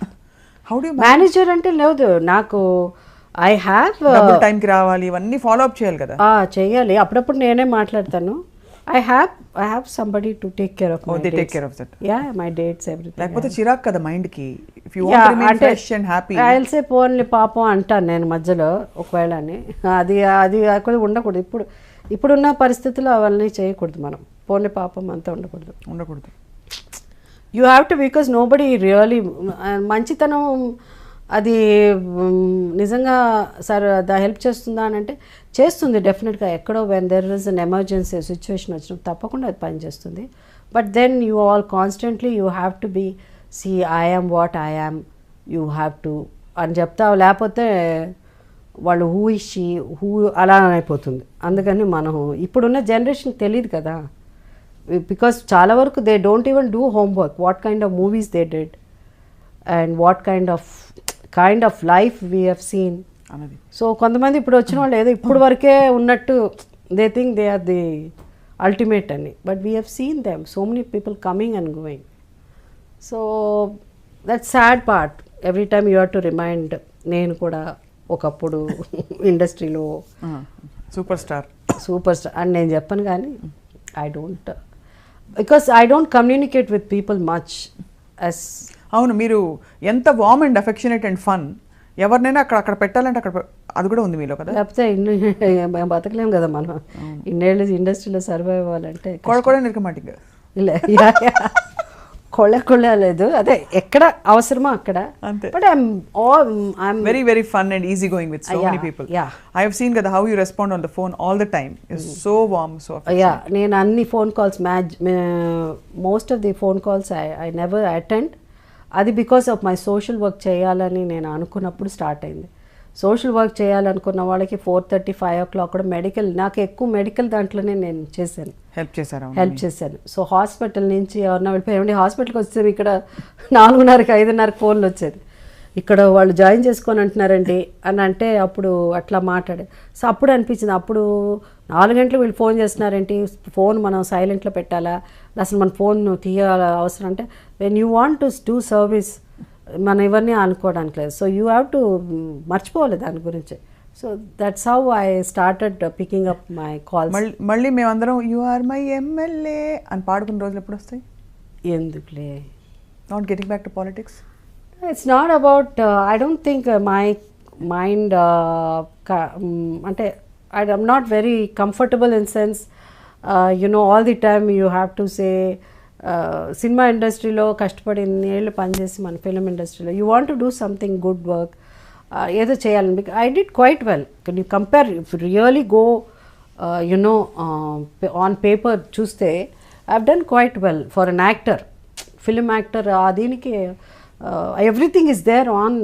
How do manager అంటే లేదు నాకు. ఐ హ్యావ్ టైంకి రావాలి, ఇవన్నీ ఫాలో అప్ చేయాలి కదా. చేయాలి, అప్పుడప్పుడు నేనే మాట్లాడతాను. I have somebody to take care of my dates. They take care of that. Yeah, my dates, everything. లేకపోతే చిరాక్ కదా మైండ్ కి. If you want to remain fresh and happy, I'll say పోన్లే పాపం అంటాను నేను మధ్యలో ఒకవేళ అని. అది కొంచెం ఉండకూడదు. ఇప్పుడున్న పరిస్థితుల్లో అవన్నీ చేయకూడదు మనం. పోన్లే పాపం అంతా ఉండకూడదు. You have to, because nobody really మంచితనం అది నిజంగా సార్ అది హెల్ప్ చేస్తుందా అని అంటే చేస్తుంది డెఫినెట్గా. ఎక్కడో when there is an emergency situation వచ్చినప్పుడు తప్పకుండా అది పనిచేస్తుంది. But then you all constantly you have to be see I am what I am, you have to అని చెప్తావు. లేకపోతే వాళ్ళు హూ ఇషి హూ అలా అయిపోతుంది. అందుకని మనం ఇప్పుడున్న జనరేషన్ తెలియదు కదా, బికాస్ చాలా వరకు they don't even do homework, what kind of movies they did and what kind of life we have seen. So కొంతమంది ఇప్పుడు వచ్చిన వాళ్ళు ఏదో ఇప్పుడు వరకే ఉన్నట్టు they think they are the ultimate అని. But we have seen them so many people coming and going. So that sad part. Every time you have to remind. నేను కూడా ఒకప్పుడు ఇండస్ట్రీలో సూపర్ స్టార్ అని నేను చెప్పను, కానీ I don't, because I don't communicate with people much. అవును, మీరు ఎంత warm and affectionate and fun. ఎవరినైనా అక్కడ పెట్టాలంటే అక్కడ అది కూడా ఉంది మీలో కదా. లేకపోతే బతకలేము కదా మనం. ఇన్నేళ్ళు ఇండస్ట్రీలో సర్వైవ్ అవ్వాలంటే కూడా నిరకమాటిగా కొళ్ళలేదు. అదే ఎక్కడ అవసరమో అక్కడ. But I'm very very fun and easy going with so many people. I have seen కదా how you respond on the phone all the time. So warm, so నేను అన్ని phone calls most of the phone calls I never attend. అది because of my social work చేయాలని నేను అనుకున్నప్పుడు start అయింది. Social work చేయాలనుకున్న వాళ్ళకి 4:30, 5 o'clock కూడా మెడికల్, నాకు ఎక్కువ మెడికల్ దాంట్లోనే నేను చేశాను, హెల్ప్ చేశాను. సో హాస్పిటల్ నుంచి ఎవరన్నా వెళ్ళిపోయి హాస్పిటల్కి వచ్చేది ఇక్కడ 4:30, 5:30 ఫోన్లు వచ్చేది. ఇక్కడ వాళ్ళు జాయిన్ చేసుకొని అంటున్నారండి అని అంటే అప్పుడు అట్లా మాట్లాడే. సో అప్పుడు అనిపించింది, అప్పుడు 4 గంటలు వీళ్ళు ఫోన్ చేస్తున్నారేంటి, ఫోన్ మనం సైలెంట్లో పెట్టాలా, అసలు మన ఫోన్ తీయాల అవసరం అంటే when you want to do service మనం ఇవన్నీ అనుకోవడానికి లేదు. సో యూ హ్యావ్ టు మర్చిపోవాలి దాని గురించి. So that's how I started picking up my calls. మళ్ళీ మేమందరం యు ఆర్ మై ఎమ్మెల్యే అని పాడుకున్న రోజులు ఎప్పుడు వస్తాయి? ఎందుకులే, not getting back to politics. It's not about, I don't think my mind, ante I'm not very comfortable in sense, all the time you have to say, cinema industry lo kashtapadi neellu panchesi man film industry lo you want to do something good work, edo cheyalani, because I did quite well. Can you compare, if you really go on paper chuste, I've done quite well for an actor, film actor. Adiniki everything is there on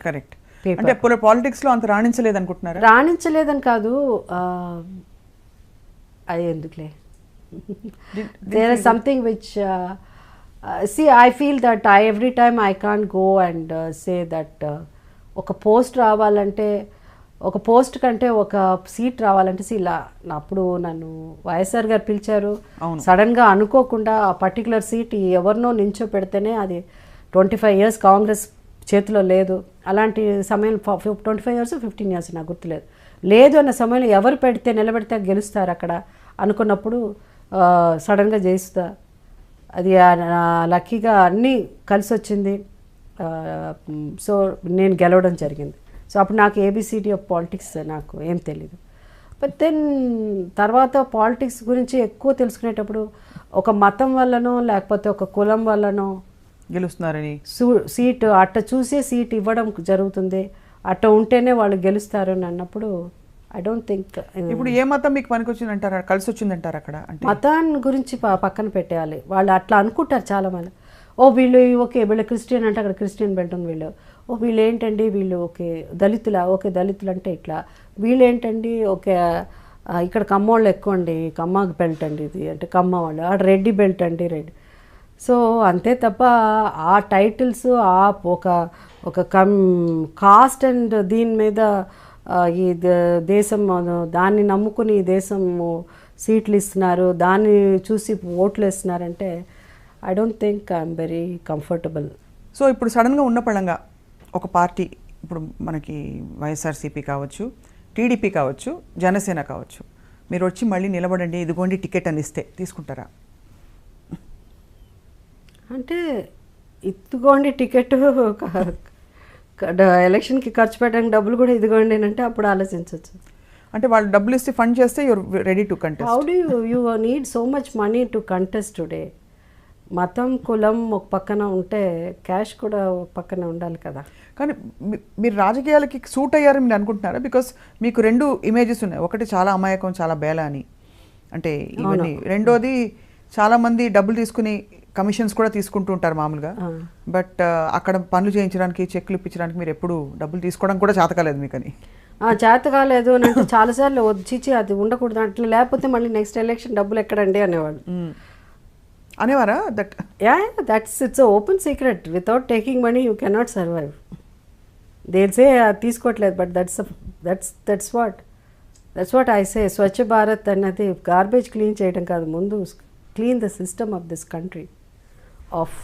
correct. అంటే పాలిటిక్స్లో అంత రాణించలేదు అనుకుంటున్నారా? రాణించలేదని కాదు, అది ఎందుకులే. There is something which see I feel that every time I can't go and say that ఒక పోస్ట్ రావాలంటే, ఒక పోస్ట్ కంటే ఒక సీట్ రావాలంటే ఇలా అప్పుడు నన్ను వైఎస్ఆర్ గారు పిలిచారు, సడన్గా అనుకోకుండా ఆ పర్టికులర్ సీట్ ఎవరినో నించో పెడితేనే అది 25 years కాంగ్రెస్ చేతిలో లేదు. అలాంటి సమయం 25 years 15 years నాకు గుర్తులేదు. లేదు అన్న సమయంలో ఎవరు పెడితే నిలబెడితే గెలుస్తారు అక్కడ అనుకున్నప్పుడు సడన్గా జయిస్తా. అది లక్కీగా అన్నీ కలిసి వచ్చింది. సో నేను గెలవడం జరిగింది. సో అప్పుడు నాకు ఏబిసిడి ఆఫ్ పాలిటిక్స్ నాకు ఏం తెలీదు. బట్ దెన్ తర్వాత పాలిటిక్స్ గురించి ఎక్కువ తెలుసుకునేటప్పుడు ఒక మతం వల్లనో లేకపోతే ఒక కులం వల్లనో గెలుస్తున్నారని సీటు అట్ట చూసే సీట్ ఇవ్వడం జరుగుతుంది, అట్ట ఉంటేనే వాళ్ళు గెలుస్తారు అని అన్నప్పుడు ఐ డోంట్ థింక్. ఇప్పుడు ఏ మతం మీకు పనికి వచ్చిందంటారా, కలిసి వచ్చిందంటారు అక్కడ? అంటే మతాన్ని గురించి పక్కన పెట్టేయాలి. వాళ్ళు అట్లా అనుకుంటారు చాలామంది. ఓ వీళ్ళు ఓకే వీళ్ళు క్రిస్టియన్ అంటే అక్కడ క్రిస్టియన్ బెల్ట్ ఉంది, వీళ్ళు ఓ వీళ్ళు ఏంటండి వీళ్ళు ఓకే దళితులా, ఓకే దళితులు అంటే ఇట్లా, వీళ్ళు ఏంటండి ఓకే ఇక్కడ కమ్మోళ్ళు ఎక్కువ అండి, కమ్మ బెల్ట్ అండి ఇది అంటే కమ్మ వాళ్ళు, ఆడ రెడ్డి బెల్ట్ అండి రెడ్డి. సో అంతే తప్ప ఆ టైటిల్స్ ఆ ఒక కాస్ట్ అండ్ దీని మీద ఈ దేశం దాన్ని నమ్ముకుని ఈ దేశం సీట్లు ఇస్తున్నారు, దాన్ని చూసి ఓట్లు వేస్తున్నారంటే I don't think I'm very comfortable. So ఇప్పుడు సడన్గా ఉన్న పళంగా ఒక పార్టీ, ఇప్పుడు మనకి వైఎస్ఆర్సీపీ కావచ్చు, టీడీపీ కావచ్చు, జనసేన కావచ్చు, మీరు వచ్చి మళ్ళీ నిలబడండి ఇదిగోండి టికెట్ అని ఇస్తే తీసుకుంటారా? అంటే ఇదిగోండి టికెట్ ఎలక్షన్కి ఖర్చు పెట్టడానికి డబ్బులు కూడా ఇదిగోండి అంటే అప్పుడు ఆలోచించవచ్చు. అంటే వాళ్ళు డబ్బులు ఇస్తే ఫండ్ చేస్తే your ready to contest. How do you need so much money to contest today? మతం కులం ఒక పక్కన ఉంటే క్యాష్ కూడా ఒక పక్కన ఉండాలి కదా. కానీ మీరు రాజకీయాలకి సూట్ అయ్యారని మీరు అనుకుంటున్నారా? బికాస్ మీకు రెండు ఇమేజెస్ ఉన్నాయి, ఒకటి చాలా అమాయకం చాలా బేల అని, అంటే ఇవన్నీ, రెండోది చాలామంది డబ్బులు తీసుకుని కమిషన్స్ కూడా తీసుకుంటూ ఉంటారు మామూలుగా, బట్ అక్కడ పనులు చేయించడానికి చెక్లు ఇప్పించడానికి మీరు ఎప్పుడు డబ్బులు తీసుకోవడం కూడా చేత కాలేదు మీకని? చేత కాలేదు అని అంటే చాలాసార్లు వచ్చి అది ఉండకూడదు అట్లా, లేకపోతే మళ్ళీ నెక్స్ట్ ఎలక్షన్ డబ్బులు ఎక్కడండి అనేవాళ్ళు అనేవారా? It's open secret. Without taking money you cannot survive. దేల్సే తీసుకోవట్లేదు, but that's what I say. Swachh Bharat అన్నది గార్బేజ్ క్లీన్ చేయడం కాదు, ముందు clean the system of this country of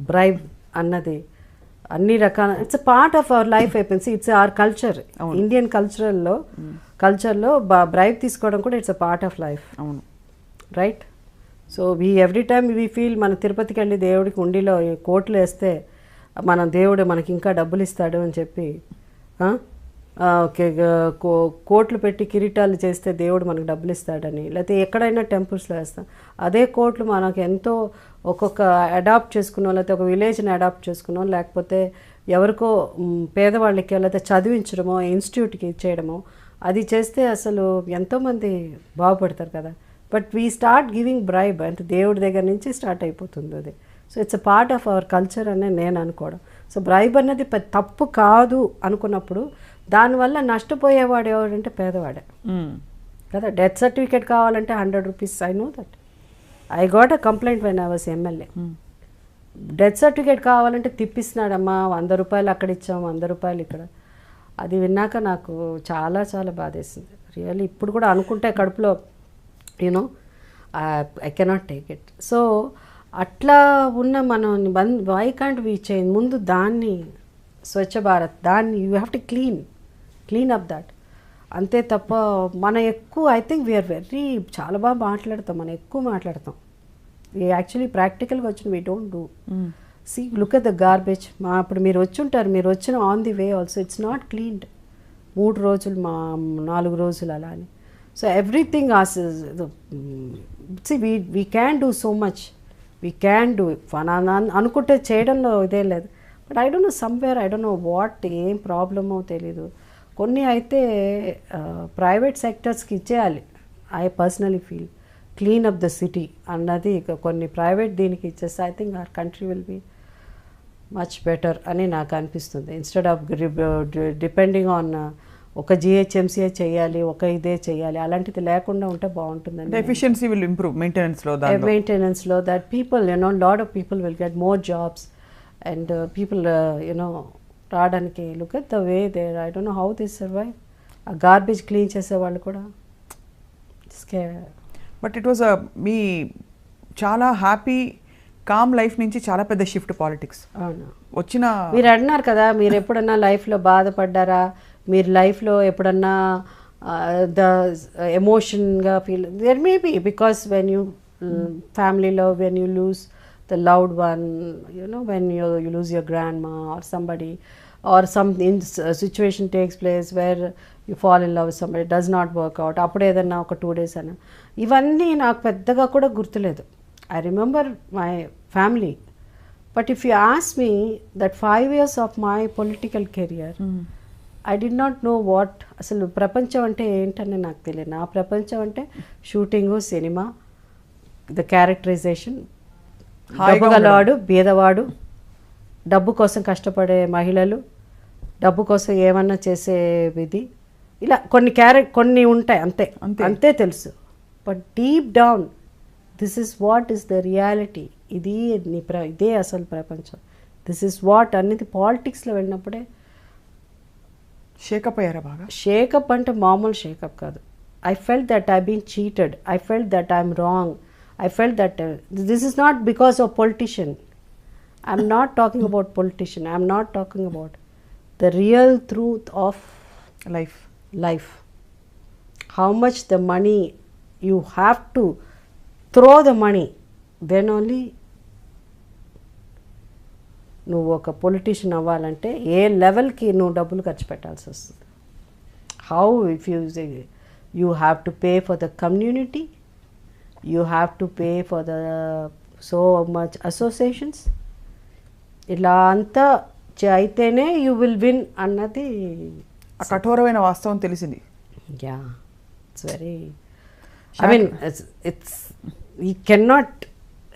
bribe అన్నది అన్ని రకాల it's part of our life అయిపోయింది. ఇట్స్ అవర్ కల్చర్, ఇండియన్ కల్చర్లో బ్రైబ్ తీసుకోవడం కూడా it's a part of life. అవును, right. So every time we feel మన తిరుపతికి వెళ్ళి దేవుడికి ఉండిలో కోట్లు వేస్తే మన దేవుడు మనకి ఇంకా డబ్బులు ఇస్తాడు అని చెప్పి ఓకే కోట్లు పెట్టి కిరీటాలు చేస్తే దేవుడు మనకు డబ్బులు ఇస్తాడని, లేకపోతే ఎక్కడైనా టెంపుల్స్లో వేస్తాం. అదే కోట్లు మనకు ఎంతో ఒక్కొక్క అడాప్ట్ చేసుకున్నాం, లేకపోతే ఒక విలేజ్ని అడాప్ట్ చేసుకున్నాం, లేకపోతే ఎవరికో పేదవాళ్ళకి లేకపోతే చదివించడమో ఇన్స్టిట్యూట్కి ఇచ్చేయడమో అది చేస్తే అసలు ఎంతోమంది బాగుపడతారు కదా. But we start giving bribe అంటే దేవుడి దగ్గర నుంచి స్టార్ట్ అయిపోతుంది అది. So it's a part of our culture అనే నేను అనుకోవడం. సో బ్రైబ్ అన్నది తప్పు కాదు అనుకున్నప్పుడు దానివల్ల నష్టపోయేవాడు ఎవడంటే పేదవాడే కదా. డెత్ సర్టిఫికేట్ కావాలంటే 100 rupees. I know that. I got a complaint when I was MLA. Death certificate కావాలంటే తిప్పిస్తున్నాడమ్మా, 100 రూపాయలు అక్కడ ఇచ్చాము, 100 రూపాయలు ఇక్కడ. అది విన్నాక నాకు చాలా చాలా బాధేసింది రియల్లీ. ఇప్పుడు కూడా అనుకుంటే కడుపులో you know I cannot take it. So అట్లా ఉన్న మనం వై కాంట్ వీ చేంజ్? ముందు దాన్ని స్వచ్ఛ భారత్ దాన్ని you have to clean up that. అంతే తప్ప మనం ఎక్కువ ఐ థింక్ వీఆర్ వెరీ చాలా బాగా మాట్లాడతాం, మనం ఎక్కువ మాట్లాడతాం. యాక్చువల్లీ ప్రాక్టికల్గా వచ్చిన we don't do. See look at the garbage. అప్పుడు మీరు వచ్చి ఉంటారు, మీరు వచ్చిన on the way also it's not cleaned. 3 రోజులు 4 రోజులు అలా అని. So everything we can do so much, we can do అనుకుంటే చేయడంలో ఇదే లేదు. But I don't know somewhere, I don't know what ఏం ప్రాబ్లమో తెలీదు. కొన్ని అయితే ప్రైవేట్ సెక్టర్స్కి ఇచ్చేయాలి. I personally feel clean up the city అన్నది కొన్ని ప్రైవేట్ దీనికి ఇచ్చేస్తే I think our country will be much better అని నాకు అనిపిస్తుంది. ఇన్స్టెడ్ ఆఫ్ డిపెండింగ్ ఆన్ ఒక జిహెచ్ఎంసీఏ చేయాలి, ఒక ఇదే చేయాలి, అలాంటిది లేకుండా ఉంటే బాగుంటుందండి. ఎఫిషియన్సీ విల్ ఇంప్రూవ్ మెయింటెనెన్స్లో that people lot of people will get more jobs and people రావడానికి. Look at the way there, I don't know how they survive. ఆ గార్బేజ్ క్లీన్ చేసేవాళ్ళు కూడా. బట్ ఇట్ వాజ్ మీ చాలా happy com life నుంచి చాలా పెద్ద shift politics వచ్చిన. మీరు అన్నారు కదా, మీరు ఎప్పుడన్నా లైఫ్లో బాధపడ్డారా, మీరు లైఫ్లో ఎప్పుడన్నా ద ఎమోషన్గా feel there maybe because when you ఫ్యామిలీలో when you lose the loved one, when you lose your grandma or somebody, or some situation takes place where you fall in love somebody, does not work out, అప్పుడు ఏదన్నా ఒక 2 days అన్న. ఇవన్నీ నాకు పెద్దగా కూడా గుర్తులేదు. I remember my family. But if you ask me that 5 years of my political career, I did not know what, అసలు ప్రపంచం అంటే ఏంటని నాకు తెలియదు. నా ప్రపంచం అంటే షూటింగు, సినిమా, ద క్యారెక్టరైజేషన్, డబ్బు గలవాడు, బీదవాడు, డబ్బు కోసం కష్టపడే మహిళలు, డబ్బు కోసం ఏమన్నా చేసే విధి, ఇలా కొన్ని ఉంటాయి, అంతే తెలుసు. But deep down this is what is the reality. ఇదే అసలు ప్రపంచం. దిస్ ఇస్ వాట్ అనేది పాలిటిక్స్లో వెళ్ళినప్పుడే షేకప్ అయ్యారా బాగా? షేకప్ అంటే మామూలు షేకప్ కాదు. I felt that I been cheated, I felt that I'm wrong, I felt that this is not because of politician. I'm not talking about politician, I'm not talking about the real truth of life. How much the money, you have to throw the money, then only నువ్వు ఒక politician అవ్వాలంటే ఏ లెవెల్కి నువ్వు డబ్బులు ఖర్చు పెట్టాల్సి వస్తుంది. How if you have to pay for the community, you have to pay for the so much associations, ఇలా అంతా అయితేనే యూ విల్ విన్ అన్నది ఆ కఠోరమైన వాస్తవం తెలిసింది. Yeah, it's very, I mean it's you cannot,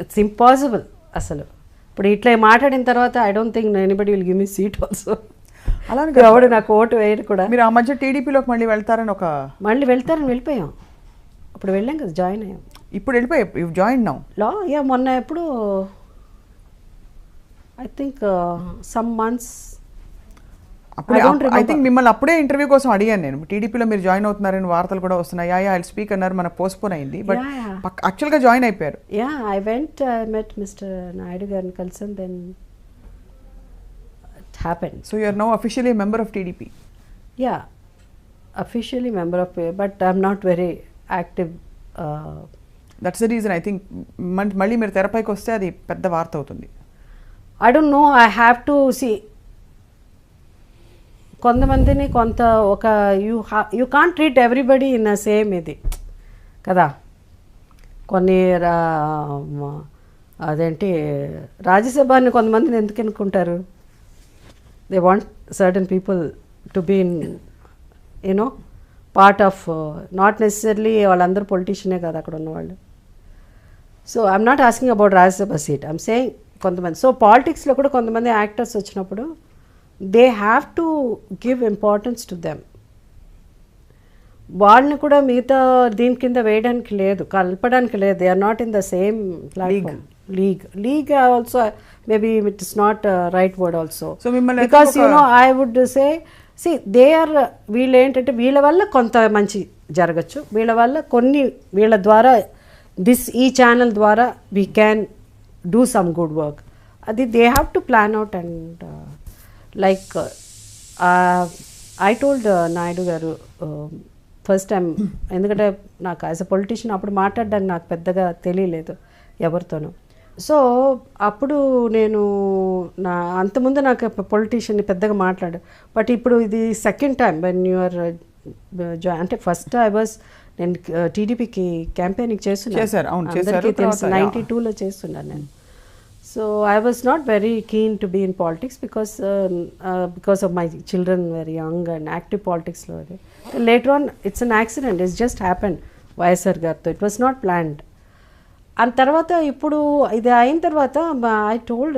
it's impossible అసలు. ఇప్పుడు ఇట్లా మాట్లాడిన తర్వాత I don't think anybody will give me seat also. అలానే ఎవడు నాకు ఓటు వేయరు కూడా. మీరు ఆ మధ్య టీడీపీలోకి మళ్ళీ వెళ్తారని వెళ్ళిపోయాం. అప్పుడు వెళ్ళాం కదా, జాయిన్ అయ్యాం. ఇప్పుడు వెళ్ళిపోయాం, యు జాయిన్ నౌ. యా, మొన్న ఎప్పుడు I think some months. I think మిమ్మల్ని అప్పుడే ఇంటర్వ్యూ కోసం అడిగాను నేను. టీడీపీలో మీరు జాయిన్ అవుతున్నారని వార్తలు కూడా వస్తున్నాయి. ఐ స్పీక్ అన్నారు, మన పోస్ట్పోన్ అయింది, బట్ యాక్చువల్గా జాయిన్ అయిపోయారు. Yeah, I went, I met Mister Naidu గారిని కలిసాను, then it happened. So you are now officially member of TDP? Yeah, officially member of, but I'm not very active. That's the reason. I think మళ్ళీ మీరు తెరపైకి వస్తే అది పెద్ద వార్త అవుతుంది. I don't know, I have to see. కొంతమందిని ఒక you can't treat everybody in the same ఇది కదా. కొన్ని అదేంటి రాజ్యసభని కొంతమందిని ఎందుకు ఎన్నుకుంటారు? They want certain people to be in you know part of, not necessarily వాళ్ళందరూ పొలిటీషియనే కదా అక్కడ ఉన్నవాళ్ళు. So I'm not asking about Rajya Sabha seat, I'm saying కొంతమంది. సో పాలిటిక్స్లో కూడా కొంతమంది యాక్టర్స్ వచ్చినప్పుడు they have to give importance to them. వాళ్ళని కూడా మిగతా దీని కింద వేయడానికి లేదు, కలపడానికి లేదు. They are not in the same platform. League also maybe it is not right word also, because I would say they are, వీళ్ళు ఏంటంటే వీళ్ళ వల్ల కొంత మంచి జరగచ్చు, వీళ్ళ ద్వారా ఈ ఛానల్ ద్వారా we can do some good work. అది they have to plan out. And like I told Naidu garu first time, ఎందుకంటే నాకు యాజ్ అ పొలిటీషియన్ అప్పుడు మాట్లాడడానికి నాకు పెద్దగా తెలియలేదు ఎవరితోనూ. సో అప్పుడు నేను అంతకుముందు నాకు పొలిటీషియన్ పెద్దగా మాట్లాడు, బట్ ఇప్పుడు ఇది సెకండ్ టైం వెన్ యూఆర్ అంటే ఫస్ట్ నేను టీడీపీకి క్యాంపెయినింగ్ చేస్తున్నాను, అందరికీ తెలుసు, 92లో చేస్తున్నాను నేను. So I was not very keen to be in politics because of my children were young and active politics. Later on, it's an accident. It's just happened. YSR gartho. It was not planned. And tarvata ippudu idi ayin tarvata I told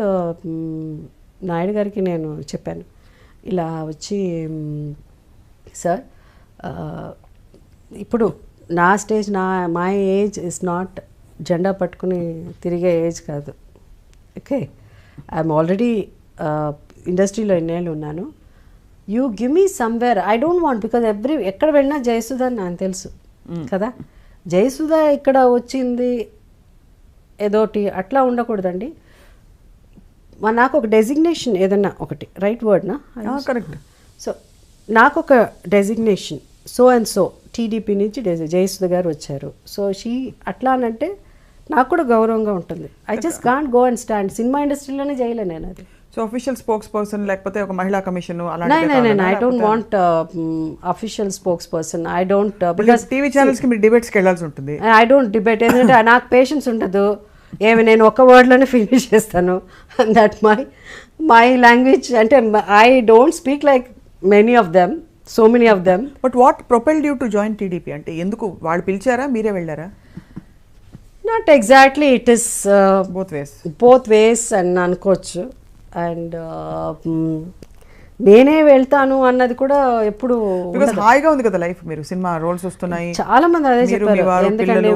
Naidu gariki nenu cheppanu ila vachi sir ippudu na stage my age is not jenda pattukuni tirige age kaadu. Okay, I'm already ఇండస్ట్రీలో ఎన్నేళ్ళు ఉన్నాను. You give me somewhere, I don't want, because ఎక్కడ వెళ్ళినా జయసుధ అని నాకు తెలుసు కదా. జయసుధ ఇక్కడ వచ్చింది ఏదోటి అట్లా ఉండకూడదండి. నాకు ఒక డెసిగ్నేషన్ ఏదన్నా ఒకటి, రైట్ వర్డ్నా? కరెక్ట్. సో నాకు ఒక designation so and so TDP నుంచి జయసుధ గారు వచ్చారు. సో అట్లా అనంటే నాకు కూడా గౌరవంగా ఉంటుంది. I just can't go and stand. Cinema ఇండస్ట్రీలోనే చేయలే నేను అది. సో అఫీషియల్ స్పోక్స్ పర్సన్ లేకపోతే ఒక మహిళా కమిషన్ No, అలాంటి I don't want official spokesperson. I don't because TV channels కి మీరు డిబేట్స్ కి వెళ్ళాల్సి ఉంటుంది. I don't debate. ఎందుకంటే నాకు పేషెన్స్ ఉండదు. ఏమి నేను ఒక వర్డ్లోనే ఫినిష్ చేస్తాను. దట్ మై లాంగ్వేజ్ అంటే I don't speak like many of them, so many of them. But what propelled you to join TDP? అంటే ఎందుకు వాళ్ళు పిలిచారా, మీరే వెళ్ళారా? Not exactly, it is both ways అని అనుకోవచ్చు. అండ్ నేనే వెళ్తాను అన్నది కూడా ఎప్పుడు హాయిగా ఉంది కదా లైఫ్. మీరు సినిమా రోల్స్ వస్తున్నాయి, చాలా మంది అదే చెప్పారు. ఎందుకంటే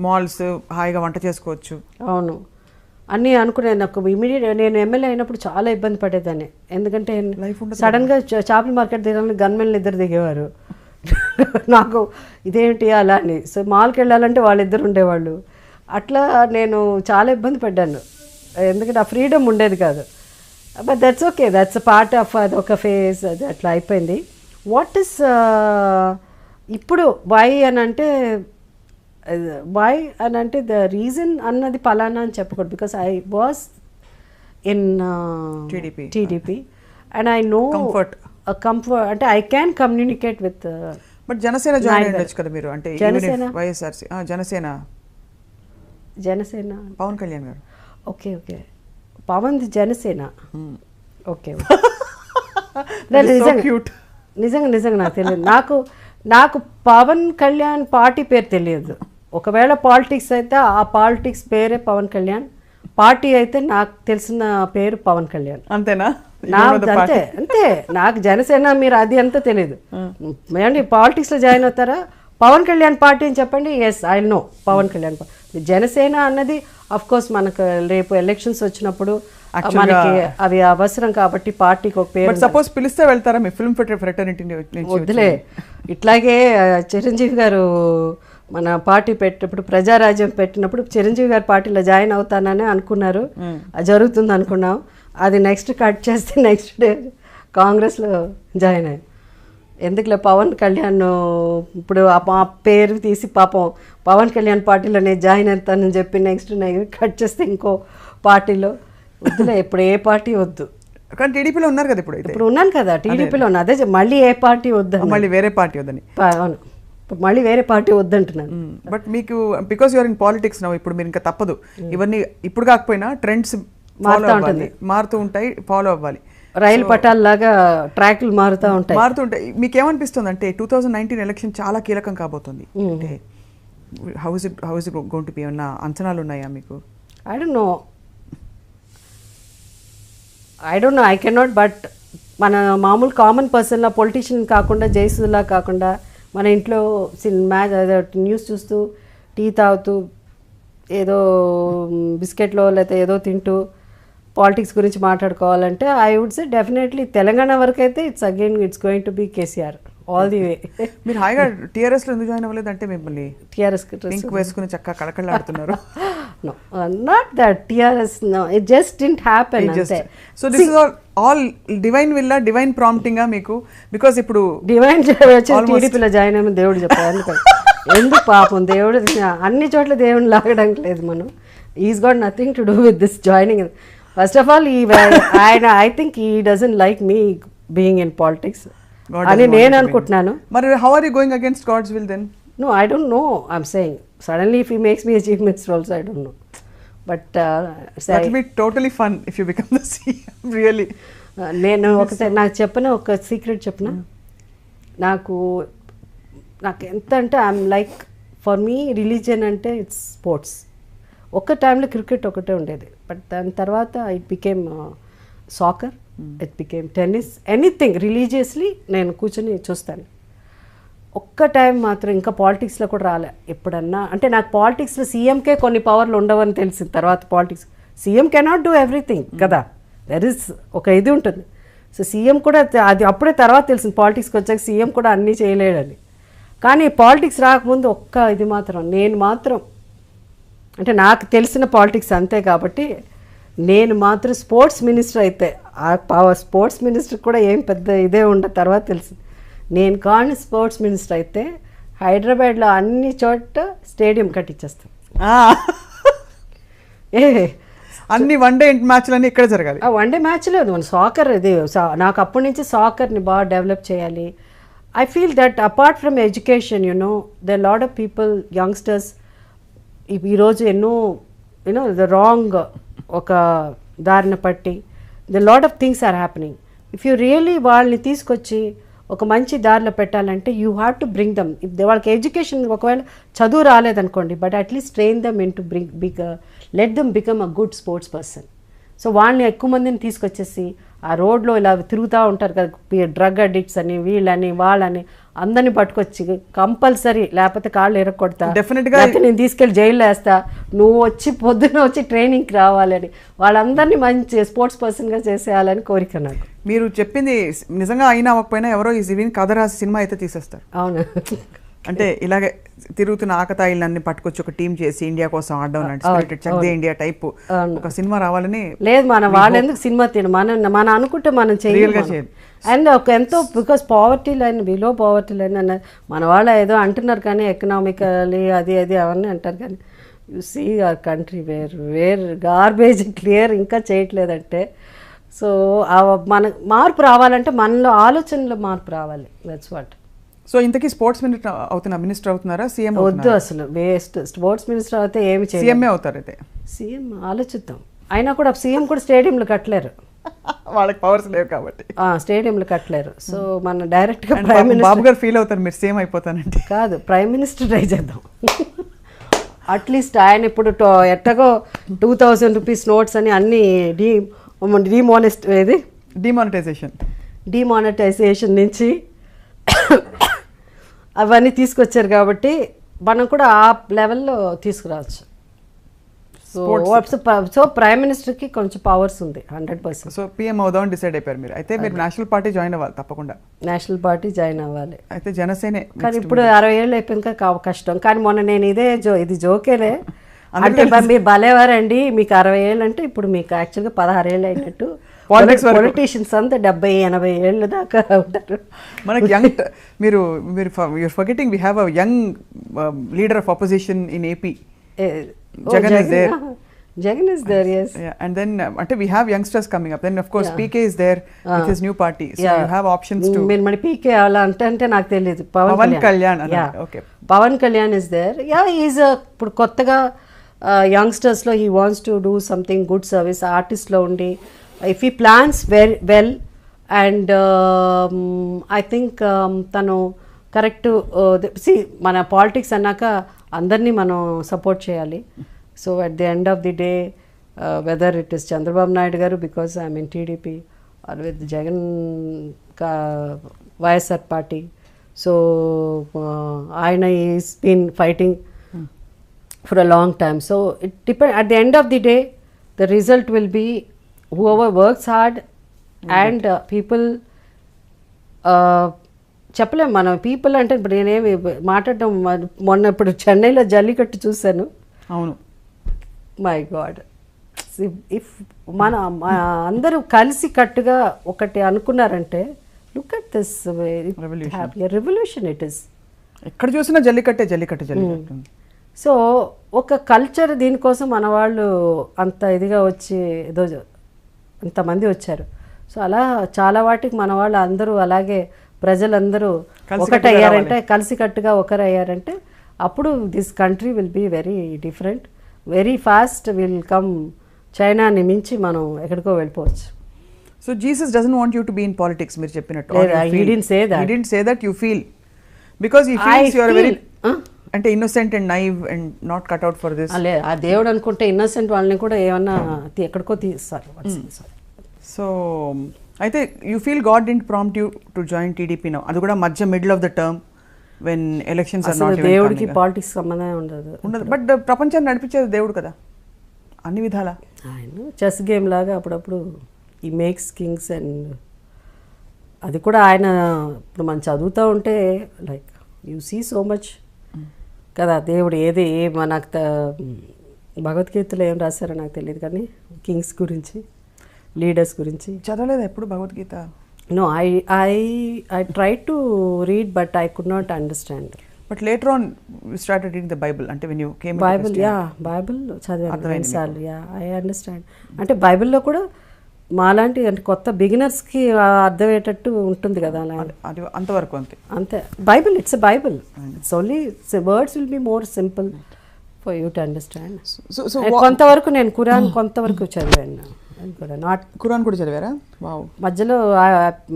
మాల్స్, హాయిగా వంట చేసుకోవచ్చు. అవును అన్నీ అనుకునే. నాకు ఇమీడియట్ నేను ఎమ్మెల్యే అయినప్పుడు చాలా ఇబ్బంది పడేదాన్ని. ఎందుకంటే సడన్గా చేపల మార్కెట్ దిగాలని గన్మెన్లు ఇద్దరు దిగేవారు. నాకు ఇదేంటి అలా అని. సో మాల్కి వెళ్ళాలంటే వాళ్ళిద్దరు ఉండేవాళ్ళు. అట్లా నేను చాలా ఇబ్బంది పడ్డాను, ఎందుకంటే ఆ ఫ్రీడమ్ ఉండేది కాదు. But that's okay, that's a part of అది ఒక ఫేజ్, అది అట్లా అయిపోయింది. వాట్ ఇస్ ఇప్పుడు వై అని అంటే ద రీజన్ అన్నది పలానా అని చెప్పకూడదు. Because I was in TDP and I know comfort అంటే I can communicate with. But Janasena join అయ్యొచ్చు కదా మీరు? అంటే వైఎస్ఆర్సీ జనసేన పవన్ కళ్యాణ్ గారు. ఓకే పవన్ జనసేన. ఓకే నిజంగా నాకు తెలియదు. నాకు పవన్ కళ్యాణ్ పార్టీ పేరు తెలియదు. ఒకవేళ పాలిటిక్స్ అయితే ఆ పాలిటిక్స్ పేరే పవన్ కళ్యాణ్, పార్టీ అయితే నాకు తెలిసిన పేరు పవన్ కళ్యాణ్. అంతేనా? అంతే నాకు జనసేన మీరు అది అంతా తెలియదు. ఏమండి పాలిటిక్స్లో జాయిన్ అవుతారా? పవన్ కళ్యాణ్ పార్టీ అని చెప్పండి, yes I know Pawan Kalyan. Janasena అన్నది అఫ్ కోర్స్ మనకు రేపు ఎలక్షన్స్ వచ్చినప్పుడు మనకి అవి అవసరం కాబట్టి పార్టీకి ఒక పేరు. సపోజ్ పిలిస్తే వెళ్తారా మీ ఫిల్మ్ ఫ్రెటర్నిటీ? వద్దులే. ఇట్లాగే చిరంజీవి గారు మన పార్టీ పెట్టినప్పుడు, ప్రజారాజ్యం పెట్టినప్పుడు చిరంజీవి గారి పార్టీలో జాయిన్ అవుతానని అనుకున్నారు. అది జరుగుతుంది అనుకున్నాం. అది నెక్స్ట్ కట్ చేస్తే నెక్స్ట్ డే కాంగ్రెస్లో జాయిన్ అయ్యాను. ఎందుకులే పవన్ కళ్యాణ్ ఇప్పుడు ఆ పేరు తీసి పాపం పవన్ కళ్యాణ్ పార్టీలో నేను జాయిన్ అవుతానని చెప్పి నెక్స్ట్ కట్ చేస్తే ఇంకో పార్టీలో. వద్దులే, ఇప్పుడు ఏ పార్టీ వద్దు. కానీ టీడీపీలో ఉన్నారు కదా ఇప్పుడు ఉన్నాను కదా టీడీపీలో ఉన్నా. అదే మళ్ళీ ఏ పార్టీ వద్దు, మళ్ళీ వేరే పార్టీ వద్దని. అవును, మళ్ళీ వేరే పార్టీ వద్దంటున్నాను. బట్ మీకు because you're in politics now, ఇప్పుడు మీరు ఇంకా తప్పదు. ఇవన్నీ ఇప్పుడు కాకపోయినా ట్రెండ్స్ మారుతూ ఉంటాయి, ఫాలో అవ్వాలి. రైలు పట్టాల లాగా ట్రాక్లు మారుతుంటాయి. మీకేమనిపిస్తుంది అంటే 2019 ఎలక్షన్ చాలా కీలకం కాబోతుంది. అంటే how is it going to B? అన్న అంచనాలు ఉన్నాయా మీకు? I don't know, I cannot. But మన మామూలు కామన్ పర్సన్లా, పొలిటీషియన్ కాకుండా, జయసులా కాకుండా, మన ఇంట్లో న్యూస్ చూస్తూ, టీ తాగుతూ, ఏదో బిస్కెట్లో లేకపోతే ఏదో తింటూ పాలిటిక్స్ గురించి మాట్లాడుకోవాలంటే I would say definitely Telangana వరకు అయితే it's going to be KCR all the way. మీరు హాయిగా టీఆర్ఎస్లో ఎందుకు జాయిన్ అవ్వలేదు? అంటే మిమ్మల్ని టీఆర్ఎస్ పింక్ వేసుకుని చక్కగా కళకళలాడుతున్నారు. Not that TRS, it just didn't happen. So this is all divine విల్లా, డివైన్ ప్రాంప్టింగా మీకు? బికాస్ ఇప్పుడు డివైన్ టీడీపీలో జాయిన్ అయ్యమని దేవుడు చెప్పారు. ఎందుకు పాపం దేవుడు అన్ని చోట్ల దేవుడిని లాగడానికి లేదు. మనం is got nothing to do with this joining. First of all ఆయన I think he doesn't like me being in politics అని నేను అనుకుంటున్నాను. మరి how are you going against God's will then? No, I don't know. I'm saying suddenly if he makes me a chief minister also, I don't know. But that will be totally fun if you become the CM. Really. నేను నాకు చెప్పిన ఒక secret చెప్పిన, నాకు ఎంత అంటే I'm like, for me religion అంటే it's sports. ఒక్క టైంలో క్రికెట్ ఒకటే ఉండేది, బట్ దాని తర్వాత it became soccer, it became tennis, anything religiously నేను కూర్చొని చూస్తాను. ఒక్క టైం మాత్రం ఇంకా పాలిటిక్స్లో కూడా రాలే ఎప్పుడన్నా. అంటే నాకు పాలిటిక్స్లో సీఎంకే కొన్ని పవర్లు ఉండవని తెలిసింది తర్వాత. Politics CM cannot do everything కదా, దెర్ ఇస్ ఒక ఇది ఉంటుంది. సో సీఎం కూడా అది అప్పుడే తర్వాత తెలిసింది, పాలిటిక్స్కి వచ్చాక సీఎం కూడా అన్నీ చేయలేడని. కానీ పాలిటిక్స్ రాకముందు ఒక్క ఇది మాత్రం, నేను మాత్రం అంటే నాకు తెలిసిన పాలిటిక్స్ అంతే కాబట్టి నేను మాత్రం స్పోర్ట్స్ మినిస్టర్ అయితే, ఆ స్పోర్ట్స్ మినిస్టర్ కూడా ఏం పెద్ద ఇదే ఉండదు తర్వాత తెలిసింది. నేను కానీ స్పోర్ట్స్ మినిస్టర్ అయితే హైదరాబాద్లో అన్ని చోట్ల స్టేడియం కట్టించేస్తాను. అన్ని వన్ డే మ్యాచ్లన్నీ ఇక్కడ జరగాలి. వన్ డే మ్యాచ్ లేదు, మన సాకర్ ఇది నాకు అప్పటి నుంచి సాకర్ని బాగా డెవలప్ చేయాలి. I feel that apart from education the lot of people youngsters ఈరోజు ఎన్నో ద రాంగ్ ఒక దారిన పట్టి the lot of things are happening. If you really వాళ్ళని తీసుకొచ్చి ఒక మంచి దారిలో పెట్టాలంటే you have to bring them. వాళ్ళకి ఎడ్యుకేషన్ ఒకవేళ చదువు రాలేదనుకోండి, but at least train them in to let them become a good sports person. So వాళ్ళని ఎక్కువ మందిని తీసుకొచ్చేసి ఆ రోడ్లో ఇలా తిరుగుతూ ఉంటారు కదా డ్రగ్ అడిక్ట్స్ అని వీళ్ళని వాళ్ళని అందరినీ పట్టుకొచ్చి కంపల్సరీ లేకపోతే కాళ్ళు ఎరగొడతా, డెఫినెట్గా నేను తీసుకెళ్ళి జైల్లో వేస్తా, నువ్వు వచ్చి పొద్దున్న వచ్చి ట్రైనింగ్కి రావాలని వాళ్ళందరినీ మంచి స్పోర్ట్స్ పర్సన్గా చేసేయాలని కోరిక నాకు. మీరు చెప్పింది నిజంగా అయినా అవ్వకపోయినా ఎవరో ఈ జివిన్ కథ రాసి సినిమా అయితే తీసేస్తారు. అవును, అంటే ఇలాగే తిరుగుతున్న ఆకతాయిలన్నీ పట్టుకొచ్చి ఒక టీం చేసి ఇండియా కోసం ఆడడం లాంటి చక్ దే ఇండియా టైప్ ఒక సినిమా రావాలని. లేదు, వాళ్ళు ఎందుకు సినిమా మన అనుకుంటే మనం చేయాలి. అండ్ ఒక ఎంతో because poverty line below poverty line అన్న మన వాళ్ళు ఏదో అంటున్నారు కానీ ఎకనామికలీ అది అవన్నీ అంటారు కానీ you see our country where garbage clear ఇంకా చేయట్లేదంటే. సో మన మార్పు రావాలంటే మనలో ఆలోచనలో మార్పు రావాలి. That's what. సో ఇంతకీ స్పోర్ట్స్ మినిస్టర్ అవుతున్నారా, సీఎం? వద్దు, అసలు వేస్ట్. స్పోర్ట్స్ మినిస్టర్ అయితే ఏమి చేయాలి, సీఎంఏ అవుతారు. అయితే సీఎం ఆలోచిద్దాం. అయినా కూడా సీఎం కూడా స్టేడియంలో కట్టలేరు, వాళ్ళకి పవర్స్ లేవు కాబట్టి స్టేడియంలో కట్టలేరు. సో మన డైరెక్ట్గా ప్రైమ్ మినిస్టర్ బాబు గారు ఫీల్ అవుతారు మీరు సీఎం అయిపోతానంటే. కాదు, ప్రైమ్ మినిస్టర్ ట్రై చేద్దాం. అట్లీస్ట్ ఆయన ఇప్పుడు ఎట్టగో 2000 రూపీస్ నోట్స్ అని అన్ని డిమానిటైజేషన్ నుంచి అవన్నీ తీసుకొచ్చారు కాబట్టి మనం కూడా ఆ లెవెల్లో తీసుకురావచ్చు. సో ప్రైమ్ మినిస్టర్కి కొంచెం పవర్స్ ఉంది 100%. సో పిఎం అవుదామని డిసైడ్ అయిపోయారు మీరు. అయితే మీరు నేషనల్ పార్టీ జాయిన్ అవ్వాలి తప్పకుండా. నేషనల్ పార్టీ జాయిన్ అవ్వాలి. అయితే జనసేనే. కానీ ఇప్పుడు 60 ఏళ్ళు అయిపోయినాక కష్టం. కానీ మొన్న నేను ఇది జోకేలే అంటే మీరు భలేవారండి, మీకు 60 ఏళ్ళు అంటే ఇప్పుడు మీకు యాక్చువల్గా 16 ఏళ్ళు అయినట్టు. పొలిటీషియన్స్ అంతా 70-80 ఏళ్ళ దాకా ఉంటారు. మనకి యంగ్ మీరు forgetting we have a young leader of opposition in AP. Jagan is there, yes. Yeah, and then we have youngsters coming up. Then of course PK is there with his new party. So you have options to. Mani PK ala ante నాకు తెలియదు. Pawan Kalyan. Okay. Pawan Kalyan is there. Yeah, he is ఇప్పుడు కొత్తగా youngsters లో he wants to do something good service. Artist లో ఉండి if he plans very well and I think తను correct. మన politics అన్నాక అందరినీ మనం సపోర్ట్ చేయాలి. So at the end of the day whether it is Chandrababu Naidu garu because I mean TDP or with Jagan YSR party. So ఆయన is been fighting for a long time. So it depend at the end of the day the result will be whoever works hard and people. చెప్పలేము మనం people అంటే ఇప్పుడు నేనేమి మాట్లాడటం. మొన్న ఇప్పుడు చెన్నైలో జల్లికట్టు చూశాను. అవును, మై గాడ్. ఇఫ్ మన అందరూ కలిసి కట్టుగా ఒకటి అనుకున్నారంటే look at this revolution it is. ఎక్కడ చూసినా జల్లికట్టే. సో ఒక కల్చర్ దీనికోసం మన వాళ్ళు అంత ఇదిగా వచ్చి ఏదో అంతమంది వచ్చారు. సో అలా చాలా వాటికి మన వాళ్ళు అందరూ అలాగే ప్రజలందరూ ఒకటయ్యారంటే కలిసికట్టుగా ఒకరయ్యారంటే అప్పుడు this country will be very different, very fast will come. చైనాని మించి మనం ఎక్కడికో వెళ్ళిపోవచ్చు. So Jesus doesn't want you to be in politics మీరు చెప్పినట్టు. He didn't say that. You feel because he feels you are very అంటే innocent and naive and not cut out for this. అలే ఆ దేవుడు అనుకుంటే ఇన్నోసెంట్ వాళ్ళని కూడా ఏమన్నా ఎక్కడికో తీస్తారు. సో అయితే you feel god didn't prompt you to join TDP now. అది కూడా మధ్య middle of the term when elections are not. దేవుడికి పాలిటిక్స్ సంబంధం ఉండదు. బట్ ప్రపంచాన్ని నడిపించేది దేవుడు కదా అన్ని విధాలా. ఆయన చెస్ గేమ్ లాగా అప్పుడప్పుడు ఈ మేక్స్ కింగ్స్ అండ్ అది కూడా ఆయన ఇప్పుడు మనం చదువుతూ ఉంటే like you see so much కదా. దేవుడు ఏది నాకు భగవద్గీతలో ఏం రాశారో నాకు తెలియదు కానీ కింగ్స్ గురించి లీడర్స్ గురించి చదవలేదు ఎప్పుడు Bhagavad Gita. No, I try to read but I could not understand. But later on started reading the Bible అంటే when you came Bible Bible చదివాను రెండుసార్లు. I understand. అంటే బైబిల్లో కూడా మాలాంటి అంటే కొత్త బిగినర్స్కి అర్థమయ్యేటట్టు ఉంటుంది కదా అలా. అది అంతవరకు అంతే. Bible it's Bible. It's only words will be more simple for you to understand. So కొంతవరకు నేను ఖురాన్ కొంతవరకు చదివాను కూడా. ఖురాన్ కూడా చదివారా? వావ్. మధ్యలో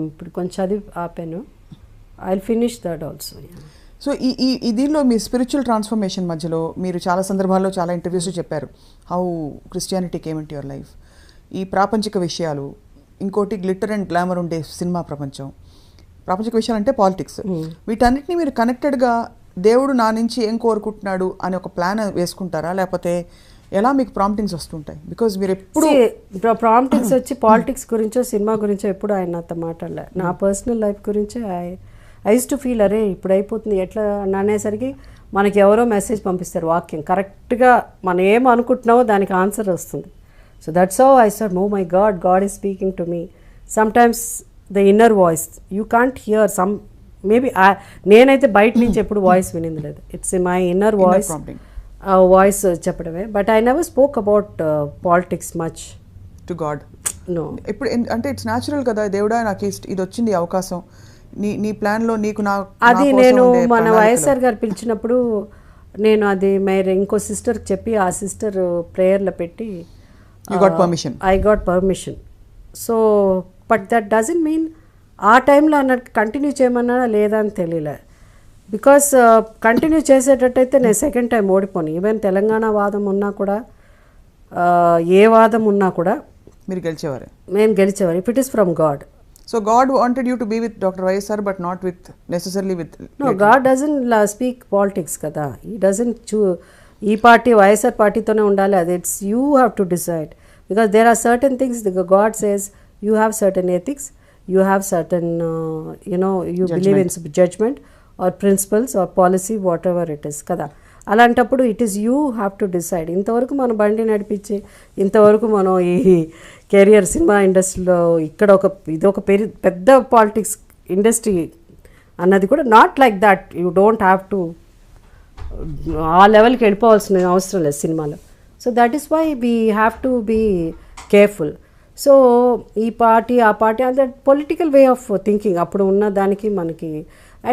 ఇప్పుడు కొంచెం చదివి ఆపాను. I will finish that also. So ఈ దీనిలో మీ స్పిరిచువల్ ట్రాన్స్ఫర్మేషన్ మధ్యలో మీరు చాలా సందర్భాల్లో చాలా ఇంటర్వ్యూస్లో చెప్పారు how Christianity came in to your life. ఈ ప్రాపంచిక విషయాలు, ఇంకోటి గ్లిటర్ అండ్ గ్లామర్ ఉండే సినిమా ప్రపంచం, ప్రాపంచిక విషయాలు అంటే పాలిటిక్స్, వీటన్నిటిని మీరు కనెక్టెడ్గా దేవుడు నా నుంచి ఏం కోరుకుంటున్నాడు అని ఒక ప్లాన్ వేసుకుంటారా, లేకపోతే ఎలా మీకు ప్రాంప్టింగ్స్ వస్తుంటాయి? బికాజ్ మీరు ఎప్పుడు ప్రాంప్టింగ్స్ వచ్చి పాలిటిక్స్ గురించో సినిమా గురించో ఎప్పుడు ఆయన నాతో మాట్లాడలే. నా పర్సనల్ లైఫ్ గురించే ఐ యూస్ టు ఫీల్ అరే ఇప్పుడు అయిపోతుంది ఎట్లా అనేసరికి మనకి ఎవరో మెసేజ్ పంపిస్తారు వాక్యం, కరెక్ట్గా మనం ఏం అనుకుంటున్నామో దానికి ఆన్సర్ వస్తుంది. So that's how I said oh my God, God is speaking to me. Sometimes the inner voice you can't hear some maybe. నేనైతే బయట నుంచి ఎప్పుడు వాయిస్ వినింది లేదు. It's my inner voice, voice చెప్పడమే. But I never spoke about politics much to God. No. ఇప్పుడు అంటే it's natural కదా, దేవుడా నాకు ఇది వచ్చింది అవకాశం, నీ ప్లాన్లో నీకు నా అది నేను మన వైఎస్ఆర్ గారు పిలిచినప్పుడు నేను అది మరి ఇంకో సిస్టర్కి చెప్పి ఆ సిస్టర్ ప్రేయర్లో పెట్టి I got permission. So but that doesn't mean ఆ టైంలో అన్నట్టు కంటిన్యూ చేయమన్నా లేదా అని తెలియలే. బికాస్ కంటిన్యూ చేసేటట్టయితే నేను సెకండ్ టైం ఓడిపోను. ఈవెన్ తెలంగాణ వాదం ఉన్నా కూడా ఏ వాదం ఉన్నా కూడా మీరు గెలిచేవారు, నేను గెలిచేవారు if it is from God. So God wanted you to be with Dr. YSR but not with necessarily with. No, God doesn't speak politics kada. He doesn't choose ee party YSR party tone undali. It's you have to decide, because there are certain things the God says you have certain ethics, you have certain you judgment. Believe in judgment or principles or policy, whatever it is kada. అలాంటప్పుడు it is you have to decide. ఇంతవరకు మనం బండి నడిపించి ఇంతవరకు మనం ఈ career cinema ఇండస్ట్రీలో ఇక్కడ ఇదొక పెద్ద పాలిటిక్స్ ఇండస్ట్రీ అన్నది కూడా not like that. You don't have to ఆ లెవెల్కి వెళ్ళిపోవాల్సిన అవసరం లేదు సినిమాలో. So that is why we have to be careful. So ఈ పార్టీ ఆ పార్టీ అంత పొలిటికల్ వే ఆఫ్ థింకింగ్ అప్పుడు ఉన్న దానికి మనకి.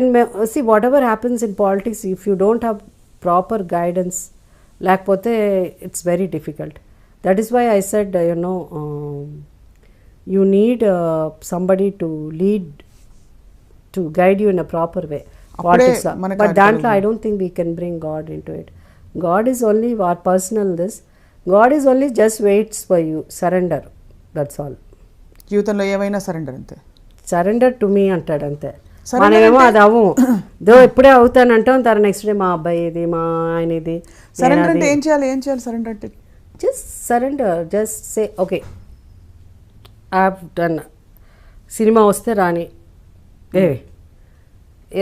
And see whatever happens in politics if you don't have proper guidance లేకపోతే it's very difficult. That is why I said you need somebody to lead to guide you in a proper way politics. But దాంట్లో I don't think we can bring God in to it. God is only or personal this. God is only just waits for you. Surrender, that's all. జీవితంలో ఏమైనా surrender అంతే. Surrender to me అంటాడు అంతే. మనమేమో అది అవ్వము. దో ఇప్పుడే అవుతానంటాం, తన నెక్స్ట్ డే మా అబ్బాయి ఇది మా ఆయన ఇది. సరెండర్ అంటే ఏం చేయాలి? సరెండర్ అంటే just surrender, just say okay I have done. Cinema వస్తే రాని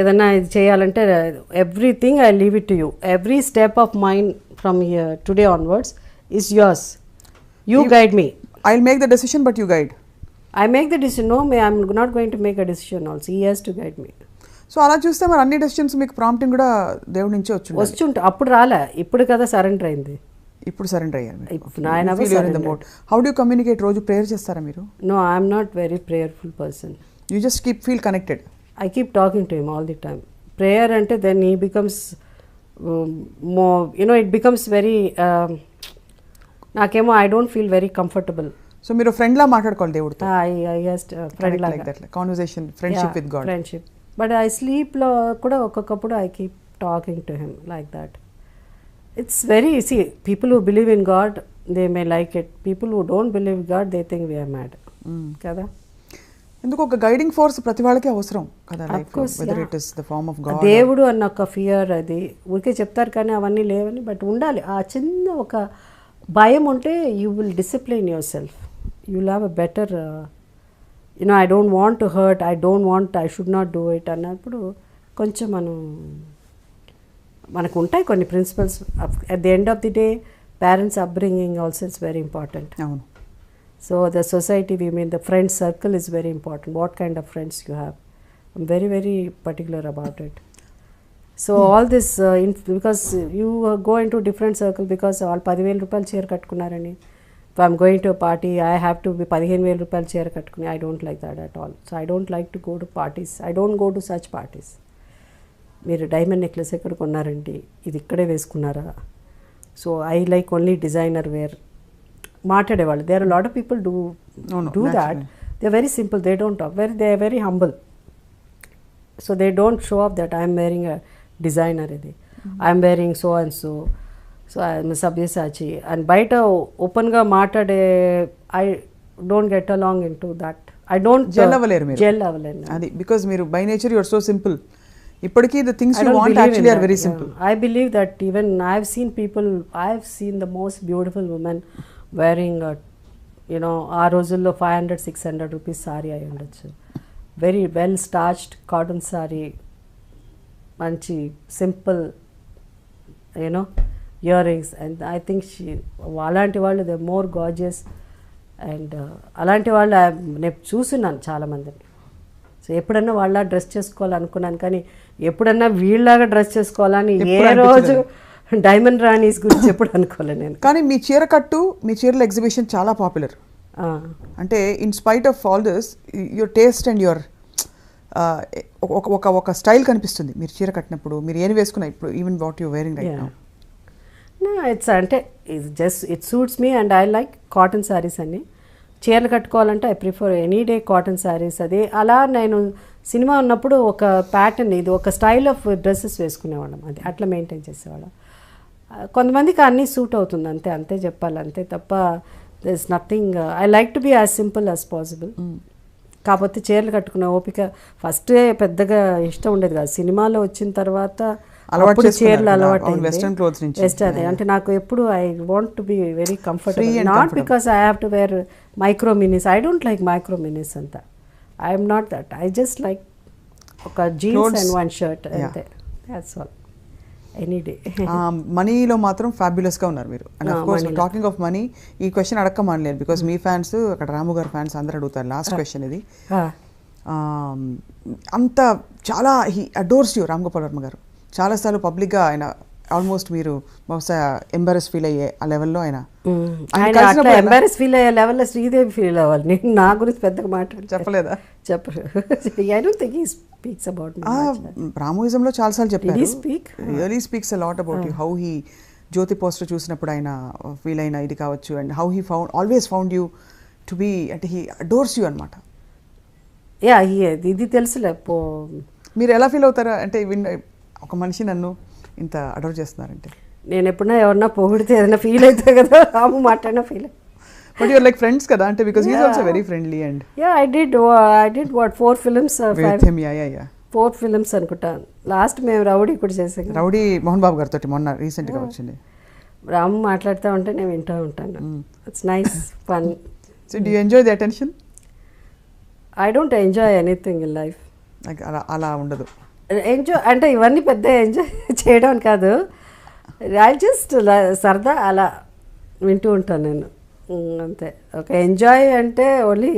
ఏదన్నా ఇది చేయాలంటే everything I leave it to you. Every step of mind from today onwards is yours. You guide me. I will make the decision but you guide. I make the decision. No, I'm not going to make a decision also. He has to guide me. So అలా చూస్తే మరి అన్ని decisions మీకు prompting కూడా దేవుడి నుంచి వచ్చుంటా. అప్పుడు రాలే, ఇప్పుడు కదా సరెండర్ అయింది. ఇప్పుడు సరెండర్ అయ్యారు. How do you communicate? రోజు ప్రేయర్ చేస్తారా మీరు? No, I'm not very prayerful person. You just feel connected. I keep talking to him all the time. Prayer ante then he becomes more, it becomes very నాకేమో I don't feel very comfortable. So మీరు friend లా మాట్లాడుకోవాలి దేవుడితో. I just friend like that conversation, friendship with God. Friendship. But I sleep లో కూడా ఒక్కొక్కప్పుడు I keep talking to him like that. It's very see people who believe in God they may like it. People who don't believe God they think we are mad కదా. ఎందుకు ఒక guiding force ప్రతి వాళ్ళకి అవసరం కదా లైఫ్ లో, weather it is the form of God. దేవుడు అన్న ఒక ఫియర్, అది ఊరికే చెప్తారు కానీ అవన్నీ లేవని. బట్ ఉండాలి ఆ చిన్న ఒక భయం ఉంటే you will discipline your self. You'll have a better I don't want to hurt, I should not do it అన్నప్పుడు కొంచెం మనకు ఉంటాయి కొన్ని principles. At the end of the day parents upbringing also it's very important. అవును. So the society we mean the friend circle is very important. What kind of friends you have. I'm very very particular about it. So all this because you go in to different circle because వాళ్ళు 10,000 రూపాయలు చీర కట్టుకున్నారని if I'm going to party I have to be 15,000 రూపాయలు చీర కట్టుకుని I don't like that at all. So I don't like to go to parties, I don't go to such parties. మీరు diamond necklace ఎక్కడ కొన్నారండి, ఇది ఇక్కడే వేసుకున్నారా? So I like only designer wear మాట్లాడేవాళ్ళు. There are lot of people do that. They are very simple, they don't talk, they are very humble. So they don't show off that I'm wearing a designer, ఇది I'm wearing so and so, so I'm Sabyasachi and బయట ఓపెన్గా మాట్లాడే I don't get along in to that. I don't gel అవ్వలేరు మీరు. Gel అవ్వలేను అది because మీరు by nature you are so simple. ఇప్పటికీ the things you want actually are very simple. I believe that even I have seen people, I have seen the most beautiful women wearing ఆ రోజుల్లో 500-600 rupees sorry అయి ఉండొచ్చు. Very well స్టార్చ్డ్ cotton sorry, మంచి simple ear rings. And I think అలాంటి వాళ్ళు they more gorgeous. And అలాంటి వాళ్ళు నేను చూస్తున్నాను చాలామందిని. సో ఎప్పుడన్నా వాళ్ళ డ్రెస్ చేసుకోవాలనుకున్నాను, కానీ ఎప్పుడన్నా వీళ్ళలాగా డ్రెస్ చేసుకోవాలని ఏ రోజు డైమండ్ రాణీస్ గురించి ఎప్పుడు అనుకోలే నేను. కానీ మీ చీర కట్టు, మీ చీరల ఎగ్జిబిషన్ చాలా పాపులర్. అంటే in spite of all this your taste and your ఒక స్టైల్ కనిపిస్తుంది మీరు చీర కట్టినప్పుడు. మీరు ఏం వేసుకున్నా ఇప్పుడు even what you wearing right now. It's అంటే it suits me and I like cotton saris అన్ని. చీరలు కట్టుకోవాలంటే I prefer any day cotton saris. అది అలా నేను సినిమా ఉన్నప్పుడు ఒక ప్యాటర్న్, ఇది ఒక స్టైల్ ఆఫ్ డ్రెస్సెస్ వేసుకునేవాళ్ళం, అది అట్లా మెయింటైన్ చేసేవాళ్ళం. కొంతమందికి అన్నీ సూట్ అవుతుంది, అంతే చెప్పాలి, అంతే తప్ప there is nothing. I like to be as simple as possible. కాకపోతే చీరలు కట్టుకునే ఓపిక ఫస్టే పెద్దగా ఇష్టం ఉండేది కాదు. సినిమాలో వచ్చిన తర్వాత అప్పుడు చీరలు అలవాటు వెస్టర్న్. అంటే నాకు ఎప్పుడు I want to be very comfortable, not because I have to wear micro minis. I don't like micro minis అంతా. I'm not that. I just like ఒక జీన్స్ అండ్ వన్ షర్ట్ అంతే, దాట్స్ ఆల్. Any day. మనీలో మాత్రం fabulous గా ఉన్నారు మీరు. And of course talking of money, ఈ question అడక్క మానలేదు బికాస్ మీ ఫ్యాన్స్ అక్కడ రాము గారు ఫ్యాన్స్ అందరూ అడుగుతారు. లాస్ట్ క్వశ్చన్ ఇది. అంత చాలా he adores you Ram Gopal Varma గారు. చాలాసార్లు పబ్లిక్గా ఆయన ఆల్మోస్ట్ మీరు బహుశా ఎంబారెస్ ఫీల్ అయ్యే ఆ లెవెల్లో ఆయన ఎంబారెస్ ఫీల్ అయ్యే లెవెల్లో శ్రీదేవి ఫీల్ అవ్వాలి. నేను నా గురించి పెద్దగా మాట్లాడి చెప్పలేదా? చెప్పరు. I don't think he speaks about me. రామోయిజంలో చాలాసార్లు చెప్పారు. Really speaks a lot about you. How he Jyothi poster చూసినప్పుడు ఆయన ఫీల్ అయిన ఇది కావచ్చు, and how he always found you to be, అంటే హీ అడోర్స్ యూ అనమాట. యా, ఇది తెలుసులే. మీరు ఎలా ఫీల్ అవుతారా అంటే ఒక మనిషి నన్ను ఇంత అడోర్ చేస్తున్నారంటే? నేను ఎప్పుడన్నా ఎవరన్నా పొగిడితే ఏదైనా ఫీల్ అవుతా కదా, రాము మాట్లాడినా feel. But you're like friends కదా, అంటే because he is also very friendly. And yeah, I did what 4 films with him. Yeah 4 films అనుకుంటా. లాస్ట్ మేము రౌడీ కూడా చేసాం. రౌడీ మోహన్ బాబు గారితో మొన్న రీసెంట్గా వచ్చింది. రాము మాట్లాడుతూ ఉంటే నేను వింటూ ఉంటాను. It's nice fun. So do you enjoy the attention? I don't enjoy anything in life. అలా ఉండదు. ఎంజాయ్ అంటే ఇవన్నీ పెద్ద ఎంజాయ్ చేయడం కాదు. ఐ జస్ట్ సరదా అలా వింటూ ఉంటాను నేను, అంతే. ఒక ఎంజాయ్ అంటే ఓన్లీ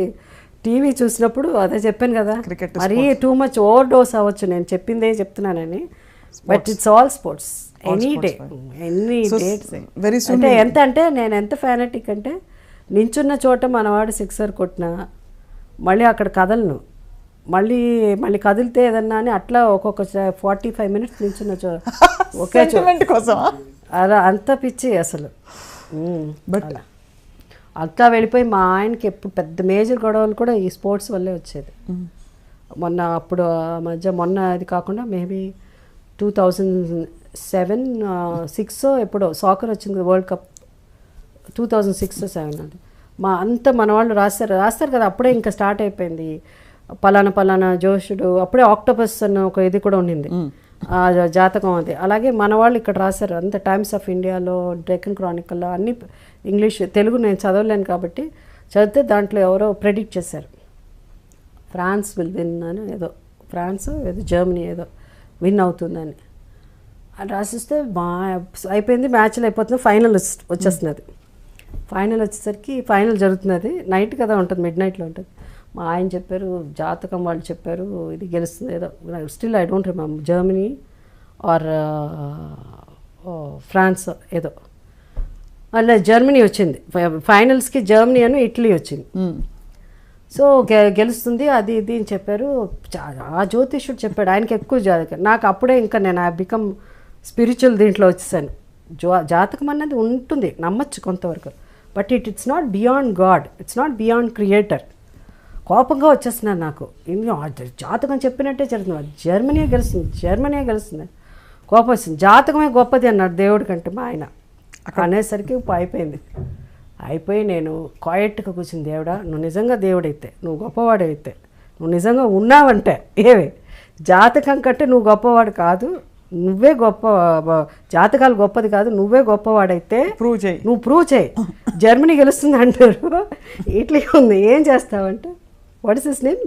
టీవీ చూసినప్పుడు, అదే చెప్పాను కదా, మరీ టూ మచ్ ఓవర్ డోస్ అవ్వచ్చు. నేను చెప్పిందే చెప్తున్నానని, but it's all sports any day, any dates. అంటే ఎంత అంటే నేను ఎంత ఫ్యానటిక్ అంటే, నించున్న చోట మనవాడు సిక్సర్ కొట్టినా మళ్ళీ అక్కడ కదలను, మళ్ళీ కదిలితే ఏదన్నా అని అట్లా ఒక్కొక్క 45 minutes నించున్న ఒకే కోసం అలా అంత పిచ్చి అసలు. బట్ అంతా వెళ్ళిపోయి మా ఆయనకి ఎప్పుడు పెద్ద మేజర్ గొడవలు కూడా ఈ స్పోర్ట్స్ వల్లే వచ్చేది. మొన్న అప్పుడు మొన్న అది కాకుండా మేబీ 2007-06 ఎప్పుడో సాకర్ వచ్చింది వరల్డ్ కప్, 2006-07 అది. మన వాళ్ళు రాస్తారు కదా, అప్పుడే ఇంకా స్టార్ట్ అయిపోయింది. పలానా జోషుడు, అప్పుడే ఆక్టోపస్ అన్న ఒక ఇది కూడా ఉండింది, జాతకం అది. అలాగే మన వాళ్ళు ఇక్కడ రాశారు అంత. టైమ్స్ ఆఫ్ ఇండియాలో, డెక్కన్ క్రానికల్లో అన్ని ఇంగ్లీష్, తెలుగు నేను చదవలేను కాబట్టి చదివితే దాంట్లో ఎవరో ప్రెడిక్ట్ చేశారు ఫ్రాన్స్ విల్ విన్ అని, ఏదో ఫ్రాన్స్ ఏదో జర్మనీ ఏదో విన్ అవుతుందని అది రాసిస్తే అయిపోయింది. మ్యాచ్లు అయిపోతుంది, ఫైనల్ వచ్చేస్తున్నది. ఫైనల్ వచ్చేసరికి ఫైనల్ జరుగుతున్నది, నైట్ కదా ఉంటుంది, మిడ్నైట్లో ఉంటుంది. మా ఆయన చెప్పారు, జాతకం వాళ్ళు చెప్పారు ఇది గెలుస్తుంది ఏదో, still I don't remember, Germany or France ఏదో, అలా జర్మనీ వచ్చింది ఫైనల్స్కి, జర్మనీ అని ఇటలీ వచ్చింది. సో గెలుస్తుంది అది ఇది అని చెప్పారు. ఆ జ్యోతిష్యుడు చెప్పాడు, ఆయనకి ఎక్కువ జాతకం. నాకు అప్పుడే ఇంకా నేను ఐ బికమ్ స్పిరిచువల్ దీంట్లో వచ్చేసాను. జాతకం అన్నది ఉంటుంది, నమ్మచ్చు కొంతవరకు, but it's not beyond God, it's not beyond creator. కోపంగా వచ్చేస్తున్నాను నాకు, జాతకం చెప్పినట్టే జరుగుతుంది, జర్మనీ గెలుస్తుంది కోపం వస్తుంది. జాతకమే గొప్పది అన్నాడు దేవుడి కంటే మా ఆయన. అనేసరికి అయిపోయి నేను క్వైట్గా కూర్చుని, దేవుడా నువ్వు నిజంగా దేవుడైతే, నువ్వు గొప్పవాడైతే, నువ్వు నిజంగా ఉన్నావంటే ఏవే జాతకం కంటే నువ్వు గొప్పవాడు కాదు, నువ్వే గొప్ప, జాతకాలు గొప్పది కాదు, నువ్వే గొప్పవాడైతే నువ్వు ప్రూవ్ చేయి. జర్మనీ గెలుస్తుంది అంటారు, ఇట్లీ ఉంది, ఏం చేస్తావంటే what is his name,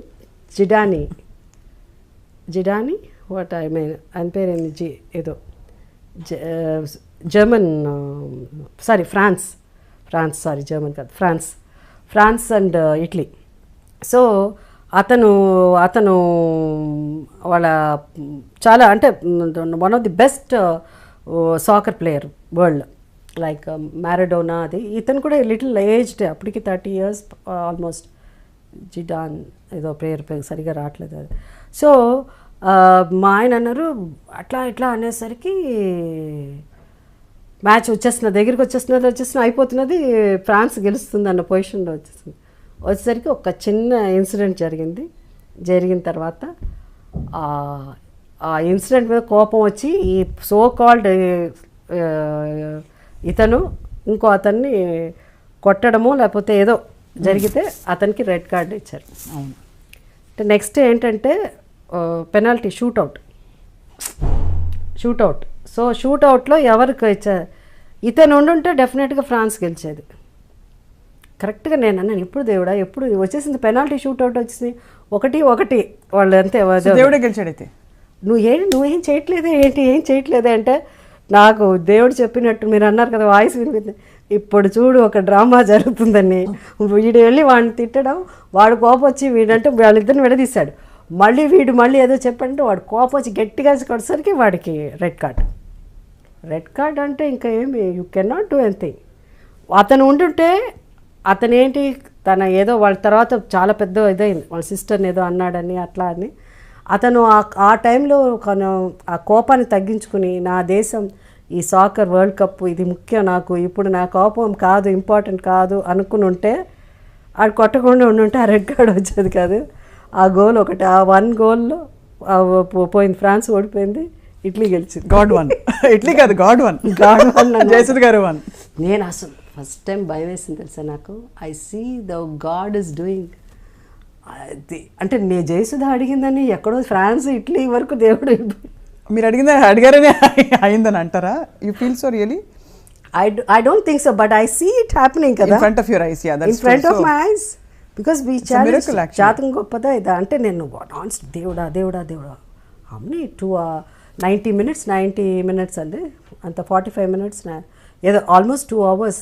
Zidane what I mean అని పేరేంది ఏదో German, sorry France sorry German కాదు, ఫ్రాన్స్ అండ్ ఇటలీ. సో అతను వాళ్ళ చాలా అంటే one of the best soccer player world, like Maradona. అది ఇతను కూడా లిటిల్ ఏజ్డ్, అప్పటికి 30 years ఆల్మోస్ట్. జిడాన్ ఏదో పేరు సరిగా రావట్లేదు అది. సో మా ఆయన అన్నారు అట్లా అనేసరికి మ్యాచ్ దగ్గరికి వచ్చేస్తున్నది అయిపోతున్నది, ఫ్రాన్స్ గెలుస్తుంది అన్న పొజిషన్లో వచ్చేసరికి ఒక చిన్న ఇన్సిడెంట్ జరిగిన తర్వాత ఆ ఇన్సిడెంట్ మీద కోపం వచ్చి ఈ సో కాల్డ్ ఇతను ఇంకో అతన్ని కొట్టడమో లేకపోతే ఏదో జరిగితే అతనికి రెడ్ కార్డు ఇచ్చారు. అంటే నెక్స్ట్ ఏంటంటే పెనాల్టీ షూట్అవుట్. సో షూట్అవుట్లో ఎవరికి ఇచ్చారు, ఇతను ఉండుంటే డెఫినెట్గా ఫ్రాన్స్ గెలిచేది. కరెక్ట్గా నేను అన్నాను, ఎప్పుడు దేవుడా ఎప్పుడు వచ్చేసింది పెనాల్టీ షూట్అవుట్ వచ్చింది, 1-1 వాళ్ళు అంతే, దేవుడే గెలిచాడు. అయితే నువ్వేం చేయట్లేదే అంటే, నాకు దేవుడు చెప్పినట్టు మీరు అన్నారు కదా వాయిస్ వినిపింది, ఇప్పుడు చూడు ఒక డ్రామా జరుగుతుందని. వీడు వెళ్ళి వాడిని తిట్టడం, వాడు కోపం వచ్చి వీడంటే వాళ్ళిద్దరిని విడదీశాడు, వీడు ఏదో చెప్పంటే వాడు కోపం వచ్చి గట్టిగా కొట్టేసరికి వాడికి రెడ్ కార్డ్ అంటే ఇంకా ఏమి you can not do anything. అతను ఉండుంటే అతనేంటి తన ఏదో వాళ్ళ తర్వాత చాలా పెద్ద ఇదైంది, వాళ్ళ సిస్టర్ని ఏదో అన్నాడని అట్లా అని అతను ఆ టైంలో ఆ కోపాన్ని తగ్గించుకుని, నా దేశం ఈ సాకర్ వరల్డ్ కప్ ఇది ముఖ్యం నాకు, ఇప్పుడు నా కోపం కాదు ఇంపార్టెంట్ కాదు అనుకుని ఉంటే, ఆడు కొట్టకుండా ఉండుంటే ఆ రెడ్ కార్డ్ వచ్చేది కాదు. ఆ గోల్ ఒకటి, ఆ 1 goalలో పోయింది, ఫ్రాన్స్ ఓడిపోయింది, ఇటలీ గెలిచింది. గాడ్ వన్, ఇటలీ కాదు గాడ్ వన్ జయసుధ గారు వన్. నేను అసలు ఫస్ట్ టైం భయం వేసింది తెలుసా నాకు, I see the God is doing. అంటే నేను జయసుధ అడిగిందని ఎక్కడో ఫ్రాన్స్ ఇటలీ వరకు దేవుడు, మీరు అడిగారని అయిందని అంటారా? You feel so really? I don't think so, but I see it happening kada in front of your eyes. Yeah, that's in front true. of my eyes, because we challenge జాతకం గొప్పదా ఇదా అంటే నేను దేవుడా how many 90 minutes అండి, అంత 45 minutes ఏదో almost 2 hours.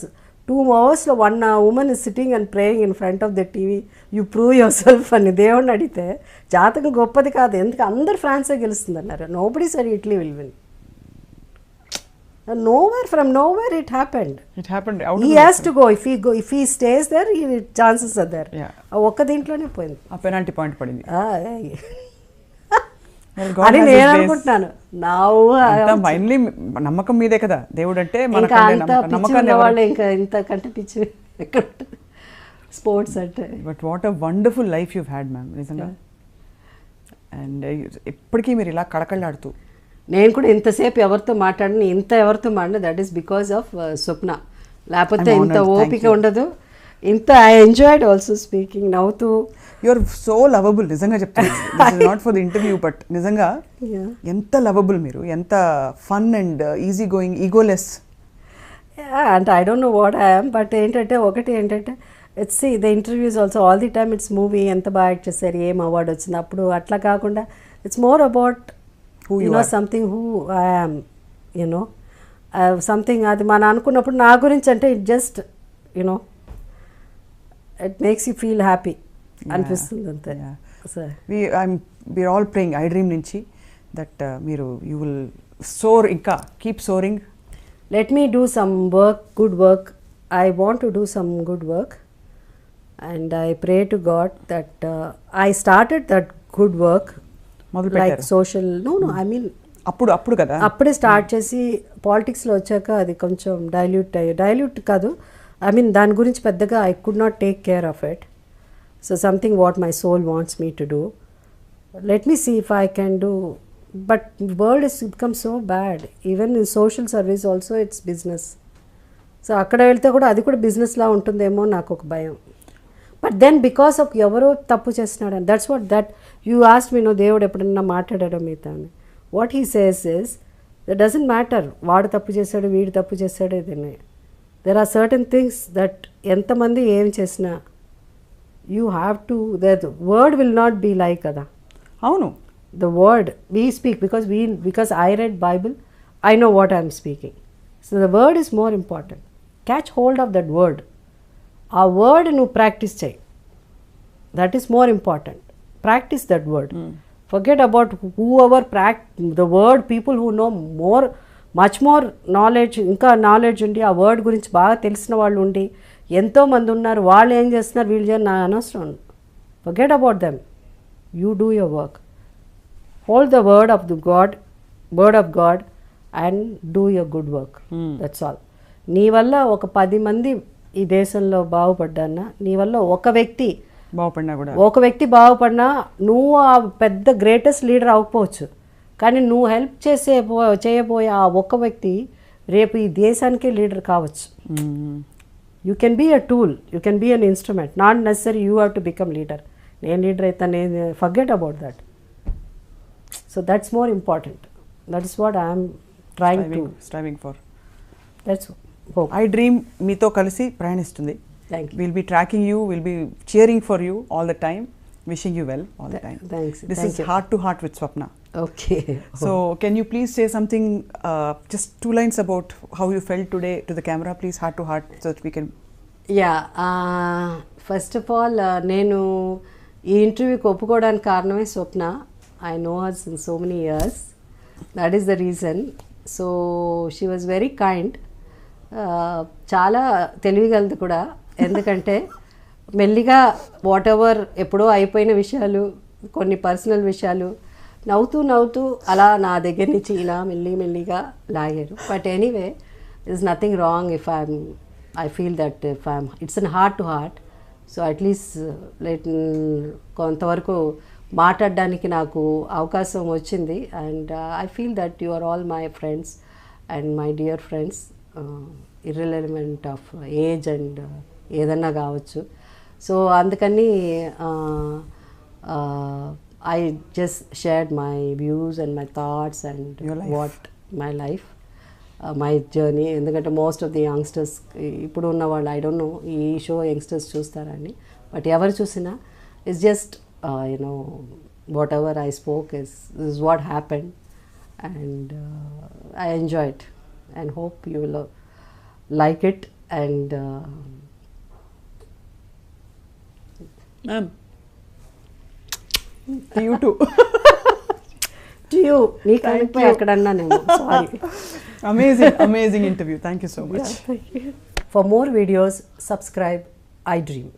2 hours లో 1 woman is sitting and praying in front of the TV, you prove yourself అని దేవుడిని అడిగితే జాతకం గొప్పది కాదు, ఎందుకు అందరు ఫ్రాన్సే గెలుస్తుంది అన్నారు. nobody said Italy will win. From nowhere it happened. He has to go. If he stays there, chances are there. ఒక్క దీంట్లోనే పోయింది, ఆ పెనాల్టీ పాయింట్ పడింది అని నేను అనుకుంటున్నాను. ఫైనలీ నమ్మకం మీదే కదా దేవుడు అంటే, వాళ్ళు ఇంకా ఇంతకంటే పిచ్చి స్పోర్ట్స్ అంటే. But what a wonderful life you had ma'am, నిజంగా. అండ్ ఎప్పటికీ మీరు ఇలా కళకళలాడుతూ. నేను కూడా ఇంతసేపు ఎవరితో మాట్లాడిన that is because of Swapna, లేకపోతే ఇంత ఓపిక ఉండదు. ఇంత ఐ ఎంజాయ్డ్ ఆల్సో స్పీకింగ్, నవ్వుతూ. యు ఆర్ సో లవబుల్, నిజంగా చెప్తాను. Not for the interview, but నిజంగా ఎంత లవబుల్ మీరు, ఎంత fun and easy going, egoless. అంటే I don't know what I am, but ఒకటి ఏంటంటే it's the interviews also all the time it's movie, ఎంత బాగా యాక్ట్ చేశారు, ఏం అవార్డు వచ్చింది అప్పుడు, అట్లా కాకుండా it's more about something who I am, something అది మనం అనుకున్నప్పుడు నా గురించి అంటే it just it makes you feel happy అనిపిస్తుంది అంతే. we're all praying I dream నుంచి that you will soar ఇంకా keep soaring. Let me do some work, good work. I want to do some good work, and I pray to God that I started that good work, మొదలు like పెట్టారు social. No, I mean అప్పుడు కదా. అప్పుడే start చేసి పాలిటిక్స్లో వచ్చాక అది కొంచెం డైల్యూట్ కాదు, ఐ మీన్ దాని గురించి పెద్దగా I could not take care of it. So something what my soul wants me to do. Let me see if I can do. But world is become so bad. Even in social service also it's business. So అక్కడ వెళ్తే కూడా అది కూడా బిజినెస్లా ఉంటుందేమో నాకు ఒక భయం. బట్ దెన్ బికాస్ ఆఫ్ ఎవరో తప్పు చేస్తున్నాడు, and that's what that you ask me, no దేవుడు ఎప్పుడన్నా మాట్లాడాడో మీతో అని. What he says is that doesn't matter, వాడు తప్పు చేశాడు వీడు తప్పు చేశాడు ఇదని. There are certain things that ఎంతమంది ఏం చేసినా you have to, that word will not be like కదా. అవును, the word we speak, because I read Bible, I know what I am speaking. So the word is more important. Catch hold of that word. ఆ word nu practice chey, that is more important. Practice that word. Forget about whoever the word, people who know more, much more knowledge, ఇంకా knowledge ఉండి ఆ word గురించి బాగా తెలిసిన వాళ్ళు ఉండి ఎంతోమంది ఉన్నారు, వాళ్ళు ఏం చేస్తున్నారు వీళ్ళు చేయని నా అనవసరం. Forget about them. You do your work. Hold the word of God and do your good work. That's all. నీ వల్ల ఒక 10 మంది ఈ దేశంలో బాగుపడ్డానా, నీ వల్ల ఒక వ్యక్తి బాగుపడినా నువ్వు ఆ పెద్ద గ్రేటెస్ట్ లీడర్ అవ్వకపోవచ్చు, కానీ నువ్వు హెల్ప్ చేయబోయే ఆ ఒక్క వ్యక్తి రేపు ఈ దేశానికే లీడర్ కావచ్చు. You can be a tool, you can be an instrument, not necessary you have to become leader. నేను లీడర్ అయితే నేను forget about that. So that's more important. That is what I am striving for. That's hope. I dream మీతో కలిసి ప్రయాణిస్తుంది. Thank you. We'll be tracking you, we'll be cheering for you all the time, wishing you well all the time. Thanks. This is Heart to Heart with Swapna. Okay. So can you please say something, just 2 lines about how you felt today to the camera, please, heart to heart, so that we can. Yeah. First of all, నేను ఈ ఇంటర్వ్యూకి ఒప్పుకోవడానికి కారణమే స్వప్న. I know her since so many years. That is the reason. So she was very kind. చాలా తెలివిగలదు కూడా, ఎందుకంటే మెల్లిగా what ever ఎప్పుడో అయిపోయిన విషయాలు, కొన్ని పర్సనల్ విషయాలు నవ్వుతూ అలా నా దగ్గర నుంచి ఇలా మెల్లిగా లాగారు. But anyway is nothing wrong if I feel that if it's an heart to heart. So at least కొంతవరకు మాట్లాడడానికి నాకు అవకాశం వచ్చింది. And I feel that you are all my friends and my dear friends, irrelevant of age and ఏదన్నా కావచ్చు. So అందుకని I just shared my views and my thoughts and what my life, my journey. ఎందుకంటే most of the youngsters ఇప్పుడు ఉన్న వాళ్ళు, I don't no ఈ show youngsters చూస్తారని, but ఎవరు చూసినా it's just whatever I spoke is what happened, and I enjoy it and hope you will like it. And ma'am, to you too. To you. Thank you. Sorry. Amazing interview. Thank you so much. Yeah, thank you. For more videos, subscribe iDream.